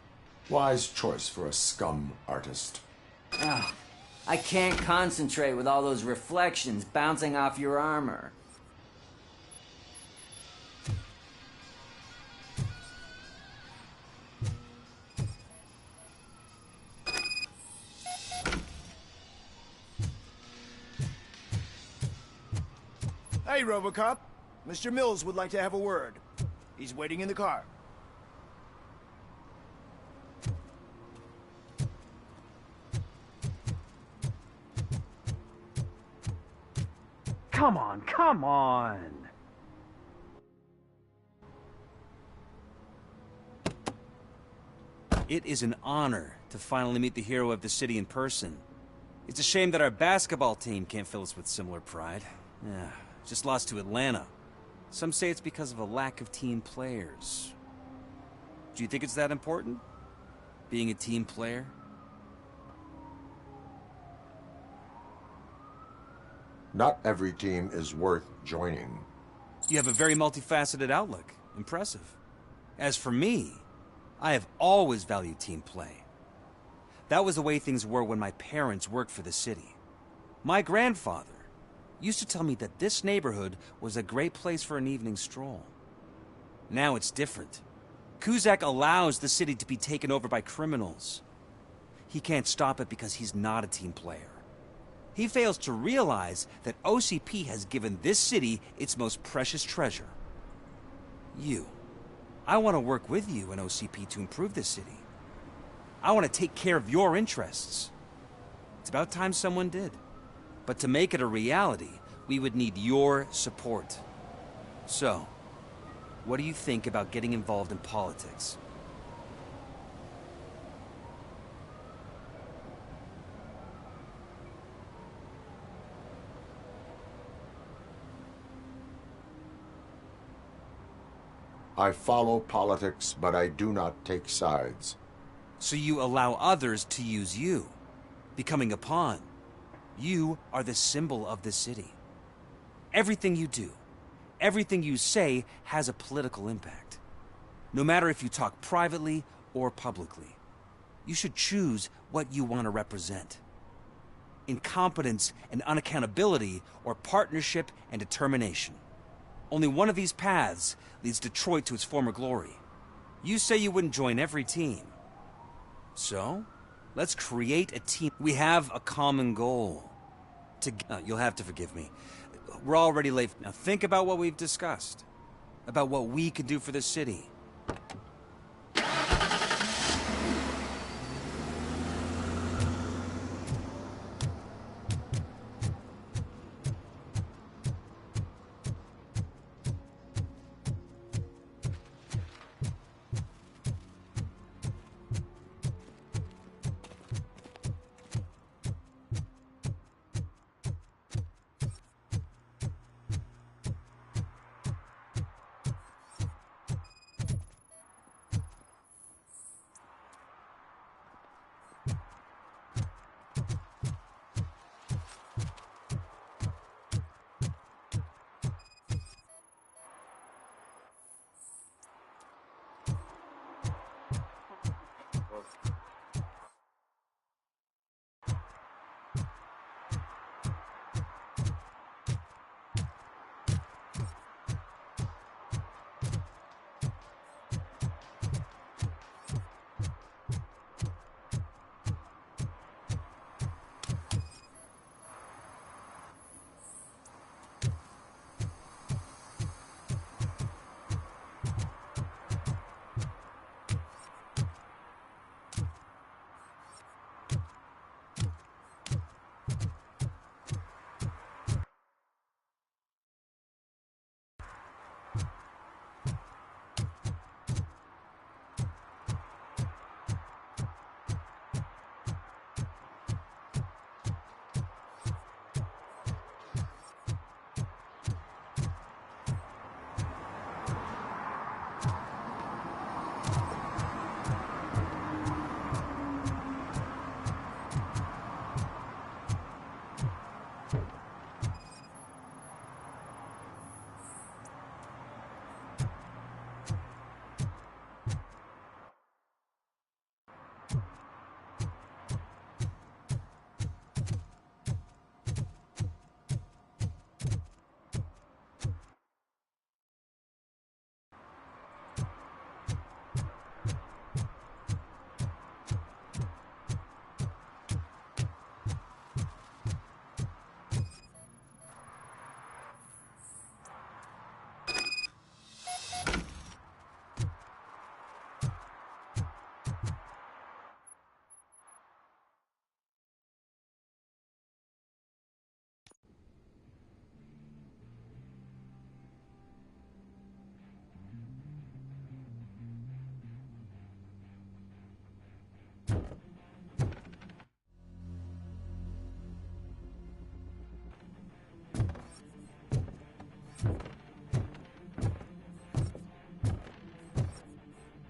Wise choice for a scum artist. Oh, I can't concentrate with all those reflections bouncing off your armor. Hey, RoboCop. Mr. Mills would like to have a word. He's waiting in the car. Come on, come on! It is an honor to finally meet the hero of the city in person. It's a shame that our basketball team can't fill us with similar pride. Yeah, just lost to Atlanta. Some say it's because of a lack of team players. Do you think it's that important? Being a team player? Not every team is worth joining. You have a very multifaceted outlook. Impressive. As for me, I have always valued team play. That was the way things were when my parents worked for the city. My grandfather used to tell me that this neighborhood was a great place for an evening stroll. Now it's different. Kuzak allows the city to be taken over by criminals. He can't stop it because he's not a team player. He fails to realize that OCP has given this city its most precious treasure. You. I want to work with you and OCP to improve this city. I want to take care of your interests. It's about time someone did. But to make it a reality, we would need your support. So, what do you think about getting involved in politics? I follow politics, but I do not take sides. So you allow others to use you, becoming a pawn. You are the symbol of the city. Everything you do, everything you say has a political impact. No matter if you talk privately or publicly. You should choose what you want to represent. incompetence and unaccountability, or partnership and determination. Only one of these paths leads Detroit to its former glory. You say you wouldn't join every team. So, let's create a team. We have a common goal. You'll have to forgive me. We're already late. Now think about what we've discussed. About what we could do for the city.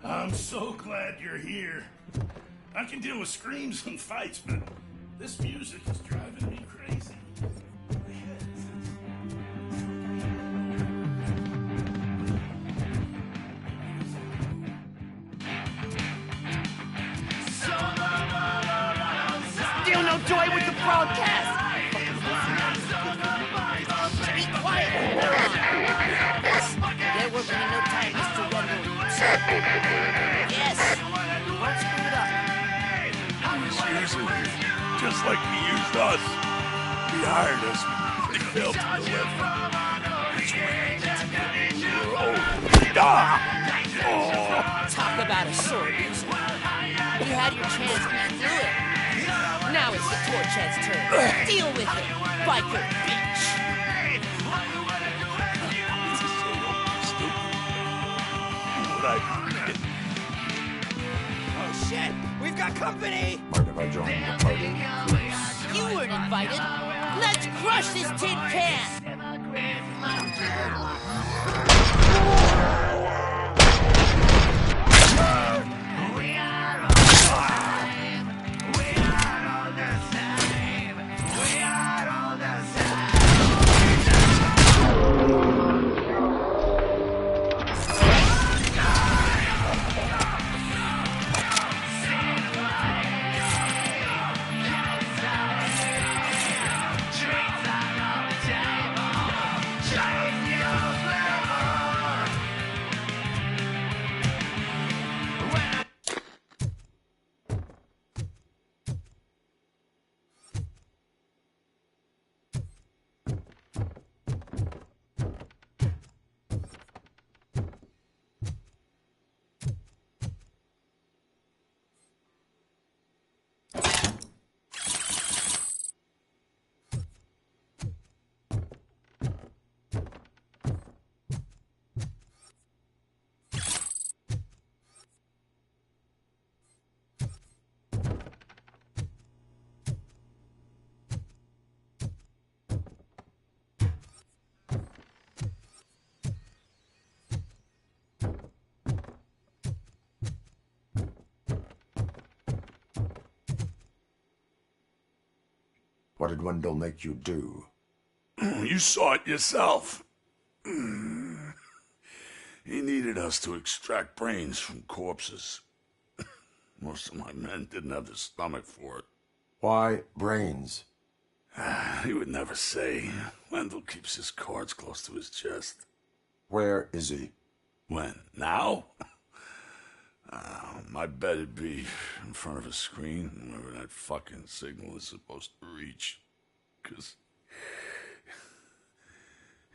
I'm so glad you're here. I can deal with screams and fights, but this music is driving me crazy. Still no joy with the broadcast! Be quiet! There will be no time, Mr. Wendell. Yes! Won't screw it up. He's using you, just like he used us. He hired us. He fell to the left. Talk about a sword user. You had your chance and you blew it. Now it's the Torchhead's turn. Deal with it, biker bitch! Oh shit! We've got company! Mind if I join the party? You weren't invited. Let's crush this tin can! What did Wendell make you do? You saw it yourself. He needed us to extract brains from corpses. Most of my men didn't have the stomach for it. Why brains? He would never say. Wendell keeps his cards close to his chest. Where is he? When? Now? My bet it'd be in front of a screen, wherever that fucking signal is supposed to reach. 'Cause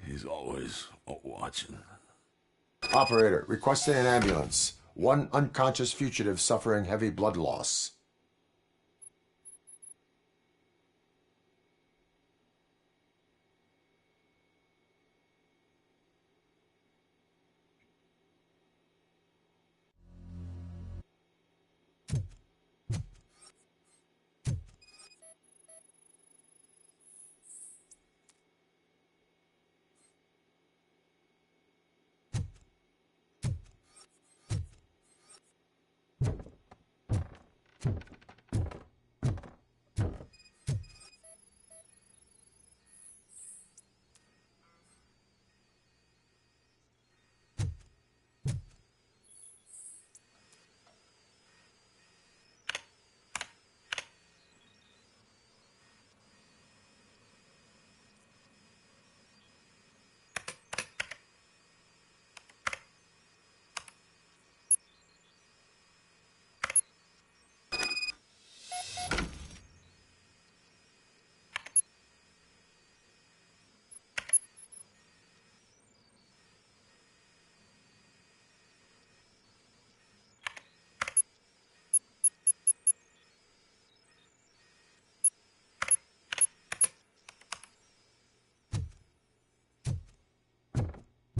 he's always watching. Operator, requesting an ambulance. One unconscious fugitive suffering heavy blood loss.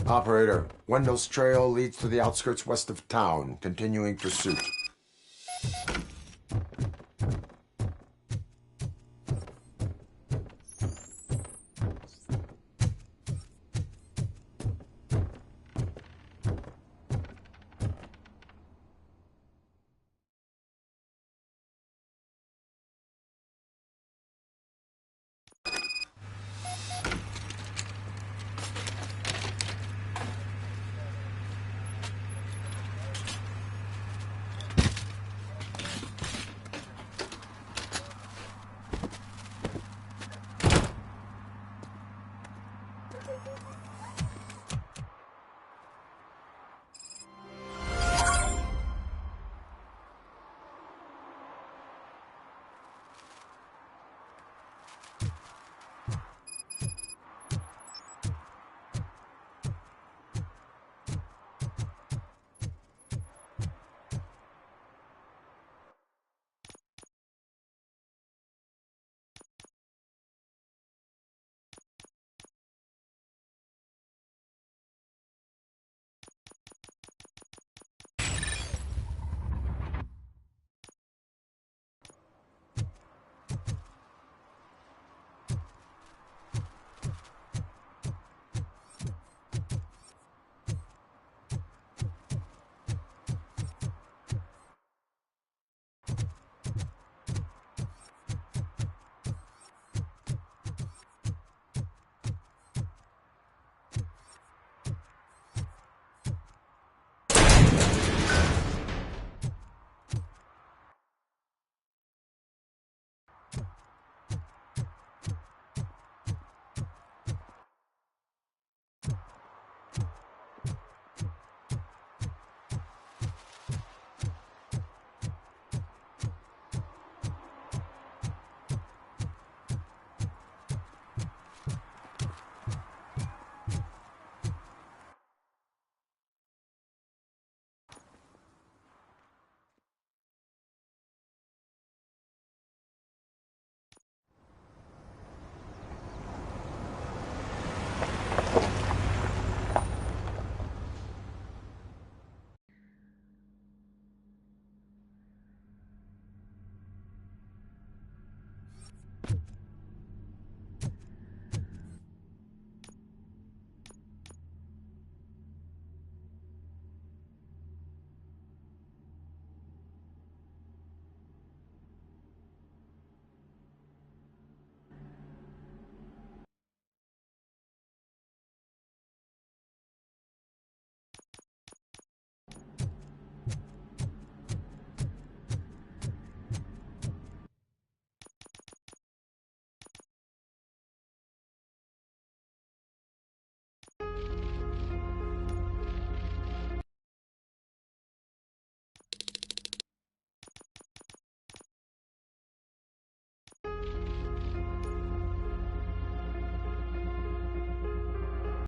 Operator, Wendell's trail leads to the outskirts west of town. Continuing pursuit.